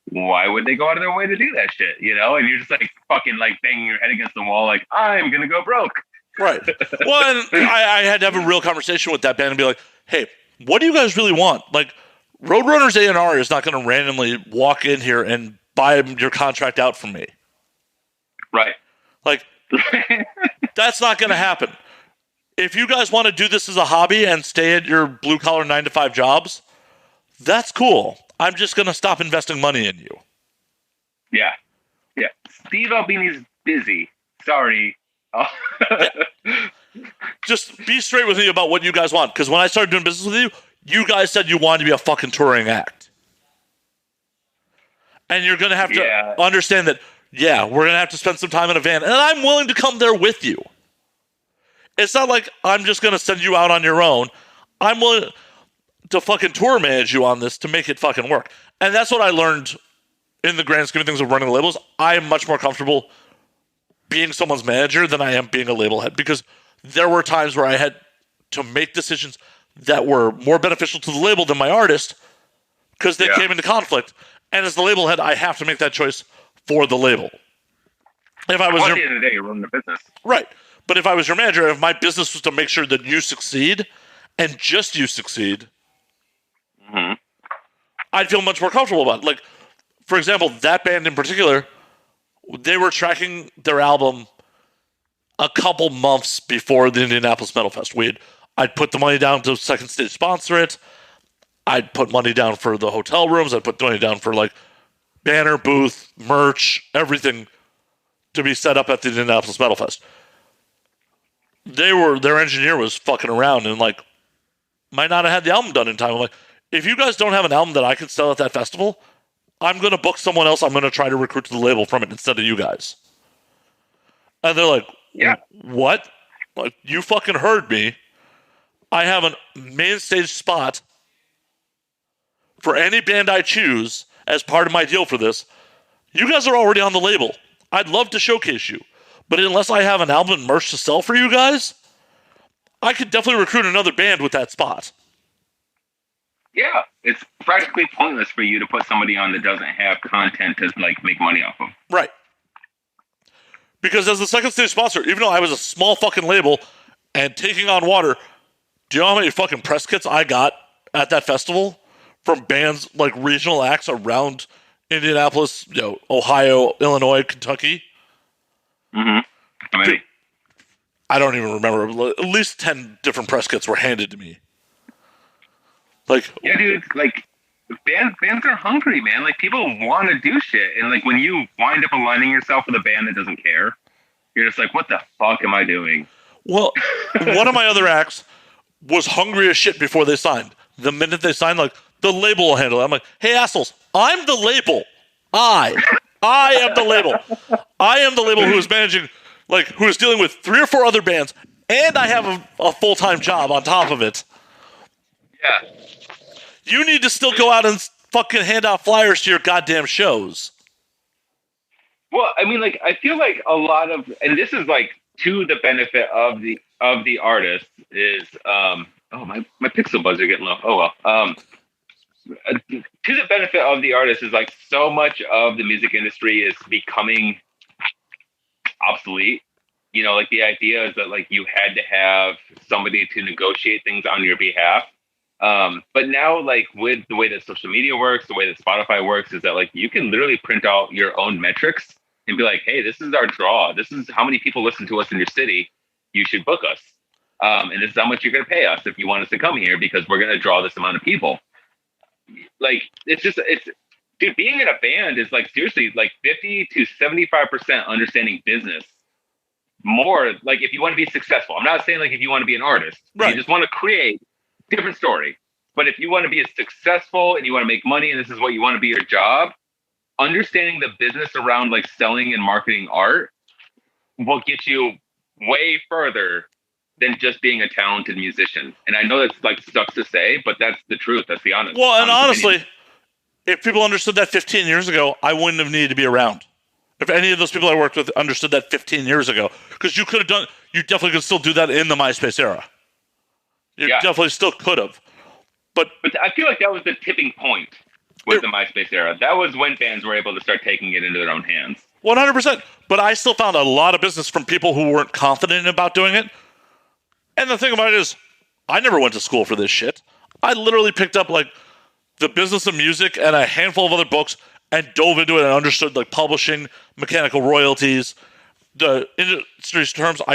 why would they go out of their way to do that shit, you know? And you're just like fucking like banging your head against the wall like, I'm gonna go broke.
Right. Well, and I had to have a real conversation with that band and be like, hey, what do you guys really want? Like, Roadrunners A&R is not going to randomly walk in here and buy your contract out from me.
Right.
Like, that's not going to happen. If you guys want to do this as a hobby and stay at your blue-collar 9-to-5 jobs, that's cool. I'm just going to stop investing money in you.
Yeah. Yeah. Steve Albini's busy. Sorry.
Yeah. Just be straight with me about what you guys want. Because when I started doing business with you, you guys said you wanted to be a fucking touring act. And you're going to have to understand that, we're going to have to spend some time in a van. And I'm willing to come there with you. It's not like I'm just going to send you out on your own. I'm willing. to fucking tour manage you on this to make it fucking work. And that's what I learned in the grand scheme of things of running labels. I am much more comfortable being someone's manager than I am being a label head, because there were times where I had to make decisions that were more beneficial to the label than my artist because they came into conflict. And as the label head, I have to make that choice for the label. If I was
at the end of the day, you're running the business.
Right. But if I was your manager, if my business was to make sure that you succeed and just you succeed, I'd feel much more comfortable about it. Like, for example, that band in particular, they were tracking their album a couple months before the Indianapolis Metal Fest. I'd put the money down to Second Stage sponsor it. I'd put money down for the hotel rooms. I'd put money down for like banner, booth, merch, everything to be set up at the Indianapolis Metal Fest. Their engineer was fucking around and like might not have had the album done in time. I'm like, if you guys don't have an album that I can sell at that festival, I'm going to book someone else. I'm going to try to recruit to the label from it instead of you guys. And they're like, what? Like, you fucking heard me. I have a main stage spot for any band I choose as part of my deal for this. You guys are already on the label. I'd love to showcase you. But unless I have an album and merch to sell for you guys, I could definitely recruit another band with that spot.
Yeah, it's practically pointless for you to put somebody on that doesn't have content to like make money off of.
Right. Because as the Second Stage sponsor, even though I was a small fucking label and taking on water, do you know how many fucking press kits I got at that festival from bands like regional acts around Indianapolis, Ohio, Illinois, Kentucky?
How many?
I don't even remember. At least 10 different press kits were handed to me. Like,
yeah, dude. Like, bands are hungry, man. Like, people want to do shit, and like when you wind up aligning yourself with a band that doesn't care, you're just like, what the fuck am I doing?
Well, one of my other acts was hungry as shit before they signed. The minute they signed, like, the label will handle it. I'm like, hey, assholes, I'm the label. I am the label. I am the label who is managing, like, who is dealing with 3 or 4 other bands, and I have a full-time job on top of it.
Yeah.
You need to still go out and fucking hand out flyers to your goddamn shows.
Well, I mean, like, I feel like a lot of, and this is like to the benefit of the artist is, my pixel buds are getting low. Oh well. To the benefit of the artist is like so much of the music industry is becoming obsolete. You know, like the idea is that like you had to have somebody to negotiate things on your behalf. But now, like, with the way that social media works, the way that Spotify works, is that like you can literally print out your own metrics and be like, hey, this is our draw. This is how many people listen to us in your city. You should book us. And this is how much you're going to pay us if you want us to come here, because we're going to draw this amount of people. Like, dude, being in a band is like, seriously, like 50 to 75% understanding business. More like if you want to be successful. I'm not saying like if you want to be an artist,
right.
You just want to create. Different story. But if you want to be successful and you want to make money and this is what you want to be your job, understanding the business around like selling and marketing art will get you way further than just being a talented musician. And I know that's like sucks to say, but that's the truth. That's the honest.
Well, and honestly, if people understood that 15 years ago, I wouldn't have needed to be around. If any of those people I worked with understood that 15 years ago, because you definitely could still do that in the MySpace era. You definitely still could have. But
I feel like that was the tipping point with the MySpace era. That was when bands were able to start taking it into their own hands.
100%. But I still found a lot of business from people who weren't confident about doing it. And the thing about it is, I never went to school for this shit. I literally picked up like the business of music and a handful of other books and dove into it and understood like publishing, mechanical royalties, the industry's terms. I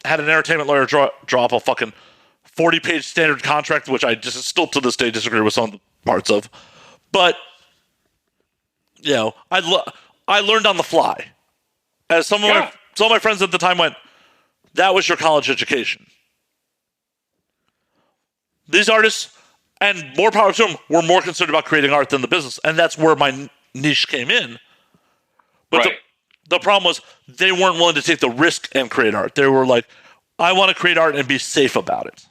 had an entertainment lawyer draw up a fucking 40-page standard contract, which I just still to this day disagree with some of the parts of. But, you know, I learned on the fly. As some of my friends at the time went, that was your college education. These artists, and more power to them, were more concerned about creating art than the business. And that's where my niche came in. But the problem was they weren't willing to take the risk and create art. They were like, I want to create art and be safe about it.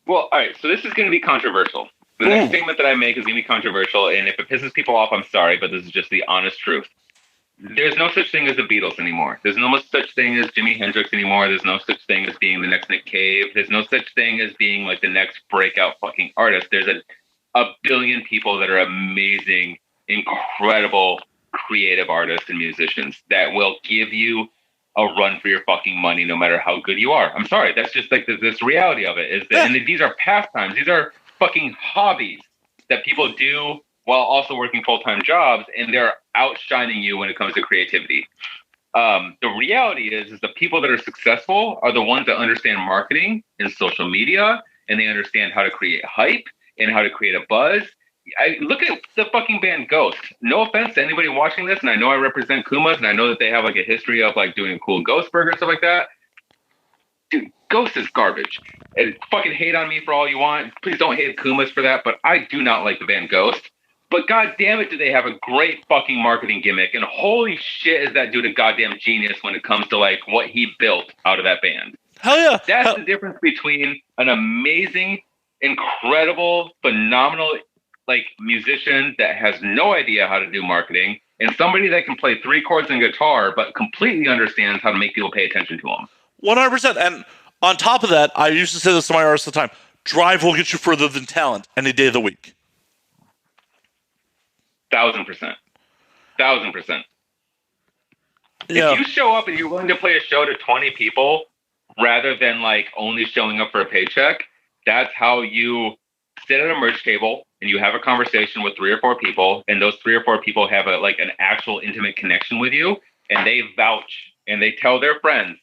Well, all right. So this is going to be controversial. The next statement that I make is going to be controversial, and if it pisses people off, I'm sorry, but this is just the honest truth. There's no such thing as the Beatles anymore. There's no such thing as Jimi Hendrix anymore. There's no such thing as being the next Nick Cave. There's no such thing as being like the next breakout fucking artist. There's a billion people that are amazing, incredible, creative artists and musicians that will give you a run for your fucking money no matter how good you are. I'm sorry. That's just like this reality of it is that, and these are pastimes. These are fucking hobbies that people do while also working full-time jobs, and they're outshining you when it comes to creativity. The reality is the people that are successful are the ones that understand marketing and social media, and they understand how to create hype and how to create a buzz. I look at the fucking band Ghost. No offense to anybody watching this, and I know I represent Kumas, and I know that they have like a history of like doing cool ghost burger and stuff like that. Dude, Ghost is garbage. And fucking hate on me for all you want. Please don't hate Kumas for that, but I do not like the band Ghost. But god damn it, do they have a great fucking marketing gimmick. And holy shit, is that dude a goddamn genius when it comes to like what he built out of that band.
Hell yeah.
That's the difference between an amazing, incredible, phenomenal like musician that has no idea how to do marketing and somebody that can play 3 chords and guitar but completely understands how to make people pay attention to them.
100%. And on top of that, I used to say this to my artists all the time, drive will get you further than talent any day of the week.
1,000%. 1,000%.
Yeah.
If you show up and you're willing to play a show to 20 people rather than like only showing up for a paycheck, that's how you sit at a merch table and you have a conversation with 3 or 4 people, and those 3 or 4 people have an actual intimate connection with you, and they vouch and they tell their friends,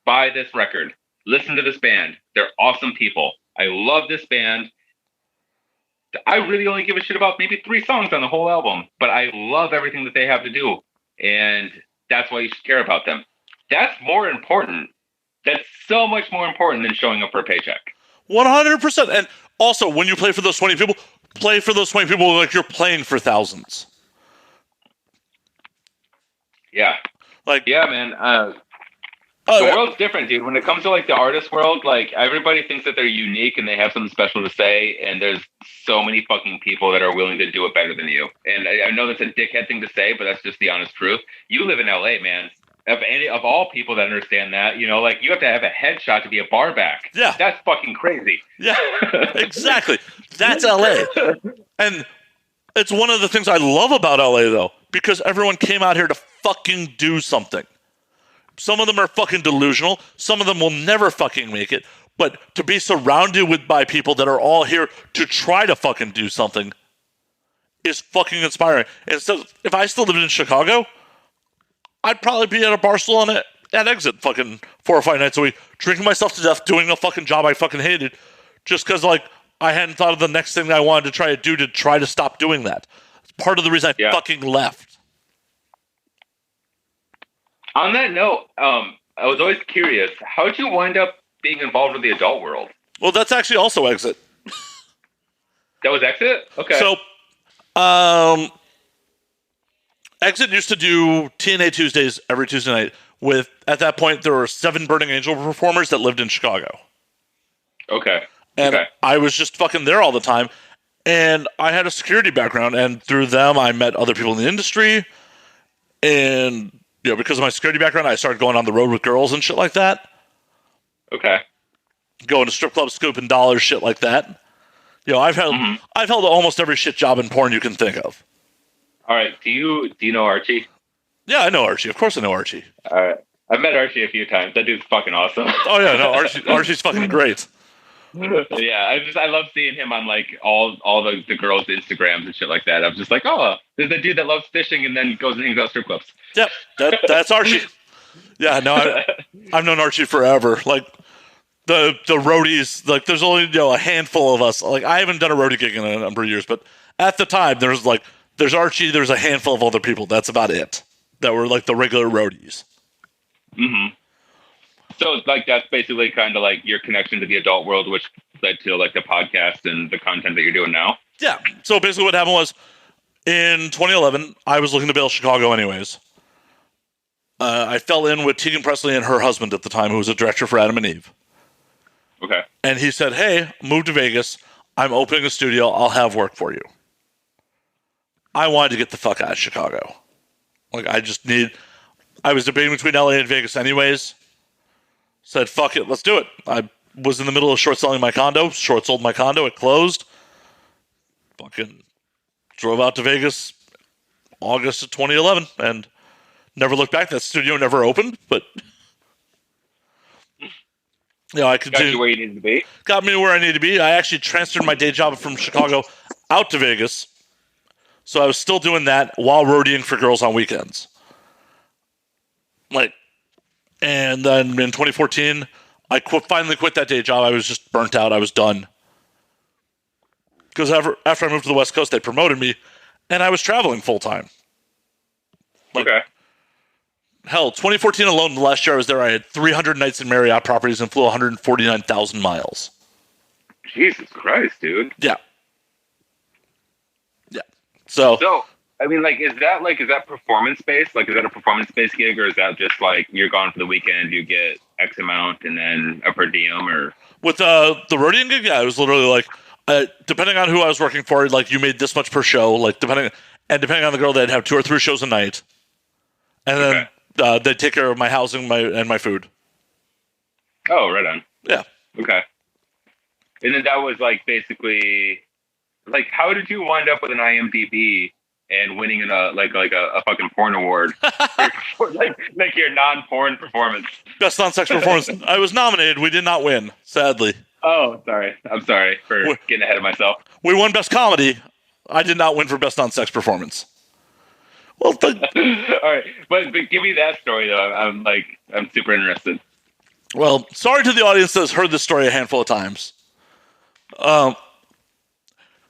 buy this record, listen to this band, they're awesome people, I love this band. I really only give a shit about maybe 3 songs on the whole album, but I love everything that they have to do, and that's why you should care about them. That's more important. That's so much more important than showing up for a paycheck.
100%. And also, when you play for those 20 people, play for those 20 people like you're playing for thousands.
Yeah.
Like,
yeah, man. The world's different, dude. When it comes to like the artist world, like everybody thinks that they're unique and they have something special to say, and there's so many fucking people that are willing to do it better than you. And I know that's a dickhead thing to say, but that's just the honest truth. You live in LA, man. Of all people that understand that, you know, like you have to have a headshot to be a bar back.
Yeah.
That's fucking crazy.
Yeah, exactly. That's LA. And it's one of the things I love about LA, though, because everyone came out here to fucking do something. Some of them are fucking delusional. Some of them will never fucking make it. But to be surrounded by people that are all here to try to fucking do something is fucking inspiring. And so if I still lived in Chicago, I'd probably be at a Barcelona at Exit fucking 4 or 5 nights a week, drinking myself to death, doing a fucking job I fucking hated, just because, like, I hadn't thought of the next thing that I wanted to try to do to try to stop doing that. It's part of the reason I fucking left.
On that note, I was always curious, how'd you wind up being involved with the adult world?
Well, that's actually also Exit.
That was Exit? Okay.
So, Exit used to do TNA Tuesdays every Tuesday night with, at that point, there were 7 Burning Angel performers that lived in Chicago.
Okay.
And I was just fucking there all the time. And I had a security background, and through them, I met other people in the industry. And, you know, because of my security background, I started going on the road with girls and shit like that.
Okay.
Going to strip clubs, scooping dollars, shit like that. You know, I've held almost every shit job in porn you can think of.
All right. Do you know Archie?
Yeah, I know Archie. Of course I know Archie.
All right. I've met Archie a few times. That dude's fucking awesome.
Oh, yeah, no, Archie's fucking great.
Yeah, I love seeing him on like all the girls' Instagrams and shit like that. I'm just like, oh, there's a dude that loves fishing and then goes and hangs out strip clubs.
Yep, that's Archie. Yeah, no, I've known Archie forever. Like the roadies, like there's only a handful of us. Like I haven't done a roadie gig in a number of years, but at the time there's Archie, there's a handful of other people. That's about it. That were like the regular roadies.
Mm-hmm. So like that's basically kind of like your connection to the adult world, which led to like the podcast and the content that you're doing now.
Yeah. So basically what happened was in 2011, I was looking to bail Chicago anyways. I fell in with Tegan Presley and her husband at the time, who was a director for Adam and Eve.
Okay.
And he said, hey, move to Vegas. I'm opening a studio. I'll have work for you. I wanted to get the fuck out of Chicago. Like, I was debating between LA and Vegas anyways. Said, fuck it, let's do it. I was in the middle of short selling my condo. Short sold my condo. It closed. Fucking drove out to Vegas August of 2011 and never looked back. That studio never opened, but I
Got
continued.
you where you needed to be.
Got me where I needed to be. I actually transferred my day job from Chicago out to Vegas. So I was still doing that while roadieing for girls on weekends. And then in 2014, I finally quit that day job. I was just burnt out. I was done. Because after I moved to the West Coast, they promoted me, and I was traveling full time.
Okay.
Hell, 2014 alone, the last year I was there, I had 300 nights in Marriott properties and flew 149,000 miles.
Jesus Christ, dude.
Yeah. So
I mean, is that performance based? Like, is that a performance based gig, or is that just like you're gone for the weekend, you get X amount, and then a per diem, or?
With the roadieing gig, yeah, it was literally like, depending on who I was working for, like you made this much per show, like depending on the girl, they'd have 2 or 3 shows a night, and then they'd take care of my housing, and my food.
Oh, right on.
Yeah.
Okay. And then that was basically, how did you wind up with an IMDb and winning a fucking porn award for your non-porn performance?
Best non-sex performance. I was nominated. We did not win, sadly.
Oh, sorry. I'm sorry for getting ahead of myself.
We won best comedy. I did not win for best non-sex performance. Well,
all right, but give me that story though. I'm super interested.
Well, sorry to the audience that has heard this story a handful of times.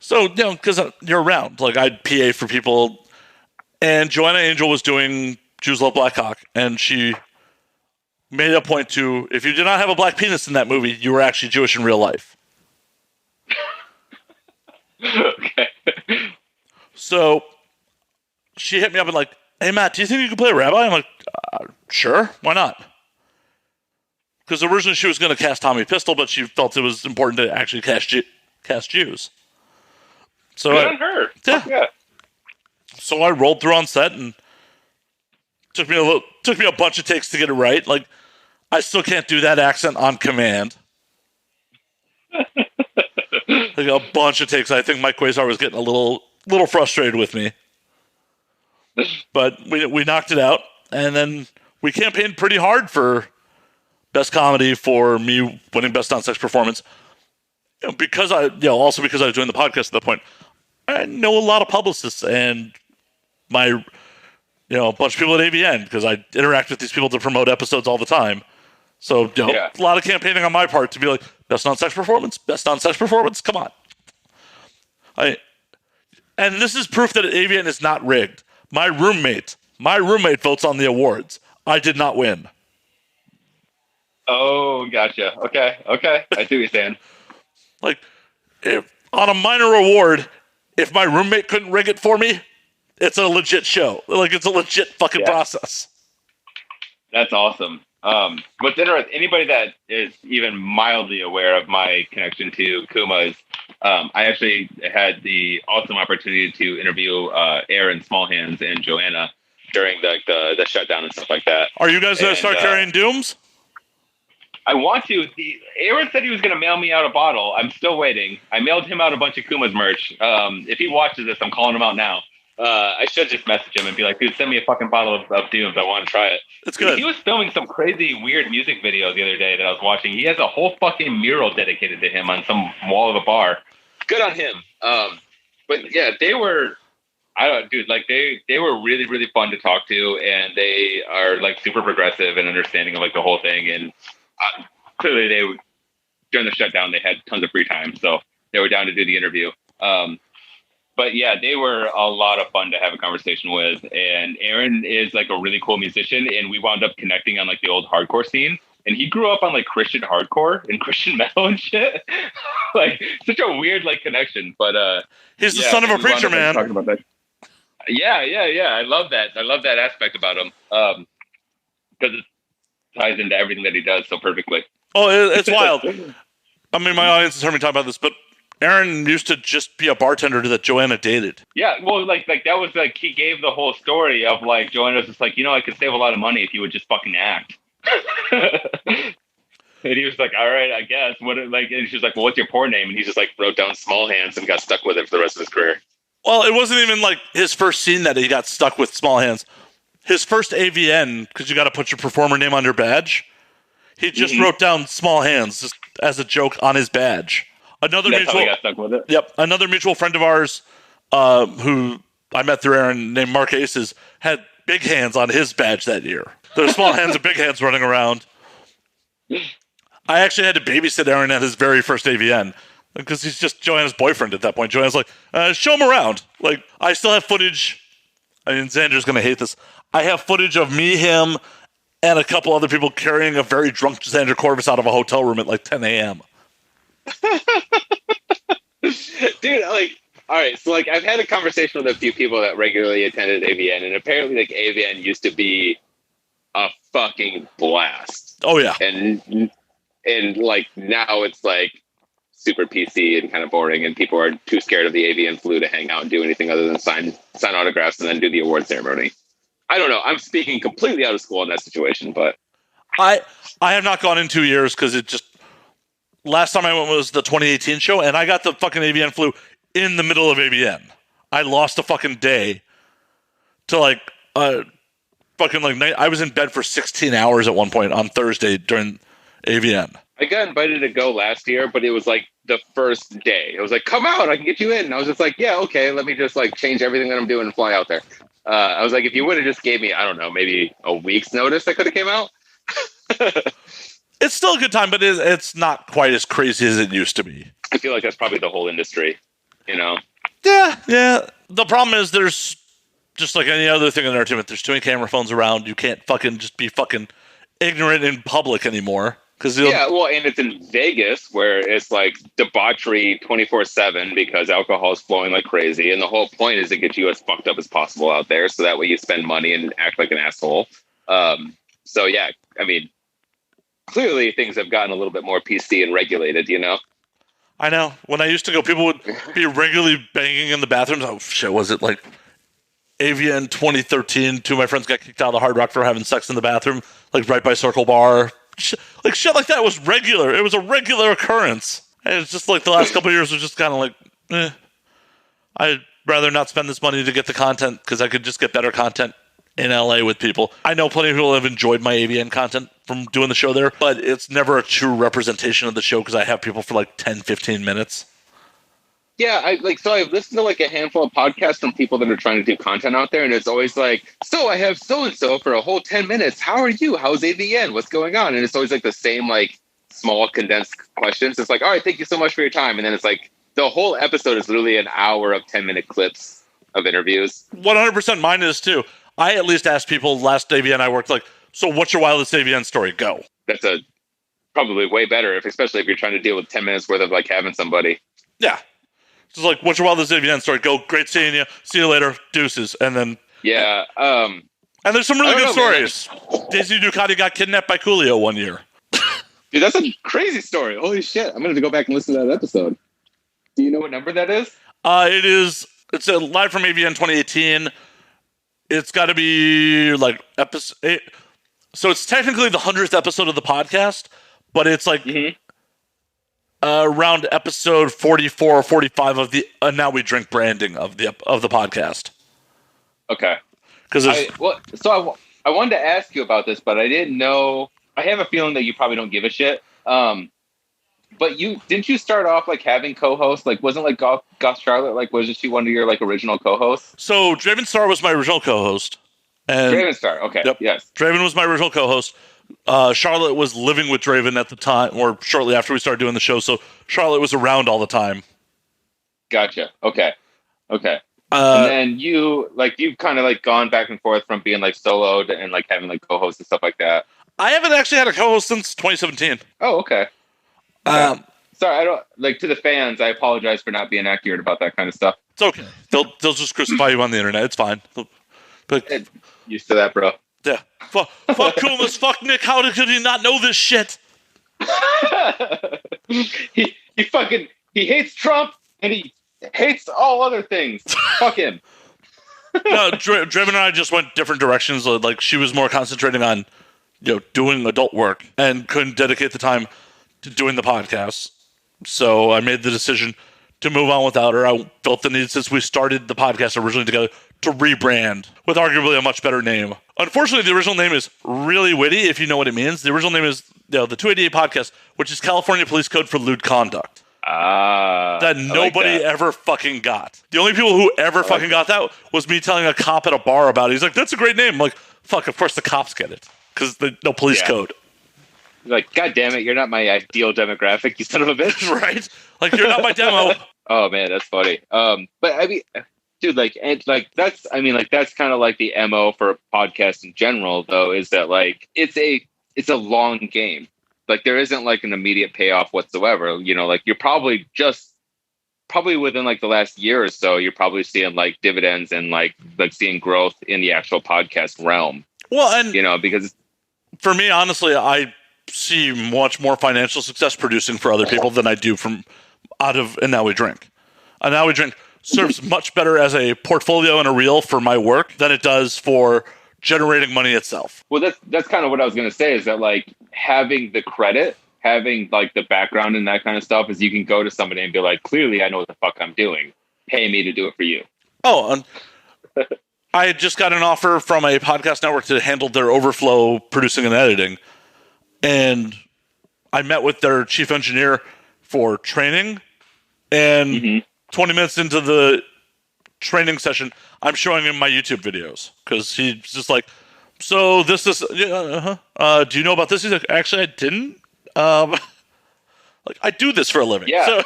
So, because you're around, I'd PA for people, and Joanna Angel was doing Jews Love Black Cock, and she made a point to, if you did not have a black penis in that movie, you were actually Jewish in real life.
Okay.
So, she hit me up and hey, Matt, do you think you could play a rabbi? I'm like, sure, why not? Because originally she was going to cast Tommy Pistol, but she felt it was important to actually cast Jews. So
good on her. Yeah.
So I rolled through on set, and took me a bunch of takes to get it right. I still can't do that accent on command. A bunch of takes. I think Mike Quasar was getting a little frustrated with me. But we knocked it out, and then we campaigned pretty hard for best comedy, for me winning best non-sex performance. Because I was doing the podcast at that point, I know a lot of publicists and a bunch of people at AVN, because I interact with these people to promote episodes all the time. So, a lot of campaigning on my part to be like, best non-sex performance, come on. And this is proof that AVN is not rigged. My roommate votes on the awards. I did not win.
Oh, gotcha. Okay. I see what you're saying.
If on a minor award, if my roommate couldn't rig it for me, it's a legit show. It's a legit fucking process.
That's awesome. What's interesting, anybody that is even mildly aware of my connection to Kumas, I actually had the awesome opportunity to interview Aaron Smallhands and Joanna during the shutdown and stuff like that.
Are you guys going to start carrying dooms?
I want to. Aaron said he was going to mail me out a bottle. I'm still waiting. I mailed him out a bunch of Kumas merch. If he watches this, I'm calling him out now. I should just message him and be like, dude, send me a fucking bottle of Dooms. I want to try it.
It's good.
He was filming some crazy, weird music video the other day that I was watching. He has a whole fucking mural dedicated to him on some wall of a bar. Good on him. But yeah, they were, they were really, really fun to talk to, and they are super progressive and understanding of the whole thing. And clearly during the shutdown, they had tons of free time, so they were down to do the interview. But yeah, they were a lot of fun to have a conversation with. And Aaron is a really cool musician, and we wound up connecting on the old hardcore scene. And he grew up on Christian hardcore and Christian metal and shit. Such a weird connection. But
he's the son of a preacher man.
Talking about that. Yeah. I love that. I love that aspect about him. Because it ties into everything that he does so perfectly.
Oh, it's wild. I mean, my audience has heard me talk about this, but Aaron used to just be a bartender that Joanna dated.
Yeah, well, like that was like he gave the whole story of like Joanna was just like, I could save a lot of money if you would just fucking act. And he was like, all right, I guess. And she was like, well, what's your porn name? And he just like wrote down Small Hands and got stuck with it for the rest of his career.
Well, it wasn't even like his first scene that he got stuck with Small Hands. His first AVN, because you got to put your performer name on your badge, he just wrote down Small Hands just as a joke on his badge. That's
how he got stuck with it?
Yep. Another mutual friend of ours who I met through Aaron named Mark Aces had big hands on his badge that year. There's small hands and big hands running around. I actually had to babysit Aaron at his very first AVN because he's just Joanna's boyfriend at that point. Joanna's like, show him around. Like, I still have footage. I mean, Xander's going to hate this. I have footage of me, him, and a couple other people carrying a very drunk Xander Corvus out of a hotel room at like 10 a.m.
Dude, like, all right, so like I've had a conversation with a few people that regularly attended AVN, and apparently like AVN used to be a fucking blast.
Oh yeah.
And like now it's like super PC and kind of boring, and people are too scared of the AVN flu to hang out and do anything other than sign autographs and then do the award ceremony. I don't know. I'm speaking completely out of school in that situation, but
I have not gone in 2 years because it just last time I went was the 2018 show, and I got the fucking AVN flu in the middle of AVN. I lost a fucking day to like fucking like night. I was in bed for 16 hours at one point on Thursday during AVN.
I got invited to go last year, but it was like the first day. It was like, come out, I can get you in. And I was just like, yeah, okay, let me just like change everything that I'm doing and fly out there. I was like, if you would have just gave me, I don't know, maybe a week's notice, I could have came out.
It's still a good time, but it's not quite as crazy as it used to be.
I feel like that's probably the whole industry, you know?
Yeah. The problem is there's just like any other thing in entertainment. There's too many camera phones around. You can't fucking just be fucking ignorant in public anymore.
Yeah, well, and it's in Vegas where it's like debauchery 24/7 because alcohol is flowing like crazy. And the whole point is to get you as fucked up as possible out there. So that way you spend money and act like an asshole. So yeah, I mean, clearly things have gotten a little bit more PC and regulated, you know?
I know. When I used to go, people would be regularly banging in the bathrooms. Oh, shit, was it like AVN 2013? Two of my friends got kicked out of the Hard Rock for having sex in the bathroom, like right by Circle Bar. Shit like that was regular. It was a regular occurrence. And it's just like the last couple of years was just kind of like, I'd rather not spend this money to get the content because I could just get better content in LA with people. I know plenty of people have enjoyed my AVN content from doing the show there, but it's never a true representation of the show because I have people for like 10, 15 minutes.
Yeah, I've listened to like a handful of podcasts from people that are trying to do content out there, and it's always like, so I have so-and-so for a whole 10 minutes. How are you? How's AVN? What's going on? And it's always like the same like small condensed questions. It's like, all right, thank you so much for your time. And then it's like the whole episode is literally an hour of 10-minute clips of interviews.
100% mine is too. I at least asked people last AVN I worked like, so what's your wildest AVN story? Go.
That's probably way better, especially if you're trying to deal with 10 minutes worth of like having somebody.
Yeah. Just like, what's your wildest AVN story? Go. Great seeing you. See you later. Deuces. And then.
Yeah.
And there's some really good stories. Daisy Ducati got kidnapped by Coolio one year.
Dude, that's a crazy story. Holy shit. I'm going to have to go back and listen to that episode. Do you know what number that is?
It's a live from AVN 2018. It's got to be like episode 8. So it's technically the 100th episode of the podcast, but it's like around episode 44 or 45 of the Now We Drink branding of the podcast.
Okay.
Because
I wanted to ask you about this, but I didn't know. I have a feeling that you probably don't give a shit. But didn't you start off like having co-hosts? Like, wasn't like Goth Charlotte, like, wasn't she one of your like original co-hosts?
So Draven Star was my original co-host. And
Draven Star, okay. Yep. Yes.
Draven was my original co-host. Charlotte was living with Draven at the time, or shortly after we started doing the show. So Charlotte was around all the time.
Gotcha. Okay. And then you've kind of like gone back and forth from being like soloed and like having like co-hosts and stuff like that.
I haven't actually had a co-host since 2017.
Oh, okay. Sorry, I don't like to the fans. I apologize for not being accurate about that kind of stuff.
It's okay. They'll just crucify you on the internet. It's fine.
Used to that, bro.
Yeah. Fuck Kumas. Fuck Nick. How could he not know this shit?
he hates Trump and he hates all other things. Fuck him.
No, Draven and I just went different directions. Like she was more concentrating on, doing adult work and couldn't dedicate the time to doing the podcast. So I made the decision to move on without her. I felt the need, since we started the podcast originally together, to rebrand with arguably a much better name. Unfortunately, the original name is really witty, if you know what it means. The original name is the 288 Podcast, which is California Police Code for Lewd Conduct. That nobody ever fucking got. The only people who ever fucking got that was me telling a cop at a bar about it. He's like, that's a great name. I'm like, fuck, of course the cops get it. Because no police code.
Like, God damn it, you're not my ideal demographic, you son of a bitch.
Right? Like, you're not my demo.
Oh, man, that's funny. But I mean, dude, that's kind of like the MO for a podcast in general, though, is that like, it's a long game. Like, there isn't like an immediate payoff whatsoever. Like you're probably within like the last year or so, you're probably seeing like dividends and like seeing growth in the actual podcast realm. Well, and because
for me, honestly, I see much more financial success producing for other people than I do from out of And Now We Drink. And Now We Drink serves much better as a portfolio and a reel for my work than it does for generating money itself.
Well, that's kind of what I was going to say, is that like having the credit, having like the background and that kind of stuff, is you can go to somebody and be like, clearly I know what the fuck I'm doing. Pay me to do it for you.
Oh, I just got an offer from a podcast network to handle their overflow producing and editing. And I met with their chief engineer for training. And 20 minutes into the training session, I'm showing him my YouTube videos because he's just like, so do you know about this? He's like, actually, I didn't. Like, I do this for a living.
Yeah.
So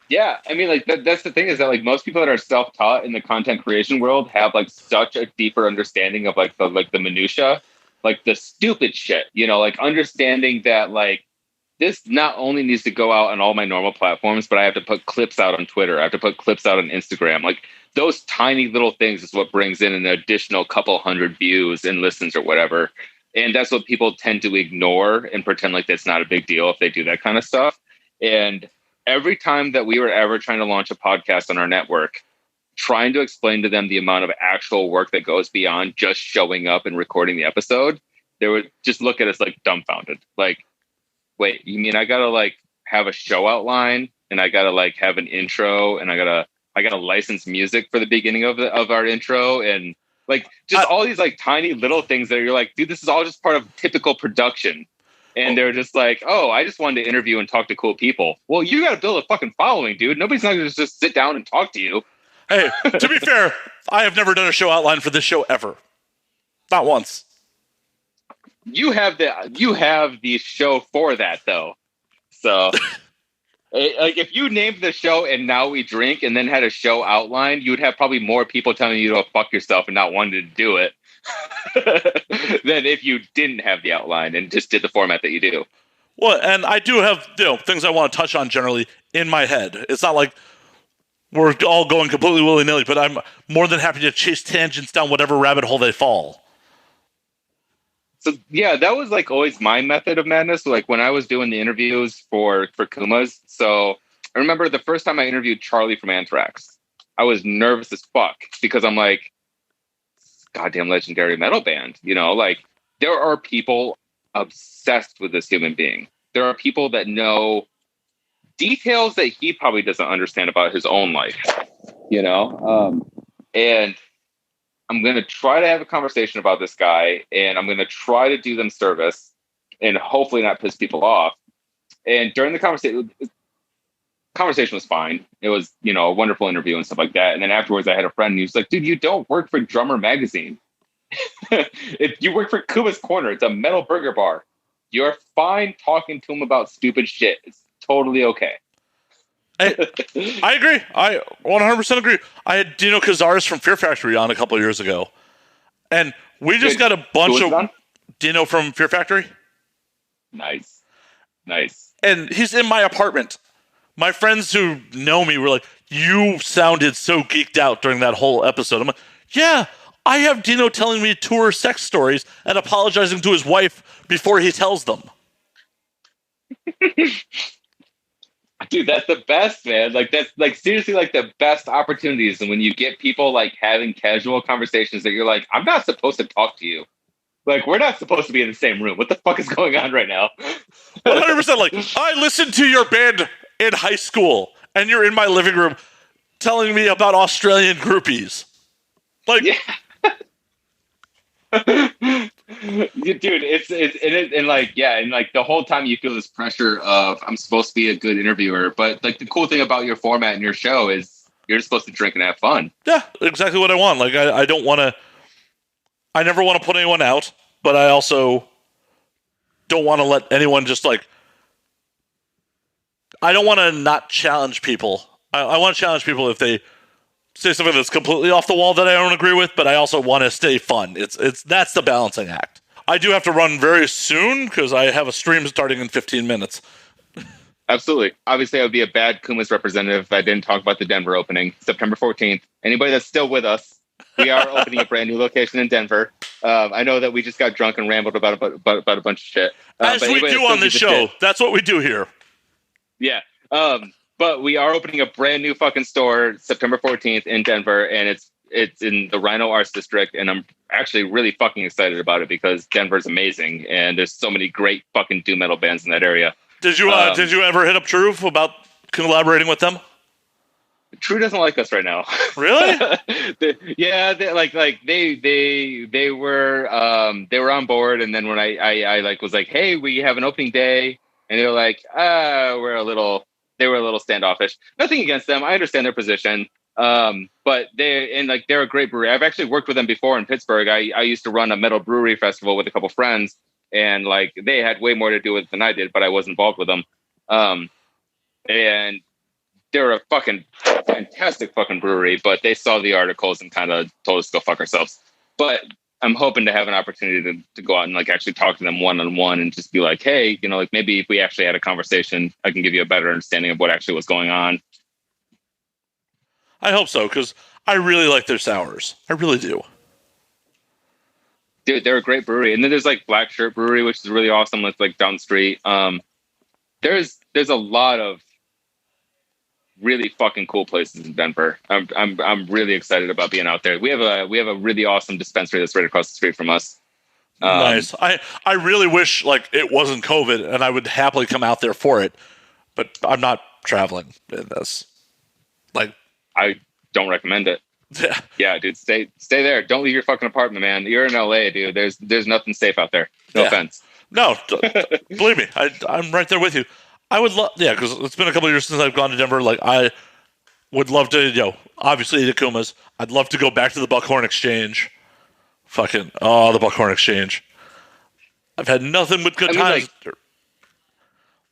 yeah. I mean, like, that's the thing, is that like most people that are self-taught in the content creation world have like such a deeper understanding of like the minutia, like the stupid shit, like understanding that like this not only needs to go out on all my normal platforms, but I have to put clips out on Twitter. I have to put clips out on Instagram. Like, those tiny little things is what brings in an additional couple hundred views and listens or whatever. And that's what people tend to ignore and pretend like that's not a big deal if they do that kind of stuff. And every time that we were ever trying to launch a podcast on our network, trying to explain to them the amount of actual work that goes beyond just showing up and recording the episode, they would just look at us like dumbfounded. Like, wait, you mean I gotta like have a show outline, and I gotta like have an intro, and I gotta license music for the beginning of our intro, and like just all these like tiny little things that you're like, dude, this is all just part of typical production. And they're just like, oh, I just wanted to interview and talk to cool people. Well, you got to build a fucking following, dude. Nobody's not going to just sit down and talk to you.
Hey, to be fair, I have never done a show outline for this show ever. Not once.
You have the show for that, though. So, like, if you named the show And Now We Drink and then had a show outline, you would have probably more people telling you to go fuck yourself and not wanting to do it than if you didn't have the outline and just did the format that you do.
Well, and I do have things I want to touch on generally in my head. It's not like we're all going completely willy-nilly, but I'm more than happy to chase tangents down whatever rabbit hole they fall.
So yeah, that was like always my method of madness. Like when I was doing the interviews for Kumas. So I remember the first time I interviewed Charlie from Anthrax, I was nervous as fuck because I'm like, goddamn legendary metal band, like there are people obsessed with this human being. There are people that know details that he probably doesn't understand about his own life, and I'm going to try to have a conversation about this guy, and I'm going to try to do them service and hopefully not piss people off. And during the conversation was fine. It was, a wonderful interview and stuff like that. And then afterwards I had a friend and he was like, dude, you don't work for Drummer Magazine. If you work for Kumas Corner, it's a metal burger bar. You're fine talking to him about stupid shit. It's totally okay.
I agree. I 100% agree. I had Dino Cazares from Fear Factory on a couple of years ago. And we just got a bunch of Dino from Fear Factory.
Nice.
And he's in my apartment. My friends who know me were like, you sounded so geeked out during that whole episode. I'm like, yeah, I have Dino telling me tour sex stories and apologizing to his wife before he tells them.
Dude, that's the best, man. Like that's like seriously like the best opportunities. And when you get people like having casual conversations that you're like, I'm not supposed to talk to you. Like, we're not supposed to be in the same room. What the fuck is going on right now?
100%. Like, I listened to your band in high school, and you're in my living room telling me about Australian groupies. Like,
yeah. Dude, and like, yeah, and like the whole time you feel this pressure of I'm supposed to be a good interviewer, but like the cool thing about your format and your show is you're just supposed to drink and have fun.
Yeah, exactly what I want. Like, I don't want to. I never want to put anyone out, but I also don't want to let anyone just like. I don't want to not challenge people. I want to challenge people if they say something that's completely off the wall that I don't agree with, but I also want to stay fun. That's the balancing act. I do have to run very soon because I have a stream starting in 15 minutes.
Absolutely. Obviously, I would be a bad Kumas representative if I didn't talk about the Denver opening, September 14th. Anybody that's still with us, we are opening a brand new location in Denver. I know that we just got drunk and rambled about a bunch of shit.
As we do on this show. That's what we do here.
Yeah. But we are opening a brand new fucking store September 14th in Denver, and it's in the Rhino Arts District, and I'm actually really fucking excited about it because Denver's amazing, and there's so many great fucking doom metal bands in that area.
Did you ever hit up True about collaborating with them?
True doesn't like us right now.
Really?
They were on board, and then when I like was like, hey, we have an opening day, and they were like, they were a little standoffish. Nothing against them. I understand their position. But they're a great brewery. I've actually worked with them before in Pittsburgh. I used to run a metal brewery festival with a couple friends, and like they had way more to do with it than I did, but I was involved with them. And they're a fucking fantastic fucking brewery, but they saw the articles and kind of told us to go fuck ourselves. But I'm hoping to have an opportunity to go out and like actually talk to them one-on-one and just be like, hey, like maybe if we actually had a conversation, I can give you a better understanding of what actually was going on.
I hope so, because I really like their sours. I really do.
Dude, they're a great brewery. And then there's like Black Shirt Brewery, which is really awesome. It's like down the street. There's a lot of really fucking cool places in Denver. I'm really excited about being out there. We have a really awesome dispensary that's right across the street from us.
Nice. I really wish like it wasn't COVID and I would happily come out there for it, but I'm not traveling in this. Like,
I don't recommend it. Yeah, dude, stay there. Don't leave your fucking apartment, man. You're in LA, dude. There's nothing safe out there. No offense.
No, believe me, I'm right there with you. I would love, because it's been a couple of years since I've gone to Denver. Like, I would love to, obviously the Kumas. I'd love to go back to the Buckhorn Exchange. The Buckhorn Exchange. I've had nothing but good times.
Like,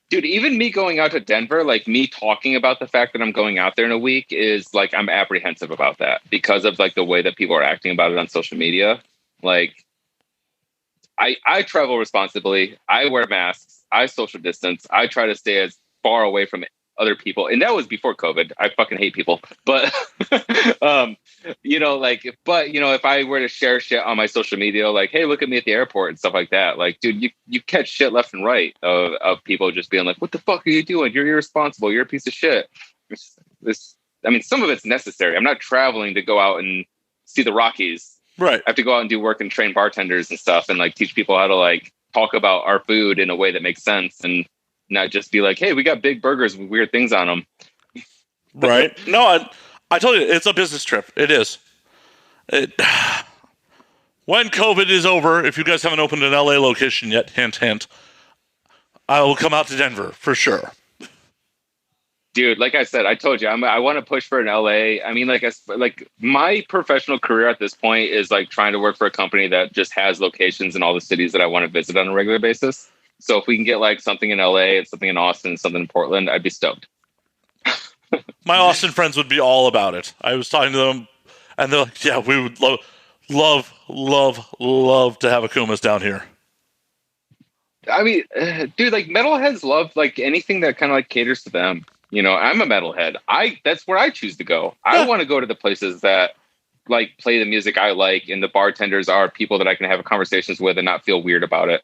dude, even me going out to Denver, like me talking about the fact that I'm going out there in a week is like, I'm apprehensive about that because of like the way that people are acting about it on social media. Like, I travel responsibly. I wear masks. I social distance. I try to stay as far away from other people. And that was before COVID. I fucking hate people. But, if I were to share shit on my social media, like, hey, look at me at the airport and stuff like that. Like, dude, you catch shit left and right of people just being like, what the fuck are you doing? You're irresponsible. You're a piece of shit. Some of it's necessary. I'm not traveling to go out and see the Rockies.
Right.
I have to go out and do work and train bartenders and stuff and like teach people how to like talk about our food in a way that makes sense and not just be like, hey, we got big burgers with weird things on them.
Right. No, I told you, it's a business trip. It is. When COVID is over, if you guys haven't opened an LA location yet, hint, hint, I will come out to Denver for sure.
Dude, like I said, I told you, I want to push for an LA. I mean, like my professional career at this point is like trying to work for a company that just has locations in all the cities that I want to visit on a regular basis. So if we can get like something in LA and something in Austin and something in Portland, I'd be stoked.
My Austin friends would be all about it. I was talking to them and they're like, yeah, we would love to have a Kumas down here.
I mean, dude, like metalheads love like anything that kind of like caters to them. I'm a metalhead. That's where I choose to go. I want to go to the places that like play the music I like, and the bartenders are people that I can have conversations with and not feel weird about it.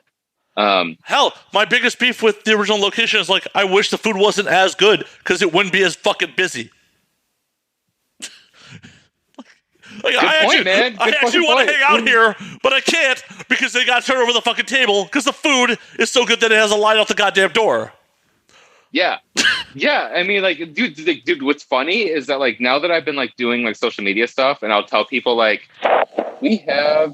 Hell, my biggest beef with the original location is like, I wish the food wasn't as good because it wouldn't be as fucking busy. Like, I actually want to hang out here, but I can't because they got to turn over the fucking table because the food is so good that it has a line out the goddamn door.
Yeah. Yeah. I mean, like, dude, what's funny is that, like, now that I've been, like, doing, like, social media stuff, and I'll tell people, like, we have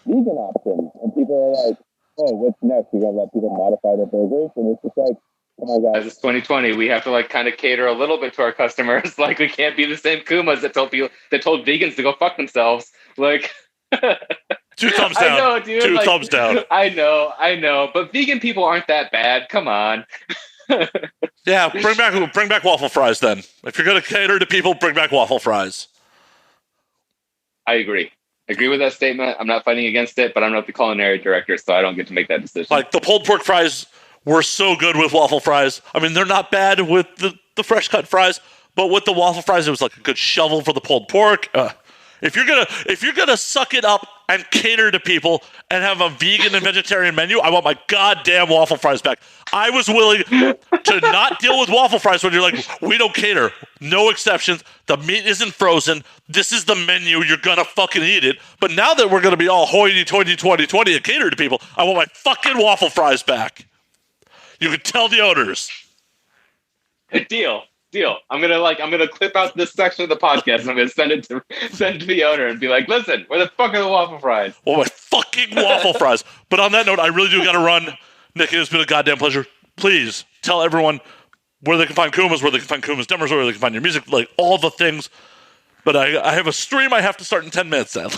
vegan options. And people are like, oh, what's next? You're going to let people modify their burgers? And it's just like, oh my God, it's 2020. We have to, like, kind of cater a little bit to our customers. Like, we can't be the same Kumas that told vegans to go fuck themselves. Like,
2 thumbs down.
I know, dude.
2 thumbs down.
I know. But vegan people aren't that bad. Come on.
Yeah, bring back waffle fries then. If you're going to cater to people, bring back waffle fries.
I agree with that statement. I'm not fighting against it, but I'm not the culinary director, so I don't get to make that decision.
Like, the pulled pork fries were so good with waffle fries. I mean, they're not bad with the fresh cut fries, but with the waffle fries, it was like a good shovel for the pulled pork. If you're gonna suck it up and cater to people and have a vegan and vegetarian menu, I want my goddamn waffle fries back. I was willing to not deal with waffle fries when you're like, we don't cater. No exceptions. The meat isn't frozen. This is the menu. You're gonna fucking eat it. But now that we're gonna be all hoity-toity 2020 and cater to people, I want my fucking waffle fries back. You can tell the owners.
Deal. I'm gonna clip out this section of the podcast and I'm gonna send it to the owner and be like, listen, where the fuck are the waffle fries?
Well, my fucking waffle fries. But on that note, I really do gotta run. Nick, it has been a goddamn pleasure. Please tell everyone where they can find Kumas, where they can find Kumas Demos, where they can find your music, like all the things. But I have a stream I have to start in 10 minutes, sadly.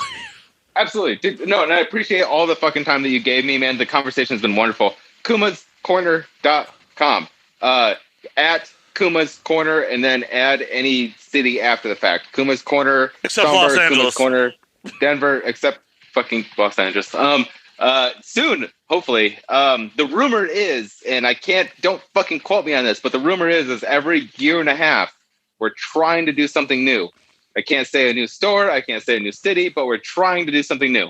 Absolutely. Dude, no, and I appreciate all the fucking time that you gave me, man. The conversation has been wonderful. KumasCorner.com. At Kuma's Corner, and then add any city after the fact. Kuma's Corner,
except Los Angeles.
Kuma's Corner, Denver, except fucking Los Angeles. Soon, hopefully. The rumor is, and don't fucking quote me on this, but the rumor is every year and a half we're trying to do something new. I can't say a new store, I can't say a new city, but we're trying to do something new.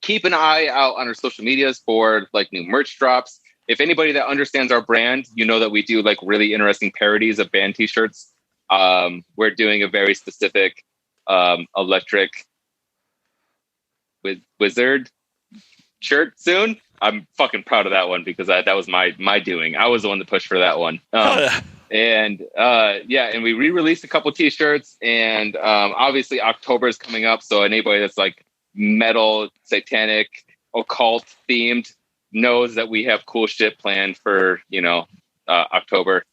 Keep an eye out on our social medias for like new merch drops. If anybody that understands our brand, you know that we do like really interesting parodies of band t-shirts. We're doing a very specific electric with wizard shirt soon. I'm fucking proud of that one because that was my doing. I was the one that pushed for that one. And we re-released a couple t-shirts, and obviously October is coming up. So anybody that's like metal, satanic, occult themed knows that we have cool shit planned for, October.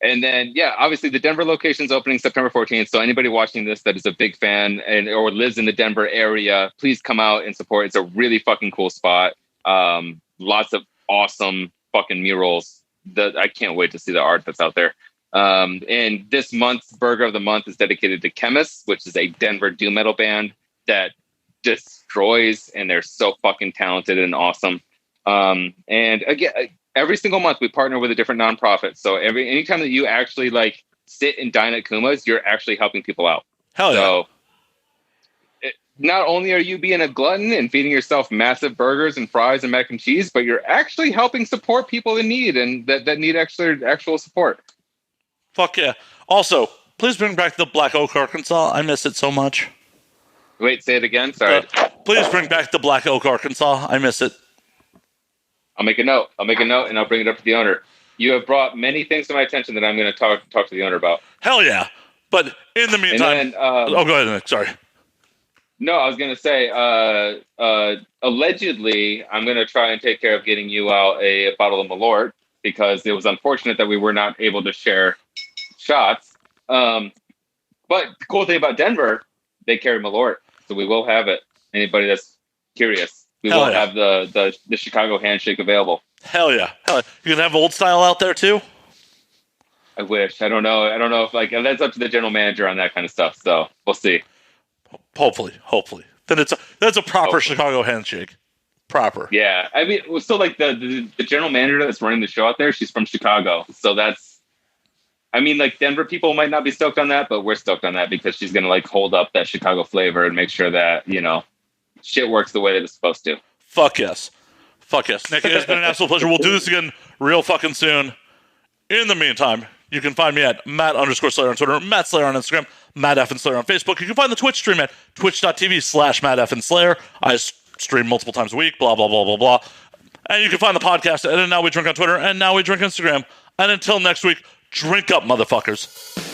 And then, obviously the Denver location is opening September 14th. So anybody watching this that is a big fan or lives in the Denver area, please come out and support. It's a really fucking cool spot. Lots of awesome fucking murals. I can't wait to see the art that's out there. And this month's Burger of the Month is dedicated to Chemists, which is a Denver doom metal band that destroys, and they're so fucking talented and awesome. And again, every single month we partner with a different nonprofit. So anytime that you actually like sit and dine at Kuma's, you're actually helping people out.
Hell yeah.
So not only are you being a glutton and feeding yourself massive burgers and fries and mac and cheese, but you're actually helping support people in need and that need actual support.
Fuck yeah. Also, please bring back the Black Oak, Arkansas. I miss it so much.
Wait, say it again. Sorry.
Please bring back the Black Oak, Arkansas. I miss it.
I'll make a note and I'll bring it up to the owner. You have brought many things to my attention that I'm going to talk to the owner about.
Hell yeah. But in the meantime, go ahead, Nick. Sorry.
No, I was going to say, allegedly, I'm going to try and take care of getting you out a bottle of Malort because it was unfortunate that we were not able to share shots. But the cool thing about Denver, they carry Malort, so we will have it. Anybody that's curious, we will have the Chicago handshake available.
Hell yeah. You gonna have old style out there too?
I wish. I don't know if like that's up to the general manager on that kind of stuff. So we'll see.
Hopefully. Then that's a proper Chicago handshake. Proper.
Yeah. I mean, so like the general manager that's running the show out there, she's from Chicago. So that's, I mean, like Denver people might not be stoked on that, but we're stoked on that because she's going to like hold up that Chicago flavor and make sure that, shit works the way that it's supposed to.
Fuck yes. Fuck yes. Nick, it has been an absolute pleasure. We'll do this again real fucking soon. In the meantime, you can find me at Matt_Slayer on Twitter, Matt Slayer on Instagram, Matt F. and Slayer on Facebook. You can find the Twitch stream at twitch.tv/Matt F. and Slayer. I stream multiple times a week, blah, blah, blah, blah, blah. And you can find the podcast at And Now We Drink on Twitter and Now We Drink Instagram. And until next week, drink up, motherfuckers.